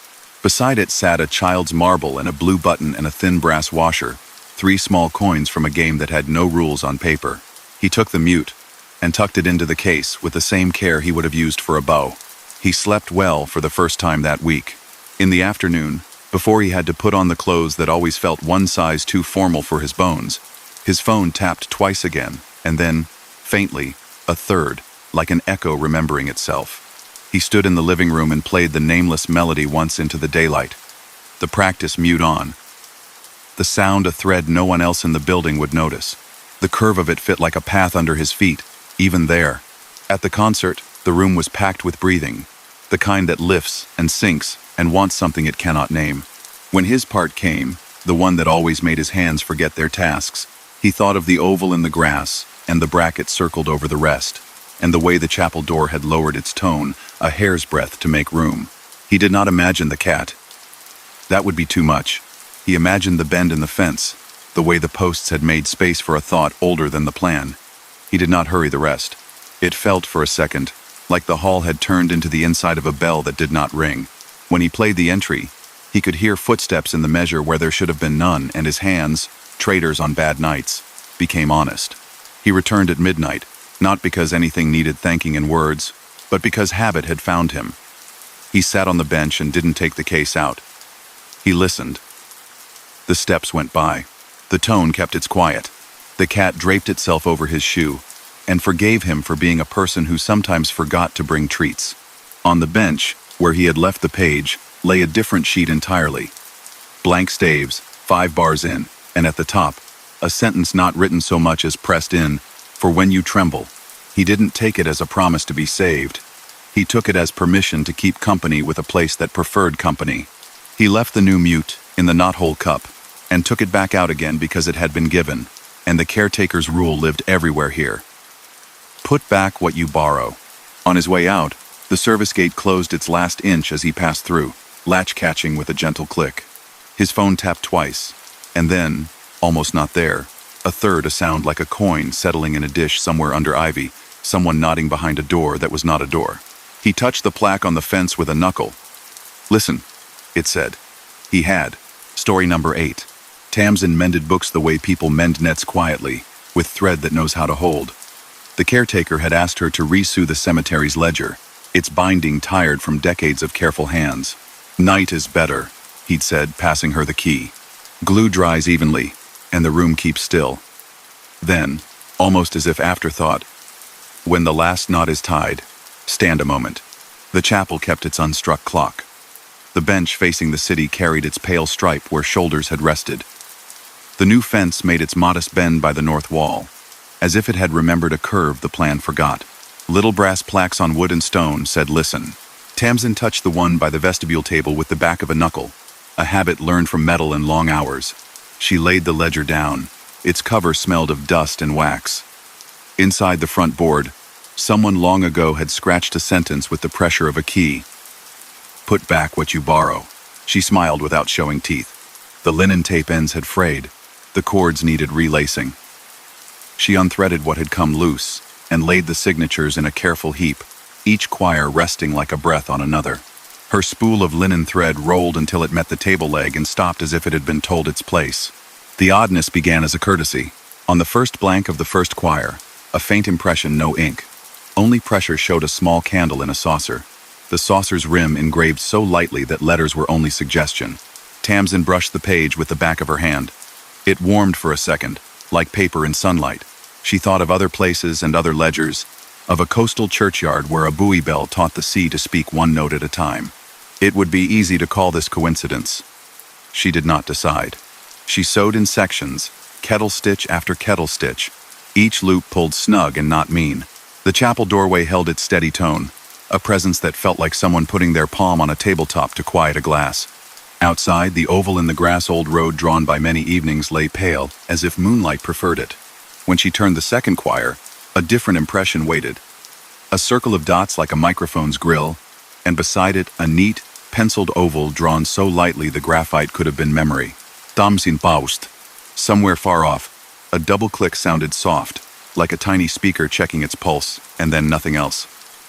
Beside it sat a child's marble and a blue button and a thin brass washer, 3 small coins from a game that had no rules on paper. He took the mute and tucked it into the case with the same care he would have used for a bow. He slept well for the first time that week. In the afternoon, before he had to put on the clothes that always felt one size too formal for his bones, his phone tapped twice again, and then, faintly, a third, like an echo remembering itself. He stood in the living room and played the nameless melody once into the daylight. The practice mute on. The sound a thread no one else in the building would notice. The curve of it fit like a path under his feet, even there. At the concert, the room was packed with breathing, the kind that lifts and sinks and wants something it cannot name. When his part came, the one that always made his hands forget their tasks, he thought of the oval in the grass and the bracket circled over the rest, and the way the chapel door had lowered its tone a hair's breadth to make room. He did not imagine the cat. That would be too much. He imagined the bend in the fence, the way the posts had made space for a thought older than the plan. He did not hurry the rest. It felt for a second like the hall had turned into the inside of a bell that did not ring. When he played the entry, he could hear footsteps in the measure where there should have been none, and his hands, traitors on bad nights, became honest. He returned at midnight, not because anything needed thanking in words, but because habit had found him. He sat on the bench and didn't take the case out. He listened. The steps went by. The tone kept its quiet. The cat draped itself over his shoe, and forgave him for being a person who sometimes forgot to bring treats. On the bench, where he had left the page, lay a different sheet entirely. Blank staves, 5 bars in, and at the top, a sentence not written so much as pressed in, "For when you tremble." He didn't take it as a promise to be saved. He took it as permission to keep company with a place that preferred company. He left the new mute in the knothole cup and took it back out again because it had been given, and the caretaker's rule lived everywhere here. Put back what you borrow. On his way out, the service gate closed its last inch as he passed through, latch catching with a gentle click. His phone tapped twice, and then, almost not there, a third, a sound like a coin settling in a dish somewhere under ivy, someone nodding behind a door that was not a door. He touched the plaque on the fence with a knuckle. "Listen," it said. He had. Story number 8. Tamsin mended books the way people mend nets quietly, with thread that knows how to hold. The caretaker had asked her to resue the cemetery's ledger, its binding tired from decades of careful hands. "Night is better," he'd said, passing her the key. "Glue dries evenly, and the room keeps still." Then, almost as if afterthought, "When the last knot is tied, stand a moment." The chapel kept its unstruck clock. The bench facing the city carried its pale stripe where shoulders had rested. The new fence made its modest bend by the north wall, as if it had remembered a curve the plan forgot. Little brass plaques on wood and stone said "Listen." Tamsin touched the one by the vestibule table with the back of a knuckle, a habit learned from metal and long hours. She laid the ledger down. Its cover smelled of dust and wax. Inside the front board, someone long ago had scratched a sentence with the pressure of a key. "Put back what you borrow." She smiled without showing teeth. The linen tape ends had frayed. The cords needed relacing. She unthreaded what had come loose and laid the signatures in a careful heap, each quire resting like a breath on another. Her spool of linen thread rolled until it met the table leg and stopped as if it had been told its place. The oddness began as a courtesy. On the first blank of the first quire, a faint impression, no ink. Only pressure showed a small candle in a saucer. The saucer's rim engraved so lightly that letters were only suggestion. Tamsin brushed the page with the back of her hand. It warmed for a second, like paper in sunlight. She thought of other places and other ledgers, of a coastal churchyard where a buoy bell taught the sea to speak one note at a time. It would be easy to call this coincidence. She did not decide. She sewed in sections, kettle stitch after kettle stitch, each loop pulled snug and not mean. The chapel doorway held its steady tone, a presence that felt like someone putting their palm on a tabletop to quiet a glass. Outside, the oval in the grass-old road drawn by many evenings lay pale, as if moonlight preferred it. When she turned the second quire, a different impression waited. A circle of dots like a microphone's grill, and beside it, a neat, penciled oval drawn so lightly the graphite could have been memory. Damsin paust. Somewhere far off, a double click sounded soft, like a tiny speaker checking its pulse, and then nothing else.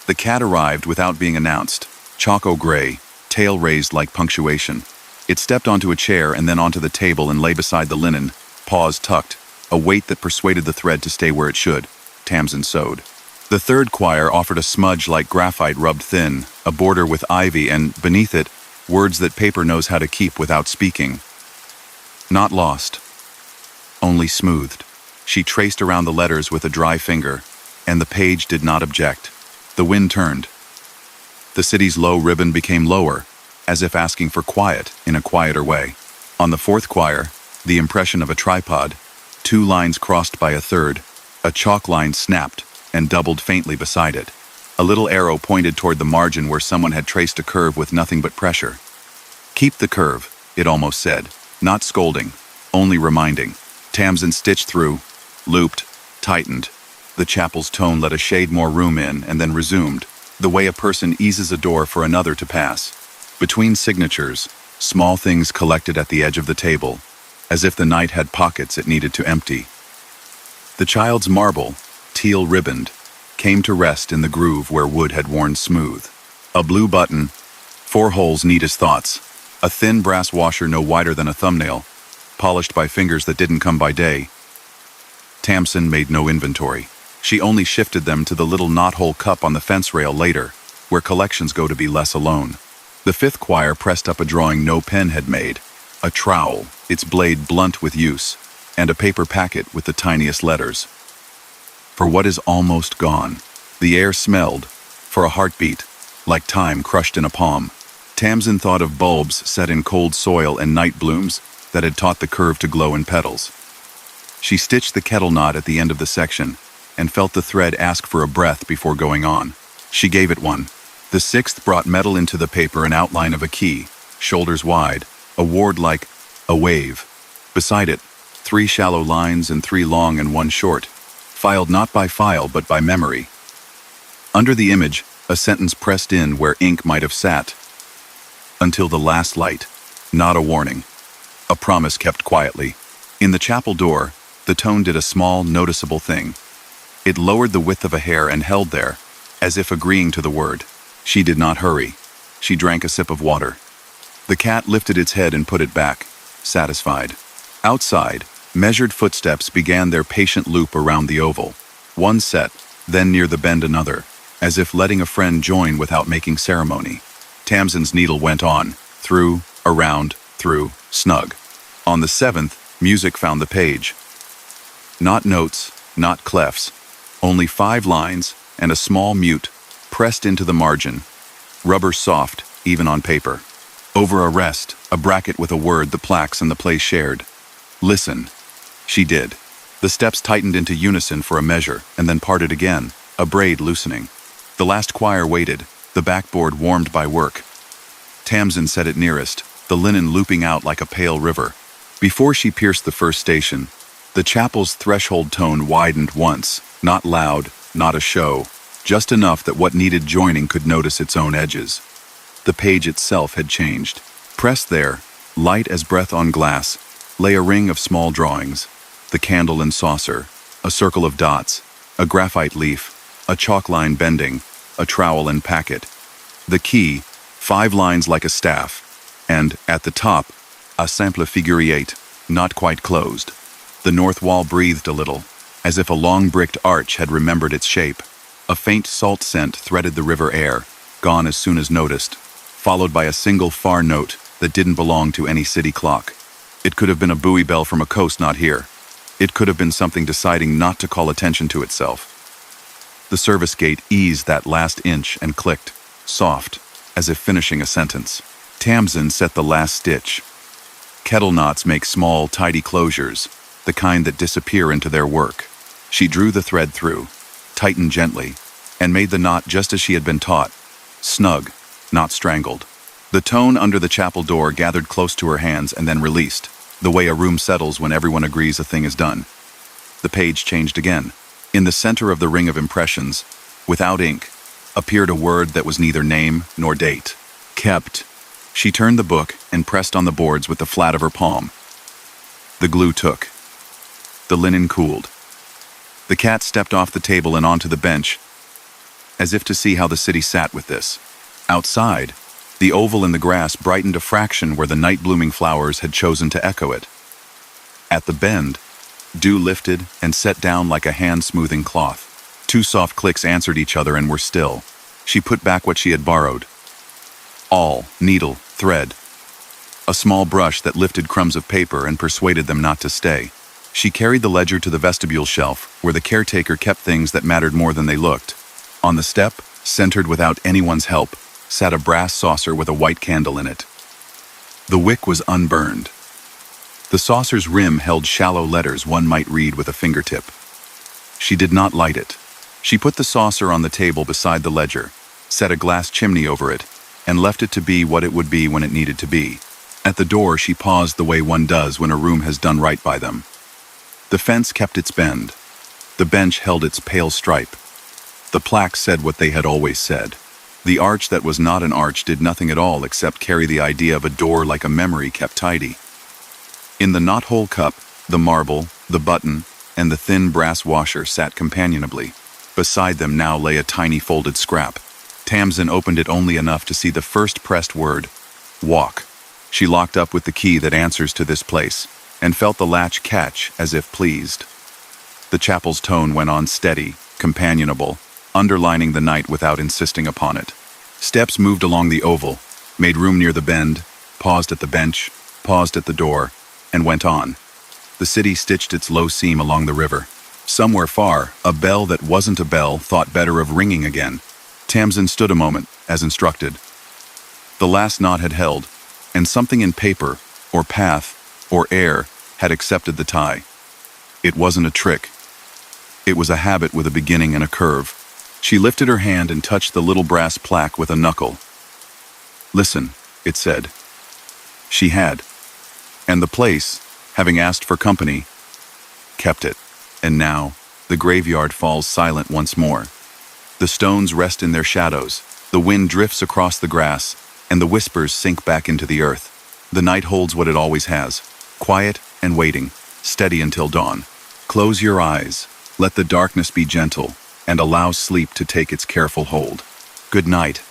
The cat arrived without being announced, choco-gray, tail raised like punctuation. It stepped onto a chair and then onto the table and lay beside the linen, paws tucked, a weight that persuaded the thread to stay where it should. Tamsin sewed. The third quire offered a smudge like graphite rubbed thin, a border with ivy, and, beneath it, words that paper knows how to keep without speaking. Not lost. Only smoothed. She traced around the letters with a dry finger, and the page did not object. The wind turned. The city's low ribbon became lower, as if asking for quiet in a quieter way. On the fourth quire, the impression of a tripod, 2 lines crossed by a third, a chalk line snapped and doubled faintly beside it. A little arrow pointed toward the margin where someone had traced a curve with nothing but pressure. "Keep the curve," it almost said, not scolding, only reminding. Tamsin stitched through, looped, tightened. The chapel's tone let a shade more room in and then resumed, the way a person eases a door for another to pass. Between signatures, small things collected at the edge of the table, as if the night had pockets it needed to empty. The child's marble, teal ribboned, came to rest in the groove where wood had worn smooth. A blue button, 4 holes neat as thoughts, a thin brass washer no wider than a thumbnail, polished by fingers that didn't come by day. Tamsin made no inventory. She only shifted them to the little knothole cup on the fence rail later, where collections go to be less alone. The fifth quire pressed up a drawing no pen had made, a trowel, its blade blunt with use, and a paper packet with the tiniest letters. For what is almost gone. The air smelled, for a heartbeat, like time crushed in a palm. Tamsin thought of bulbs set in cold soil and night blooms that had taught the curve to glow in petals. She stitched the kettle knot at the end of the section and felt the thread ask for a breath before going on. She gave it one. The sixth brought metal into the paper an outline of a key, shoulders wide, a ward like a wave. Beside it, 3 shallow lines and 3 long and 1 short, filed not by file but by memory. Under the image, a sentence pressed in where ink might have sat. Until the last light, not a warning. A promise kept quietly. In the chapel door, the tone did a small, noticeable thing. It lowered the width of a hair and held there, as if agreeing to the word. She did not hurry. She drank a sip of water. The cat lifted its head and put it back, satisfied. Outside, measured footsteps began their patient loop around the oval. One set, then near the bend another, as if letting a friend join without making ceremony. Tamsin's needle went on, through, around, through, snug. On the 7th, music found the page. Not notes, not clefs, only 5 lines and a small mute, pressed into the margin. Rubber soft, even on paper. Over a rest, a bracket with a word the plaques and the play shared. Listen. She did. The steps tightened into unison for a measure, and then parted again, a braid loosening. The last quire waited, the backboard warmed by work. Tamsin sat it nearest, the linen looping out like a pale river. Before she pierced the first station, the chapel's threshold tone widened once, not loud, not a show, just enough that what needed joining could notice its own edges. The page itself had changed. Pressed there, light as breath on glass, lay a ring of small drawings, the candle and saucer, a circle of dots, a graphite leaf, a chalk line bending, a trowel and packet. The key, 5 lines like a staff, and, at the top, a simple figure 8, not quite closed. The north wall breathed a little, as if a long bricked arch had remembered its shape. A faint salt scent threaded the river air, gone as soon as noticed, followed by a single far note that didn't belong to any city clock. It could have been a buoy bell from a coast not here. It could have been something deciding not to call attention to itself. The service gate eased that last inch and clicked, soft, as if finishing a sentence. Tamsin set the last stitch. Kettle knots make small, tidy closures, the kind that disappear into their work. She drew the thread through, tightened gently, and made the knot just as she had been taught, snug, not strangled. The tone under the chapel door gathered close to her hands and then released, the way a room settles when everyone agrees a thing is done. The page changed again. In the center of the ring of impressions, without ink, appeared a word that was neither name nor date. Kept. She turned the book and pressed on the boards with the flat of her palm. The glue took. The linen cooled. The cat stepped off the table and onto the bench, as if to see how the city sat with this. Outside, the oval in the grass brightened a fraction where the night-blooming flowers had chosen to echo it. At the bend, dew lifted and set down like a hand-smoothing cloth. 2 soft clicks answered each other and were still. She put back what she had borrowed. Awl, needle, thread. A small brush that lifted crumbs of paper and persuaded them not to stay. She carried the ledger to the vestibule shelf, where the caretaker kept things that mattered more than they looked. On the step, centered without anyone's help, sat a brass saucer with a white candle in it. The wick was unburned. The saucer's rim held shallow letters one might read with a fingertip. She did not light it. She put the saucer on the table beside the ledger, set a glass chimney over it, and left it to be what it would be when it needed to be. At the door, she paused the way one does when a room has done right by them. The fence kept its bend. The bench held its pale stripe. The plaque said what they had always said. The arch that was not an arch did nothing at all except carry the idea of a door like a memory kept tidy. In the knothole cup, the marble, the button, and the thin brass washer sat companionably. Beside them now lay a tiny folded scrap. Tamsin opened it only enough to see the first pressed word, walk. She locked up with the key that answers to this place, and felt the latch catch as if pleased. The chapel's tone went on steady, companionable, underlining the night without insisting upon it. Steps moved along the oval, made room near the bend, paused at the bench, paused at the door, and went on. The city stitched its low seam along the river. Somewhere far, a bell that wasn't a bell thought better of ringing again. Tamsin stood a moment, as instructed. The last knot had held, and something in paper, or path, or air, had accepted the tie. It wasn't a trick. It was a habit with a beginning and a curve. She lifted her hand and touched the little brass plaque with a knuckle. Listen, it said. She had. And the place, having asked for company, kept it. And now, the graveyard falls silent once more. The stones rest in their shadows, the wind drifts across the grass, and the whispers sink back into the earth. The night holds what it always has, quiet and waiting, steady until dawn. Close your eyes, let the darkness be gentle, and allow sleep to take its careful hold. Good night.